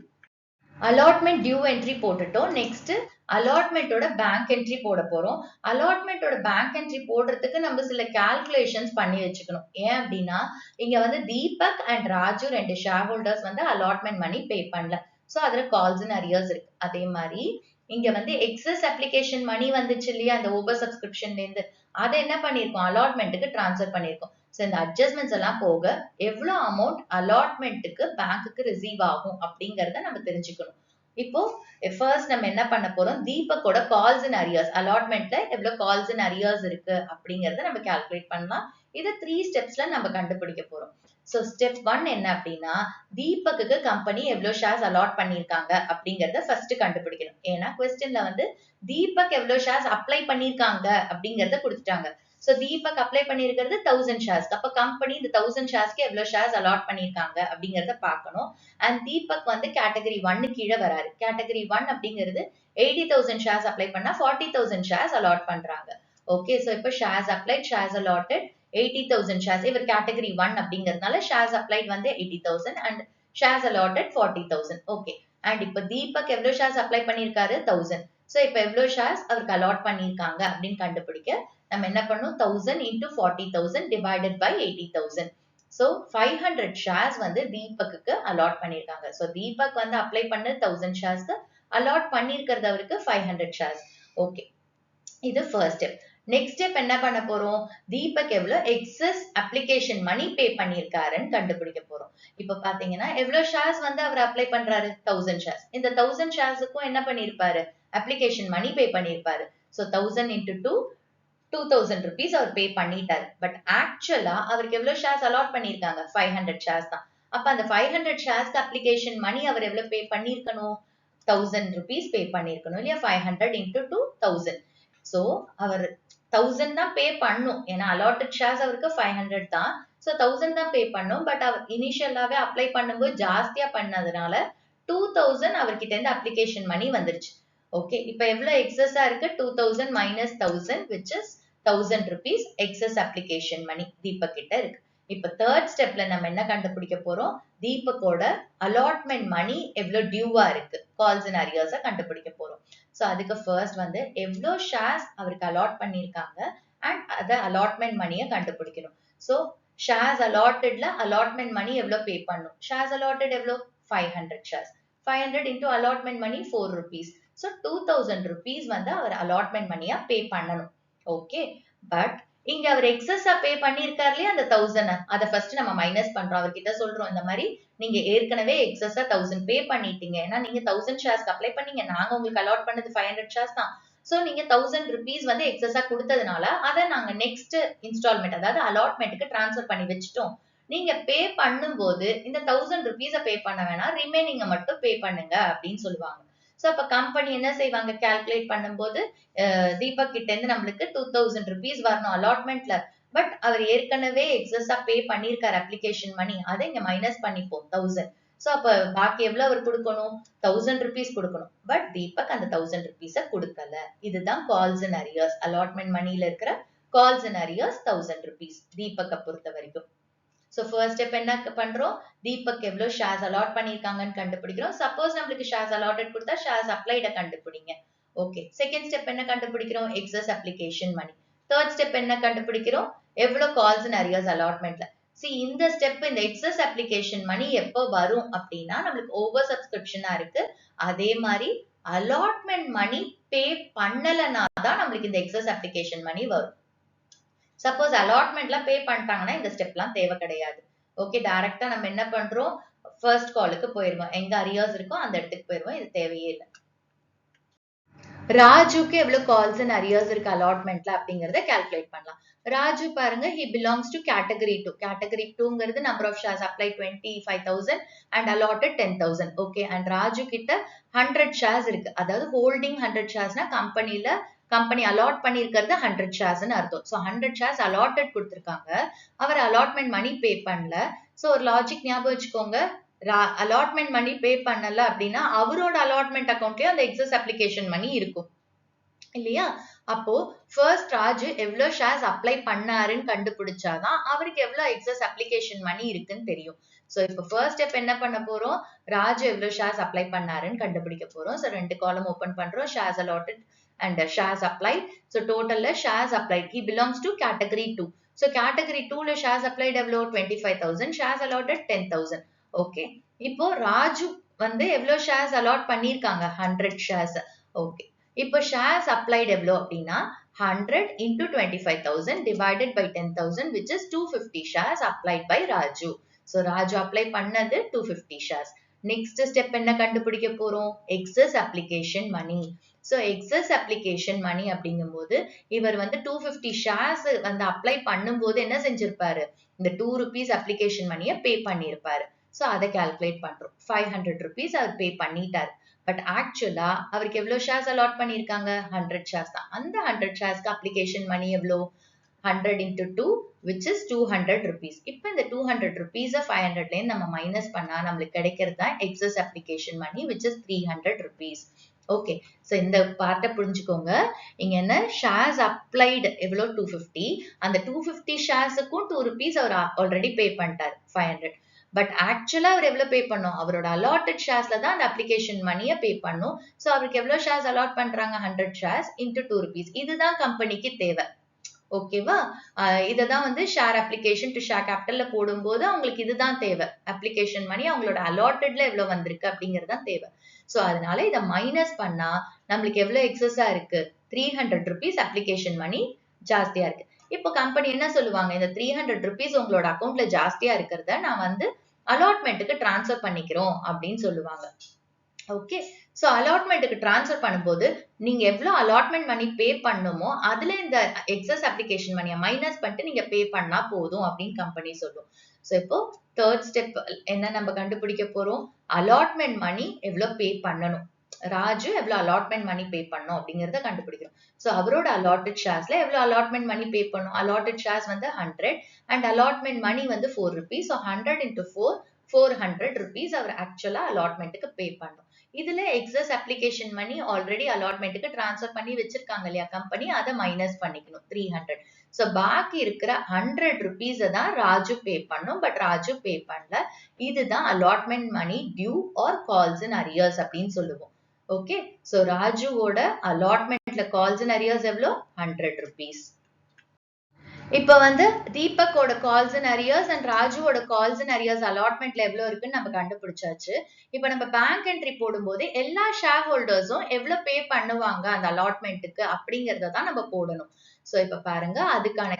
Allotment due entry போட்டுட்டோம். Next allotment ஓட bank entry போட போறோம். allotment ஓட bank entry போடுறதுக்கு நம்ம சில calculations பண்ணி வச்சுக்கணும். ஏன் அப்படின்னா இங்க வந்து தீபக் and ராஜு ரெண்டு shareholders வந்து allotment money pay பண்ணல. So அதுல calls and arrears இருக்கு. அதே மாதிரி இங்க வந்து excess application money வந்துச்சு இல்லையா அந்த over subscriptionல இருந்து அதை என்ன பண்ணிருக்கோம் allotmentக்கு transfer பண்ணிருக்கோம். So இந்த adjustments எல்லாம் போக எவ்வளவு amount allotmentக்கு பேங்க்குக்கு ரிசீவ் ஆகும் அப்படிங்கறத நம்ம தெரிஞ்சுக்கணும். இப்போ first நம்ம என்ன பண்ண போறோம் தீபக்கோட calls and arrears allotmentல எவ்வளவு calls and arrears இருக்கு அப்படிங்கறத நம்ம calculate பண்ணலாம். இத 3 ஸ்டெப்ஸ்ல நம்ம கண்டுபிடிக்க போறோம். So step 1 என்ன அப்படின்னா தீபக்குக்கு கம்பெனி எவ்வளவு ஷேர்ஸ் அலாட் பண்ணிருக்காங்க அப்படிங்கறத ஃபர்ஸ்ட் கண்டுபிடிக்கணும். ஏன்னா क्वेश्चनல வந்து தீபக் எவ்வளவு ஷேர்ஸ் அப்ளை பண்ணிருக்காங்க அப்படிங்கறத கொடுத்துட்டாங்க. So தீபக் அப்ளை பண்ணிருக்கிறது 1000 ஷேர்ஸ். அப்ப கம்பெனி இந்த 1000 ஷேர்ஸ்க்கு எவ்வளவு ஷேர்ஸ் அலாட் பண்ணிருக்காங்க அப்படிங்கறத பார்க்கணும். அண்ட் தீபக் வந்து கேட்டகரி 1 கீழ வராரு. கேட்டகரி 1 அப்படிங்கிறது 80,000 ஷேர்ஸ் அப்ளை பண்ணா 40,000 ஷேர்ஸ் அலாட் பண்றாங்க. ஓகே சோ இப்போ shares applied shares allotted 80,000 shares. இவர் கேட்டகரி 1 அப்படிங்கறதுனால ஷேர்ஸ் அப்ளைட் வந்து 80,000 and shares allotted 40,000. Okay and இப்போ தீபக் எவ்வளவு ஷேர்ஸ் அப்ளை பண்ணிருக்காரு 1000. சோ இப்போ எவ்வளவு ஷேர்ஸ் அவருக்கு அலாட் பண்ணிருக்காங்க அப்படின்னு கண்டுபிடிக்க நம்ம என்ன பண்ணணும் 1000 into 40,000 divided by 80,000. So 500 shares வந்து தீபக்குக்கு அலாட் பண்ணிருக்காங்க. So தீபக் வந்து அப்ளை பண்ண 1000 ஷேர்ஸ்க்கு அலாட் பண்ணிருக்கிறது அவருக்கு 500 shares. ஓகே இது ஃபர்ஸ்ட் ஸ்டெப். நெக்ஸ்ட் ஸ்டெப் என்ன பண்ண போறோம் தீபக் எவ்வளவு எக்ஸஸ் அப்ளிகேஷன் மணி பே பண்ணிருக்காருன்னு கண்டுபிடிக்க போறோம். இப்ப பாத்தீங்கன்னா எவ்வளவு ஷேர்ஸ் வந்து அவர் அப்ளை பண்றாரு 1000 ஷேர்ஸ். இந்த 1000 ஷேர்ஸுக்கும் என்ன பண்ணிருப்பாரு அப்ளிகேஷன் மணி பே பண்ணிருப்பாரு. So 1000 into 2 2000 rupees அவர் பே பண்ணிட்டாரு. பட் ஆக்சுவலா அவருக்கு எவ்வளவு ஷேர்ஸ் அலாட் பண்ணிருக்காங்க 500 ஷேர்ஸ் தான். அப்ப அந்த 500 ஷேர்ஸ்க்கு அப்ளிகேஷன் மணி அவர் எவ்வளவு பே பண்ணிருக்கணும் 1000 rupees பே பண்ணிருக்கணும் இல்லையா 500 into 2000. சோ அவர் 1000 தான் பே பண்ணும். ஏன்னா அலாட்டட் ஷேர்ஸ் அவருக்கு 500 தான். சோ 1000 தான் பே பண்ணும். பட் அவர் இனிஷியலாவே அப்ளை பண்ணும்போது ஜாஸ்தியா பண்ணதுனால 2000 அவர்கிட்ட இருந்து அப்ளிகேஷன் மணி வந்துருச்சு. ஓகே இப்ப எவ்வளவு எக்ஸஸா இருக்கு 2000 minus 1000 which is 1000 rupees excess application money Deepak கிட்ட இருக்கு. இப்ப தேர்ட் ஸ்டெப்ல நம்ம என்ன கண்டுபிடிக்க போறோம் தீபக்கோட அலாட்மெண்ட் மணி எவ்வளவு டியூவா இருக்கு கால்ஸ் அண்ட் அரியர்ஸ கண்டுபிடிக்க போறோம். சோ அதுக்கு ஃபர்ஸ்ட் வந்து எவ்வளவு ஷேர்ஸ் அவருக்கு அலாட் பண்ணிருக்காங்க அண்ட் அத அலாட்மெண்ட் மணியை கண்டுபிடிக்கணும். சோ ஷேர்ஸ் அலாட்டட்ல அலாட்மெண்ட் மணி எவ்வளவு பே பண்ணும் ஷேர்ஸ் அலாட்டட் எவ்வளவு 500 shares 500 into allotment money 4 rupees. So 2000 rupees வந்து அவர் allotment மணியா பே பண்ணணும். ஓகே பட் இங்க அவர் எக்ஸஸா பே பண்ணிருக்காரு இல்லையா அந்த 1000 அதை ஃபர்ஸ்ட் நம்ம மைனஸ் பண்றோம். அவர்கிட்ட சொல்றோம் இந்த மாதிரி நீங்க ஏற்கனவே எக்ஸஸா 1000 பே பண்ணிட்டீங்க. ஏன்னா நீங்க 1000 ஷேர்ஸ்க்கு அப்ளை பண்ணீங்க. நாங்க உங்களுக்கு அலாட் பண்ணது 500 ஷேர்ஸ் தான். சோ நீங்க 1000 rupees வந்து எக்ஸஸா கொடுத்ததுனால அதை நாங்க நெக்ஸ்ட் இன்ஸ்டால்மெண்ட் அதாவது அலாட்மெண்ட்டுக்கு டிரான்ஸ்ஃபர் பண்ணி வச்சுட்டோம். நீங்க பே பண்ணும்போது இந்த 1000 rupees பே பண்ண வேணாம் ரிமைனிங் மட்டும் பே பண்ணுங்க அப்படின்னு சொல்லுவாங்க. சோ அப்ப கம்பெனி என்ன செய்வாங்க கால்குலேட் பண்ணும்போது தீபக் கிட்ட இருந்து நம்மளுக்கு 2000 rupees வரணும் அலாட்மெண்ட்ல. பட் அவர் ஏற்கனவே எக்ஸஸா பே பண்ணிருக்காரு அப்ளிகேஷன் மணி அதை இங்க மைனஸ் பண்ணிப்போம் 1000. சோ அப்ப பாக்கி எவ்வளவு அவர் கொடுக்கணும் 1000 rupees கொடுக்கணும். பட் தீபக் அந்த 1000 rupees கொடுக்கல. இதுதான் கால்ஸ் அண்ட் அரியர்ஸ் அலாட்மெண்ட் மணில இருக்கிற கால்ஸ் அண்ட் அரியர்ஸ் 1000 rupees தீபக்கை பொறுத்த வரைக்கும். சோ ஃபர்ஸ்ட் ஸ்டெப் என்ன பண்றோம் தீபக் எவ்வளவு ஷேர்ஸ் அலாட் பண்ணிருக்காங்கன்னு கண்டுபிடிக்கிறோம். சப்போஸ் நம்மளுக்கு ஷேர்ஸ் அலாட்டட் கொடுத்தா ஷேர்ஸ் அப்ளைட கண்டுபிடிங்க. ஓகே செகண்ட் ஸ்டெப் என்ன கண்டுபிடிக்கிறோம் excess application money. Third step என்ன கண்டுபிடிக்கிறோம் எவ்வளவு கால்ஸ் அண்ட் அரியர்ஸ் அலாட்மெண்ட்ல. இந்த ஸ்டெப் இந்த எக்ஸஸ் அப்ளிகேஷன் மணி எப்போ வரும் அப்படின்னா நம்மளுக்கு ஓவர் சப்ஸ்கிரிப்ஷனா இருக்கு. அதே மாதிரி அலாட்மெண்ட் மணி பே பண்ணலனா தான் நம்மளுக்கு இந்த எக்ஸஸ் அப்ளிகேஷன் மணி வரும். சப்போஸ் அலாட்மெண்ட்ல பே பண்ணிட்டாங்கன்னா இந்த ஸ்டெப்லாம் தேவை கிடையாது. ஓகே டைரக்டா நம்ம என்ன பண்றோம் ஃபர்ஸ்ட் காலுக்கு போயிருவோம். எங்க அரியர்ஸ் இருக்கோ அந்த இடத்துக்கு போயிருவோம். இது தேவையே இல்லை. ராஜுக்கு எவ்வளவு கால்ஸ் அண்ட் அரியர்ஸ் இருக்கு அலாட்மெண்ட்ல அப்படிங்கறத கால்குலேட் பண்ணலாம். ராஜு பாருங்க he belongs to category 2. category 2ங்கிறது number of shares applied 25,000 and allotted 10,000. Okay and Raju கிட்ட 100 shares இருக்கு. அதாவது ஹோல்டிங் 100 sharesனா கம்பெனி அலாட் பண்ணிருக்கிறது 100 ஷேர்ஸ்னு அர்த்தம். சோ 100 ஷேர்ஸ் அலாட்டட் கொடுத்திருக்காங்க. அவர் அலாட்மெண்ட் மணி பே பண்ணல. சோ ஒரு லாஜிக் ஞாபகம் வச்சுக்கோங்க allotment money pay பண்ணல அப்படின்னா அவரோட allotment accountலயும் அந்த excess application money இருக்கும் இல்லையா? அப்போ first ராஜு எவ்வளவு shares apply பண்ணாருன்னு கண்டுபிடிச்சாதான் அவருக்கு எவ்வளவு excess application money இருக்குன்னு தெரியும். So இப்போ first step என்ன பண்ண போறோம்? ராஜு எவ்வளவு shares apply பண்ணாருன்னு கண்டுபிடிக்க போறோம். So 2 column open பண்றோம். Shares allotted and shares applied. So total shares applied. He belongs to category 2. So category 2 shares applied எவ்வளவு 25,000. Shares allotted 10,000. Okay. இப்போ ராஜு வந்து எவ்வளவு shares allot பண்ணிருக்காங்க 100 shares. Okay. இப்போ shares applied எவ்வளோ அப்படின்னா 100 into 25,000 divided by 10,000 which is 250 shares applied by Raju. So Raju apply பண்ணது 250 shares. Next step என்ன கண்டுபிடிக்க போறோம்? Excess application money. So excess application money அப்படிங்கும்போது இவர் வந்து 250 shares வந்து apply பண்ணும்போது என்ன செஞ்சிருப்பாரு? இந்த 2 rupees application money pay பண்ணிருப்பாரு. So அதை calculate பண்றோம். 500 rupees அவர் pay பண்ணிட்டார். பட் ஆக்சுவலா அவருக்கு எவ்வளவு ஷேர்ஸ் அலாட் பண்ணிருக்காங்க 100 ஷேர்ஸ் தான். அந்த 100 ஷேர்ஸ்க்கு அப்ளிகேஷன் மணி எவ்வளோ 100 into 2 which is 200 rupees. இப்போ இந்த 200 rupees 500 ல நம்ம மைனஸ் பண்ணா நம்மளுக்கு கிடைக்கிறது தான் excess application money which is 300 rupees. Okay, so இந்த பார்ட்ட புரிஞ்சுக்கோங்க. இங்க என்ன ஷேர்ஸ் அப்ளைடு எவ்வளோ 250, அந்த 250 ஷேர்ஸுக்கும் 2 rupees அவர் ஆல்ரெடி பே பண்ணிட்டார் 500. பட் ஆக்சுவலா அவர் எவ்வளவு பே பண்ணும்? அவரோட அலாட்டட் ஷேர்ஸ்ல தான் அந்த அப்ளிகேஷன் மணியை பே பண்ணும். சோ அவருக்கு எவ்வளவு ஷேர்ஸ் அலாட் பண்றாங்க 100 ஷேர்ஸ் into 2 rupees. இதுதான் கம்பெனிக்கு தேவை. ஓகேவா? இததான் வந்து ஷேர் அப்ளிகேஷன் டு ஷேர் கேபிட்டல்ல போடும்போது அவங்களுக்கு இதுதான் தேவை. அப்ளிகேஷன் மணி அவங்களோட அலாட்டட்ல எவ்வளவு வந்திருக்கு அப்படிங்கறதுதான் தேவை. சோ அதனால இதை மைனஸ் பண்ணா நம்மளுக்கு எவ்வளவு எக்ஸஸா இருக்கு 300 rupees அப்ளிகேஷன் மணி ஜாஸ்தியா இருக்கு. இப்போ கம்பெனி என்ன சொல்லுவாங்க? இந்த 300 rupees உங்களோட அக்கௌண்ட்ல ஜாஸ்தியா இருக்கிறத நான் வந்து அலாட்மெண்ட்டுக்கு டிரான்ஸ்ஃபர் பண்ணிக்கிறோம் அப்படின்னு சொல்லுவாங்க. ஓகே, சோ அலாட்மெண்ட்டுக்கு டிரான்ஸ்ஃபர் பண்ணும்போது நீங்க எவ்வளவு அலாட்மெண்ட் மணி பே பண்ணுமோ அதுல இந்த எக்ஸஸ் அப்ளிகேஷன் மணியை மைனஸ் பண்ணிட்டு நீங்க பே பண்ணா போதும் அப்படின்னு கம்பெனி சொல்லும். சோ இப்போ தேர்ட் ஸ்டெப் என்ன நம்ம கண்டுபிடிக்க போறோம்? அலாட்மெண்ட் மணி எவ்வளவு பே பண்ணணும், ராஜு எவ்வளவு அலாட்மெண்ட் மணி பே பண்ணும் அப்படிங்கறத கண்டுபிடிக்கிறோம். சோ அவரோட அலாட்டட் ஷேர்ஸ்ல எவ்வளவு அலாட்மெண்ட் மணி பே பண்ணும்? அலாட்டட் ஷேர்ஸ் வந்து 100 அண்ட் அலாட்மெண்ட் மணி வந்து 4 rupees. So 100 into 4 400 rupees அவர் ஆக்சுவலா அலாட்மெண்ட்டுக்கு பே பண்ணும். இதுல எக்ஸஸ் அப்ளிகேஷன் மணி ஆல்ரெடி அலாட்மெண்ட்டுக்கு டிரான்ஸ்ஃபர் பண்ணி வச்சிருக்காங்க இல்லையா கம்பெனி, அதை மைனஸ் பண்ணிக்கணும் 300. சோ பாக்கி இருக்கிற 100 rupees தான் ராஜு பே பண்ணும். பட் ராஜு பே பண்ணல. இதுதான் allotment money due or calls in arrears அப்படின்னு சொல்லுவோம். ஓகே, சோ ராஜுவோட அலாட்மெண்ட்ல கால்ஸ் இன் அரியர்ஸ் எவ்வளோ 100 rupees. இப்ப வந்து தீபக்கோட கால்ஸ் இன் அரியர்ஸ் அண்ட் ராஜுவோட கால்ஸ் இன் அரியர்ஸ் அலாட்மெண்ட்ல எவ்வளவு இருக்குன்னு நம்ம கண்டுபிடிச்சாச்சு. இப்ப நம்ம பேங்க் என்ட்ரி போடும்போது எல்லா ஷேர் ஹோல்டர்ஸும் எவ்வளவு பே பண்ணுவாங்க அந்த அலாட்மெண்ட்டுக்கு அப்படிங்கறத தான் நம்ம போடணும். சோ இப்ப பாருங்க, அதுக்கான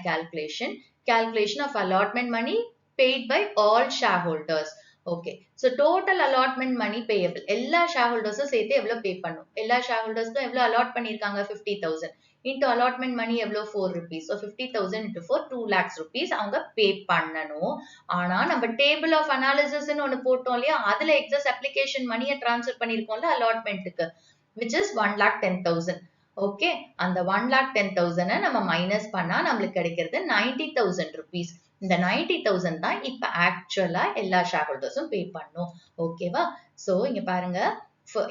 calculation of allotment money paid by all shareholders. Okay, so total allotment money payable எல்லா ஷேர் ஹோல்டர்ஸும் சேர்த்து எவ்வளவு பே பண்ணும்? எல்லா ஷேர் ஹோல்டர்ஸ்க்கும் எவ்வளவு அலாட் பண்ணிருக்காங்க 50,000 into allotment money எவ்வளவு 4 rupees. So 50,000 into 4 2 lakhs rupees அவங்க பே பண்ணணும். ஆனா நம்ம டேபிள் ஆஃப் அனாலிசிஸ் ஒன்னு போட்டோம் இல்லையா, அதுல எக்ஸஸ் அப்ளிகேஷன் மணியை டிரான்ஸ்ஃபர் பண்ணிருக்கோம்ல அலாட்மெண்ட்டுக்கு which is 1,10,000. ஓகே, அந்த 1,10,000 நம்ம மைனஸ் பண்ணா நம்மளுக்கு கிடைக்கிறது 90,000 rupees. இந்த 90,000 தான் இப்ப ஆக்சுவலா எல்லா ஷேர் ஹோல்டர்ஸும் பே பண்ணும். ஓகேவா? சோ இங்க பாருங்க,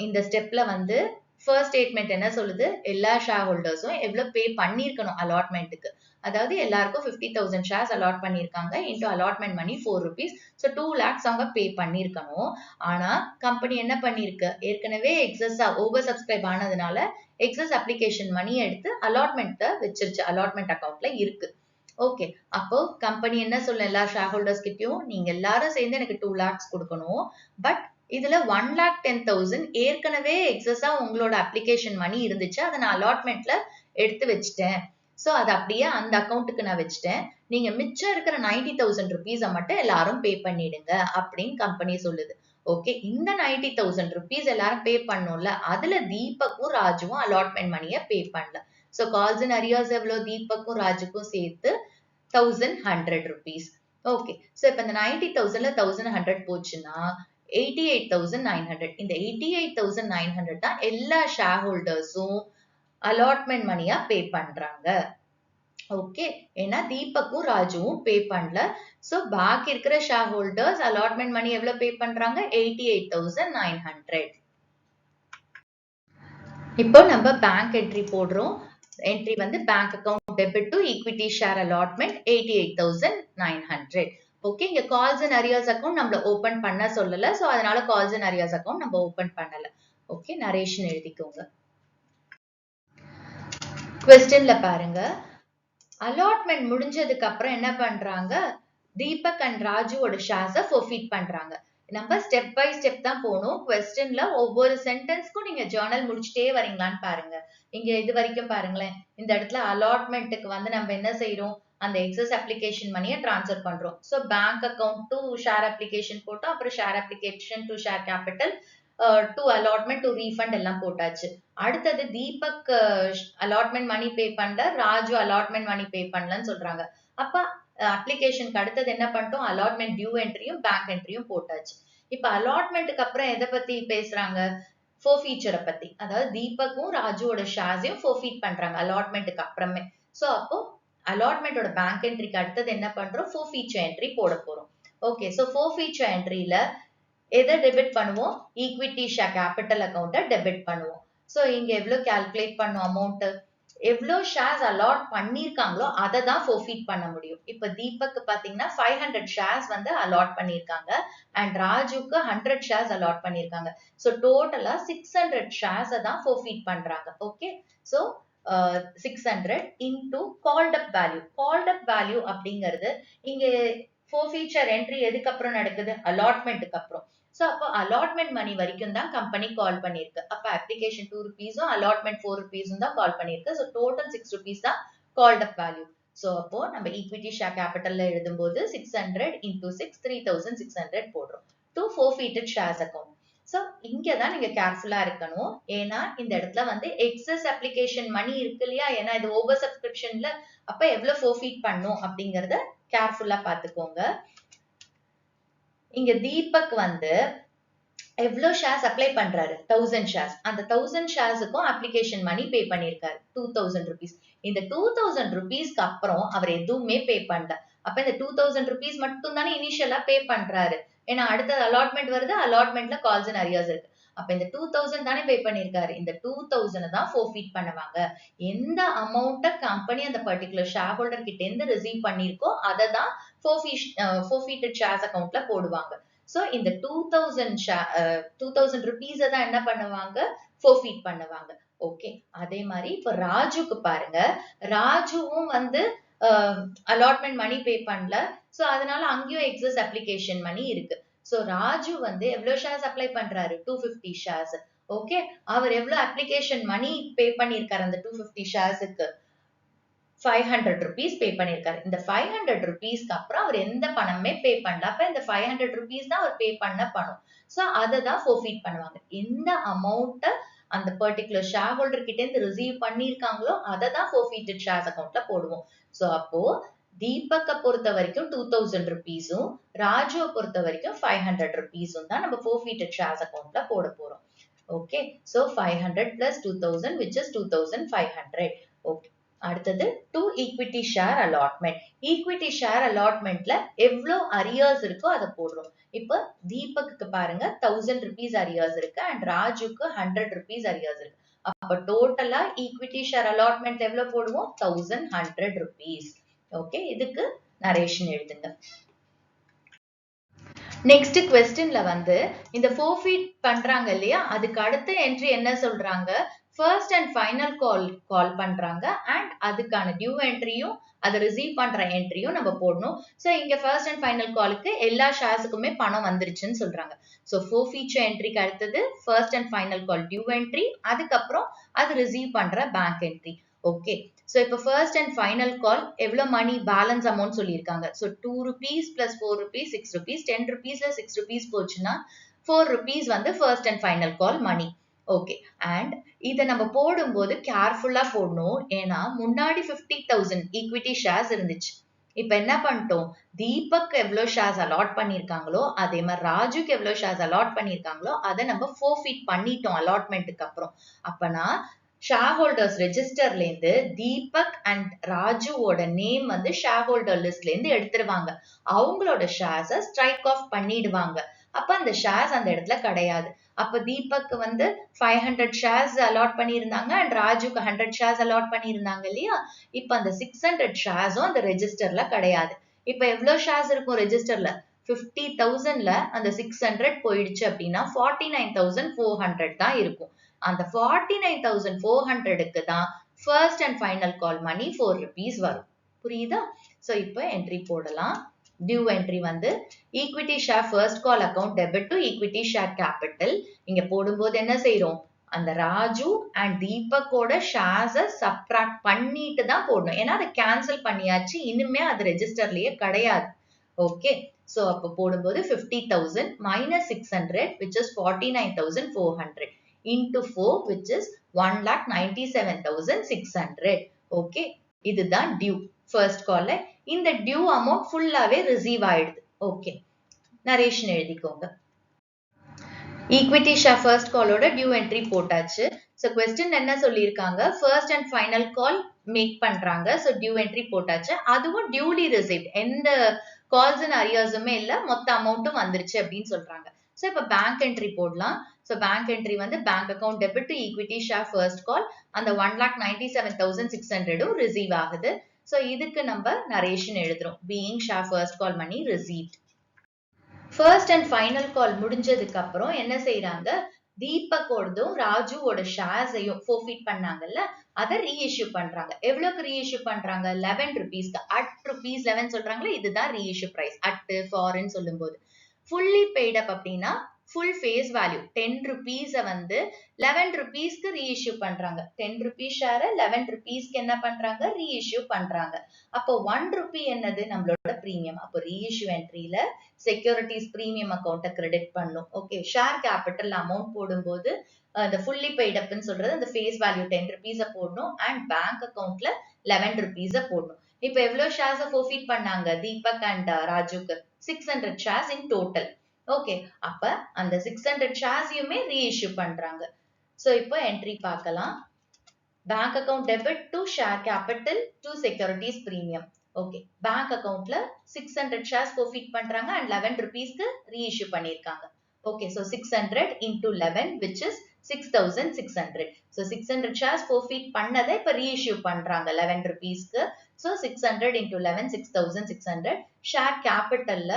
இந்த ஸ்டெப்ல வந்து ஃபர்ஸ்ட் ஸ்டேட்மெண்ட் என்ன சொல்லுது? எல்லா ஷேர் ஹோல்டர்ஸும் எவ்வளவு பே பண்ணிருக்கணும் அலாட்மெண்ட்டுக்கு. அதாவது எல்லாருக்கும் 50,000 ஷேர்ஸ் அலாட் பண்ணிருக்காங்க into allotment money 4 rupees. So 2 lakhs அவங்க பே பண்ணிருக்கணும். ஆனா கம்பெனி என்ன பண்ணிருக்கு? ஏற்கனவே எக்ஸஸா ஓவர் சப்ஸ்கிரைப் ஆனதுனால எக்ஸஸ் அப்ளிகேஷன் மணி எடுத்து அலாட்மெண்ட்டை வச்சிருச்சு, அலாட்மெண்ட் அக்கௌண்ட்ல இருக்கு. ஓகே, அப்போ கம்பெனி என்ன சொல்ல எல்லா ஷேர் ஹோல்டர்ஸ் கிட்டயும், நீங்க எல்லாரும் சேர்ந்து எனக்கு 2 lakhs கொடுக்கணும். பட் இதுல 1,10,000 ஏற்கனவே எக்ஸஸா உங்களோட அப்ளிகேஷன் மணி இருந்துச்சு, அதை நான் அலாட்மெண்ட்ல எடுத்து வச்சுட்டேன். சோ அது அப்படியே அந்த அக்கௌண்ட்டுக்கு நான் வச்சுட்டேன். நீங்க மிச்சம் இருக்கிற 90,000 rupees மட்டும் எல்லாரும் பே பண்ணிடுங்க அப்படின்னு கம்பெனி சொல்லுது. ஓகே, இந்த 90,000 rupees எல்லாரும் பே பண்ணோம்ல, அதுல தீபக்கும் ராஜுவும் அலாட்மெண்ட் மணியை பே பண்ணல. சோ கால்ஸ் இன் அரியர்ஸ் எவ்வளவு? தீபக்கும் ராஜுக்கும் சேர்த்து 1,100 rupees. ஓகே, சோ இப்ப இந்த 90,000ல 1,100 போச்சுன்னா 88,900. இந்த 88,900 தான் எல்லா ஷேர் ஹோல்டர்ஸும் அலாட்மெண்ட் மணியா பே பண்றாங்க. ஓகே, ஏன்னா தீபக்கும் ராஜுவும் பே பண்ணல. சோ பாக்கி இருக்கிற ஷேர் ஹோல்டர்ஸ் அலாட்மெண்ட் மணி எவ்வளவு பே பண்றாங்க? 88,900. இப்போ நம்ம பேங்க் என்ட்ரி போடுறோம். என்ட்ரி வந்து bank account debit to equity share allotment 88,900. Okay, இங்க கால்ஸ் அண்ட் அரியர்ஸ் அக்கவுண்ட் நம்மள ஓபன் பண்ண சொல்லல. சோ அதனால கால்ஸ் அண்ட் அரியர்ஸ் அக்கவுண்ட் நம்ம ஓபன் பண்ணல. ஓகே, நரேஷன் எழுதிக்கோங்க. क्वेश्चनல பாருங்க, அலாட்மெண்ட் முடிஞ்சதுக்கு அப்புறம் என்ன பண்றாங்க? தீபக் அண்ட் ராஜுவோட ஷேர்ஸ ஃபோர்ஃபீட் பண்றாங்க. நம்ம ஸ்டெப் பை ஸ்டெப் தான் போகணும். கொஸ்டின்ல ஒவ்வொரு சென்டென்ஸ்க்கும் நீங்க ஜர்னல் முடிச்சுட்டே வரீங்களான்னு பாருங்க. இங்க இது வரைக்கும் பாருங்களேன். இந்த இடத்துல அலாட்மெண்ட்டுக்கு வந்து நம்ம என்ன செய்யறோம்? அந்த எக்ஸஸ் அப்ளிகேஷன் மணியை டிரான்ஸ்ஃபர் பண்றோம். So bank account to share application போட்டோம். அப்புறம் share application to share capital to allotment to refund எல்லாம் போட்டாச்சு. அடுத்தது தீபக் அலாட்மெண்ட் மணி பே பண்ணல, ராஜு அலாட்மெண்ட் மணி பே பண்ணலன்னு சொல்றாங்க. அப்ப அப்ளிகேஷனுக்கு அடுத்தது என்ன பண்ணிட்டோம்? அலாட்மெண்ட் டியூ என்ட்ரியும் பேங்க் என்ட்ரியும் போட்டாச்சு. இப்ப அலாட்மெண்ட்டுக்கு அப்புறம் எதை பத்தி பேசுறாங்க? ஃபோர்ஃபீச்சரை பத்தி. அதாவது தீபக்கும் ராஜுவோட ஷேர்ஸையும் ஃபோர்ஃபீட் பண்றாங்க அலாட்மெண்ட்டுக்கு அப்புறமே. சோ அப்போ அலாட்மெண்டோட பேங்க் என்ட்ரிக்கு அடுத்தது என்ன பண்றோம்? ஃபோர்ஃபீச்சர் என்ட்ரி போட போறோம். ஓகே, சோ ஃபோர்ஃபீச்சர் என்ட்ரியில எதை டெபிட் பண்ணுவோம்? ஈக்விட்டி ஷேர் கேபிட்டல் அக்கௌண்ட்டை டெபிட் பண்ணுவோம். சோ இங்க எவ்வளவு கால்குலேட் பண்ணும் அமௌண்ட்? எவ்வளவு ஷேர்ஸ் அலாட் பண்ணிருக்காங்களோ அதை தான் ஃபோர்ஃபீட் பண்ண முடியும். இப்ப தீபக் பாத்தீங்கன்னா 500 ஷேர்ஸ் வந்து அலாட் பண்ணிருக்காங்க அண்ட் ராஜுக்கு 100 ஷேர்ஸ் அலாட் பண்ணிருக்காங்க. சோ டோட்டலா 600 ஷேர்ஸ் தான் ஃபோர்ஃபீட் பண்றாங்க. Okay, so 600 into called up value. Called up value அப்படிங்கிறது இங்க ஃபோர்ஃபீச்சர் என்ட்ரி எதுக்கு அப்புறம் நடக்குது? அலாட்மெண்ட்டுக்கு அப்புறம். சோ அப்போ அலாட்மெண்ட் மணி வரைக்கும் தான் கம்பெனி கால் பண்ணிருக்கு. அப்ப அப்ளிகேஷன் 2 rupees-உம் அலாட்மெண்ட் 4 rupees-உம் தான் கால் பண்ணிருக்கு. சோ டோட்டல் 6 rupees தான் கால்ட் அப் வேல்யூ. சோ அப்போ நம்ம ஈக்விட்டி ஷேர் கேபிட்டல்ல எழுதும்போது 600 into 6 3600 போடுறோம் to forfeited shares account. So இங்கதான் நீங்க கேர்ஃபுல்லா இருக்கணும். ஏன்னா இந்த இடத்துல வந்து எக்ஸஸ் அப்ளிகேஷன் மணி இருக்கு இல்லையா? ஏன்னா இது ஓவர் சப்ஸ்கிரிப்ஷன்ல அப்ப எவ்வளவு ஃபோர்ஃபீட் பண்ணும் அப்படிங்கறத கேர்ஃபுல்லா பாத்துக்கோங்க. இங்க தீபக் வந்து எவ்வளவு ஷேர்ஸ் அப்ளை பண்றாரு? 1000 ஷேர்ஸ். அந்த 1000 ஷேர்ஸுக்கும் அப்ளிகேஷன் மணி பே பண்ணிருக்காரு 2000 rupees. இந்த 2000 rupeesக்கு அப்புறம் அவர் எதுவுமே பே பண்ணல. அப்ப இந்த 2000 rupees மட்டும் தானே இனிஷியலா பே பண்றாரு. ஏன்னா அடுத்தது அலாட்மெண்ட் வருது, அலாட்மெண்ட்ல கால்ஸ் அண்ட் அரியர்ஸ் இருக்கு. அப்ப இந்த 2000 தானே பே பண்ணிருக்காரு. இந்த 2000 தான் ஃபோர்ஃபீட் பண்ணுவாங்க. எந்த அமௌண்ட்ட கம்பெனி அந்த பர்டிகுலர் ஷேர் ஹோல்டர் கிட்ட இருந்து ரிசீவ் பண்ணிருக்கோ அதை தான் ஃபோர்ஃபீட்டட் ஷேர்ஸ் அக்கவுண்ட்ல போடுவாங்க. சோ இந்த 2000 rupees தான் என்ன பண்ணுவாங்க? ஃபோர்ஃபீட் பண்ணுவாங்க. ஓகே, அதே மாதிரி இப்ப ராஜுக்கு பாருங்க. ராஜுவும் வந்து அலாட்மெண்ட் மணி பே பண்ணல. சோ அதனால அங்கேயும் எக்ஸஸ் அப்ளிகேஷன் மணி இருக்கு. சோ ராஜு வந்து எவ்வளவு ஷேர்ஸ் அப்ளை பண்றாரு? 250 ஷேர்ஸ். ஓகே, அவர் எவ்வளவு அப்ளிகேஷன் மணி பே பண்ணிருக்காரு அந்த 250 ஷேர்ஸுக்கு? 500 rupees பே பண்ணிருக்காரு. இந்த 500 rupeesக்கு அப்புறம் அவர் எந்த பணமே பே பண்ணல. அப்ப இந்த 500 rupees தான் அவர் பே பண்ண பணம். சோ அதை தான் ஃபோர்ஃபீட் பண்ணுவாங்க. எந்த அமௌண்ட்ட அந்த பர்டிகுலர் ஷேர் ஹோல்டர் கிட்ட இருந்து ரிசீவ் பண்ணிருக்காங்களோ அதை தான் ஃபோர்ஃபீட்டட் ஷேர்ஸ் அக்கவுண்ட்ல போடுவோம். சோ அப்போ தீபக்கை பொறுத்த வரைக்கும் 2000 rupees-உம் ராஜுவை பொறுத்த வரைக்கும் 500 rupees-உம் தான் நம்ம ஃபோர்ஃபீட்டட் ஷேர்ஸ் அக்கவுண்ட்ல போட போறோம். Okay, so 500 plus 2000 which is 2500. Okay, அடுத்தது to equity share allotment. Equity share அலாட்மெண்ட்ல எவ்வளவு அரியர்ஸ் இருக்கோ அதை போடுறோம். இப்ப தீபக்கு பாருங்க 1000 rupees அரியர்ஸ் இருக்கு அண்ட் ராஜுக்கு 100 rupees அரியர்ஸ் இருக்கு. அப்ப டோட்டலா ஈக்விட்டி ஷேர் அலாட்மெண்ட் எவ்வளவு போடுவோம்? 1100 rupees. ஓகே, இதுக்கு நரேஷன் எழுதுங்க. நெக்ஸ்ட் क्वेश्चनல வந்து இந்த ஃபோர்ஃபீட் பண்றாங்க இல்லையா? அதுக்கு அடுத்த என்ட்ரி என்ன சொல்றாங்க? ஃபர்ஸ்ட் அண்ட் ஃபைனல் கால் பண்றாங்க அண்ட் அதுக்கான டியூ என்ட்ரியும் அதை ரிசீவ் பண்ற என்ட்ரியும் நம்ம போடணும். சோ இங்க ஃபர்ஸ்ட் அண்ட் ஃபைனல் காலுக்கு எல்லா ஷேர்ஸுக்குமே பணம் வந்துருச்சுன்னு சொல்றாங்க. சோ ஃபோர்ஃபீச்சர் என்ட்ரிக்கு அடுத்தது first and final call due entry, அதுக்கப்புறம் அது ரிசீவ் பண்ற பேங்க் என்ட்ரி. ஓகே, சோ இப்போ ஃபர்ஸ்ட் அண்ட் ஃபைனல் கால் எவ்வளவு மணி பேலன்ஸ் அமௌண்ட் சொல்லியிருக்காங்க. So 2 rupees plus 4 rupees 6 rupees. 10 rupeesல 6 rupees போச்சுன்னா 4 rupees வந்து first and final call money. Okay, and இதை நம்ம போடும்போது கேர்ஃபுல்லா போடணும். ஏன்னா முன்னாடி 50,000 ஈக்விட்டி ஷேர்ஸ் இருந்துச்சு. இப்ப என்ன பண்ணிட்டோம்? தீபக் எவ்வளவு ஷேர்ஸ் அலாட் பண்ணிருக்காங்களோ அதே மாதிரி ராஜுக்கு எவ்வளவு ஷேர்ஸ் அலாட் பண்ணிருக்காங்களோ அதை நம்ம ஃபோர்ஃபீட் பண்ணிட்டோம் அலாட்மெண்ட்டுக்கு அப்புறம். அப்பனா ஷேர் ஹோல்டர்ஸ் ரெஜிஸ்டர்ல இருந்து தீபக் அண்ட் ராஜுவோட நேம் வந்து ஷேர் ஹோல்டர் லிஸ்ட்ல இருந்து எடுத்துருவாங்க. அவங்களோட ஷேர்ஸ ஸ்ட்ரைக் ஆஃப் பண்ணிடுவாங்க. அப்ப அந்த ஷேர்ஸ் அந்த இடத்துல கிடையாது. அப்ப தீபக் வந்து 500 ஷேர்ஸ் அலாட் பண்ணியிருந்தாங்க அண்ட் ராஜுக்கு 100 ஷேர்ஸ் அலாட் பண்ணியிருந்தாங்க இல்லையா? இப்ப அந்த 600 ஷேர்ஸும் அந்த ரெஜிஸ்டர்ல கிடையாது. இப்ப எவ்வளவு ஷேர்ஸ் இருக்கும் ரெஜிஸ்டர்ல? 50,000ல அந்த 600 போயிடுச்சு அப்படின்னா 49,400 தான் இருக்கும். அந்த 49,400க்கு தான் first and final call money 4 rupees வரும். புரியுதா? சோ இப்போ என்ட்ரி போடலாம். டியூ என்ட்ரி வந்து equity share first call account debit to equity share capital. இங்க போடும்போது என்ன செய்யறோம்? அந்த ராஜு அண்ட் தீபக்கோட ஷேர்ஸ சப்ட்ராக்ட் பண்ணிட்டு தான் போடணும். ஏன்னா அதை கேன்சல் பண்ணியாச்சு, இனிமே அது ரெஜிஸ்டர்லயே கிடையாது. ஓகே, சோ அப்ப போடும்போது 50,000 minus 600 which is 49,400 into 4 which is 1,97,600. Okay, இதுதான் டியூ ஃபர்ஸ்ட் கால்ல. இந்த டியூ அமௌண்ட் ஃபுல்லாவே ரிசீவ் ஆயிடுது. ஓகே, நரேஷன் எழுதிக்கோங்க. ஈக்விட்டி ஷேர் ஃபர்ஸ்ட் காலோட டியூ என்ட்ரி போட்டாச்சு. சோ क्वेश्चन என்ன சொல்லிருக்காங்க? First and final call make பண்றாங்க. சோ டியூ என்ட்ரி போட்டாச்சு. அதுவும் டியூலி ரிசீவ்ட், எந்த கால்ஸ் அண்ட் அரியர்ஸுமே இல்ல, மொத்த அமௌண்ட்டும் வந்துருச்சு அப்படின்னு சொல்றாங்க. சோ இப்ப பேங்க் என்ட்ரி போடலாம். சோ பேங்க் என்ட்ரி வந்து bank account debit to equity share first call, அந்த 1,97,600 ரிசீவ் ஆகுது. சோ இதுக்கு நம்ம நரேஷன் எழுதுறோம். Being share first call money received. First and final call முடிஞ்சதுக்கு அப்புறம் என்ன செய்யறாங்க? தீபக்கோடதும் ராஜுவோட ஷேர்ஸையும் ஃபோர்ஃபீட் பண்ணாங்கல்ல, அதை ரீஇஷ்யூ பண்றாங்க. எவ்வளவுக்கு ரீஇஷ்யூ பண்றாங்க? 11 rupees. அட் rupees 11 சொல்றாங்களா, இதுதான் ரீஇஷ்யூ பிரைஸ். அட் ஃபாரின் சொல்லும் போது ஃபுல்லி பெய்ட் அப் அப்படின்னா ஃபுல் ஃபேஸ் வேல்யூ 10 rupees வந்து 11 rupeesக்கு ரீஇஷ்யூ பண்றாங்க. 10 rupees ஷேர 11 rupeesக்கு என்ன பண்றாங்க? ரீஇஷ்யூ பண்றாங்க. அப்போ 1 rupee என்னது? நம்மளோட பிரீமியம். அப்போ ரீஇஷ்யூ என்ட்ரியில செக்யூரிட்டிஸ் பிரீமியம் அக்கௌண்ட்டை கிரெடிட் பண்ணும். ஓகே, ஷேர் கேபிட்டல் அமௌண்ட் போடும்போது அந்த ஃபுல்லி பெய்ட் அப்னு சொல்றது அந்த ஃபேஸ் வேல்யூ 10 rupees போடணும் அண்ட் பேங்க் அக்கவுண்ட்ல 11 rupees போடணும். இப்போ எவ்வளவு ஷேர்ஸ் ஃபோர்ஃபீட் பண்ணாங்க தீபக் அண்ட் ராஜுக்கு? 600 ஷேர்ஸ் இன் டோட்டல். ஓகே, அப்ப அந்த 600 ஷேர்ஸையுமே ரீஇஷ்யூ பண்றாங்க. சோ இப்போ என்ட்ரி பார்க்கலாம். Bank account debit to share capital to securities premium. Okay, bank அக்கவுண்ட்ல 600 ஷேர்ஸ் ஃபோர்ஃபீட் பண்றாங்க அண்ட் 11 rupeesக்கு ரீஇஷ்யூ பண்ணிருக்காங்க. Okay, so 600 into 11 which is 6,600. So 600 shares forfeit பண்ணதை இப்ப reissue பண்றாங்க 11 rupeesக்கு. So 600 into 11 6,600. Share capitalல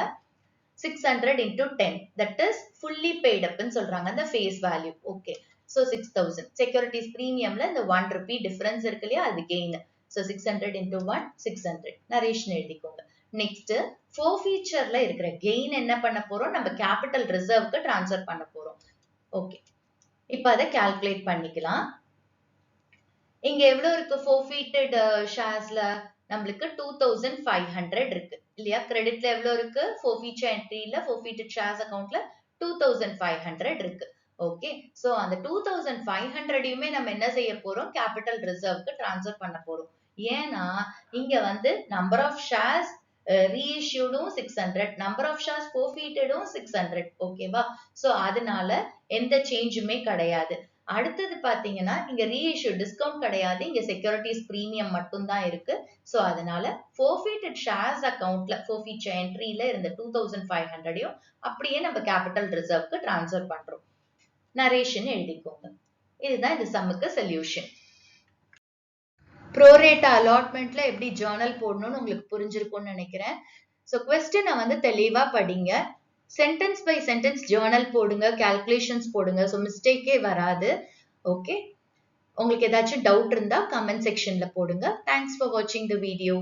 600 into 10 that is fully paid up ன்னு சொல்றாங்க அந்த face value. Okay, so 6,000. Securities premiumல இந்த 1 rupee difference இருக்கு இல்லையா, அது gain. So 600 into 1 600. நரேஷன் எழுதிக்கோங்க. நெக்ஸ்ட் forfeiture இருக்கிற கெயின் என்ன பண்ண போறோம்? நம்ம கேபிட்டல் ரிசர்வ்க்கு ட்ரான்ஸ்ஃபர் பண்ண போறோம். ஓகே, இப்போ அதை கால்குலேட் பண்ணிக்கலாம். இங்க எவ்வளவு இருக்கு? forfeited ஷேர்ஸ்ல நம்மளுக்கு 2,500 இருக்கு இல்லையா? கிரெடிட்ல எவ்வளவு இருக்கு? forfeiture என்ட்ரியில forfeited shares அக்கவுண்ட்ல 2,500 இருக்கு. ஓகே, சோ அந்த 2,500யுமே நம்ம என்ன செய்ய போறோம்? கேபிட்டல் ரிசர்வ்க்கு ட்ரான்ஸ்ஃபர் பண்ண போறோம். ஏன்னா இங்க வந்து number of shares reissuedum 600, number of shares forfeitedum 600. ஓகேவா? சோ அதனால எந்த சேஞ்சுமே கிடையாது. அடுத்தது பாத்தீங்கன்னா இங்க reissue டிஸ்கவுண்ட் கிடையாது, இங்க செக்யூரிட்டிஸ் பிரீமியம் மட்டும் தான் இருக்கு. சோ அதனால forfeited shares அக்கவுண்ட்ல forfeiture என்ட்ரியில இருந்த 2,500யும் அப்படியே நம்ம கேபிட்டல் ரிசர்வ்க்கு ட்ரான்ஸ்ஃபர் பண்றோம். நரேஷன் எழுதிக்கோங்க. இதுதான் இந்த சம்முக்கு சொல்யூஷன். ப்ரோரேட்டா அலாட்மெண்ட்ல எப்படி ஜர்னல் போடணும்னு உங்களுக்கு புரிஞ்சிருக்கும்னு நினைக்கிறேன். ஸோ கொஸ்டினை வந்து தெளிவா படிங்க. சென்டென்ஸ் பை சென்டென்ஸ் ஜர்னல் போடுங்க, கால்குலேஷன்ஸ் போடுங்க. ஸோ மிஸ்டேக்கே வராது. ஓகே, உங்களுக்கு ஏதாச்சும் டவுட் இருந்தா கமெண்ட் செக்ஷன்ல போடுங்க. தேங்க்ஸ் ஃபார் வாட்சிங் த வீடியோ.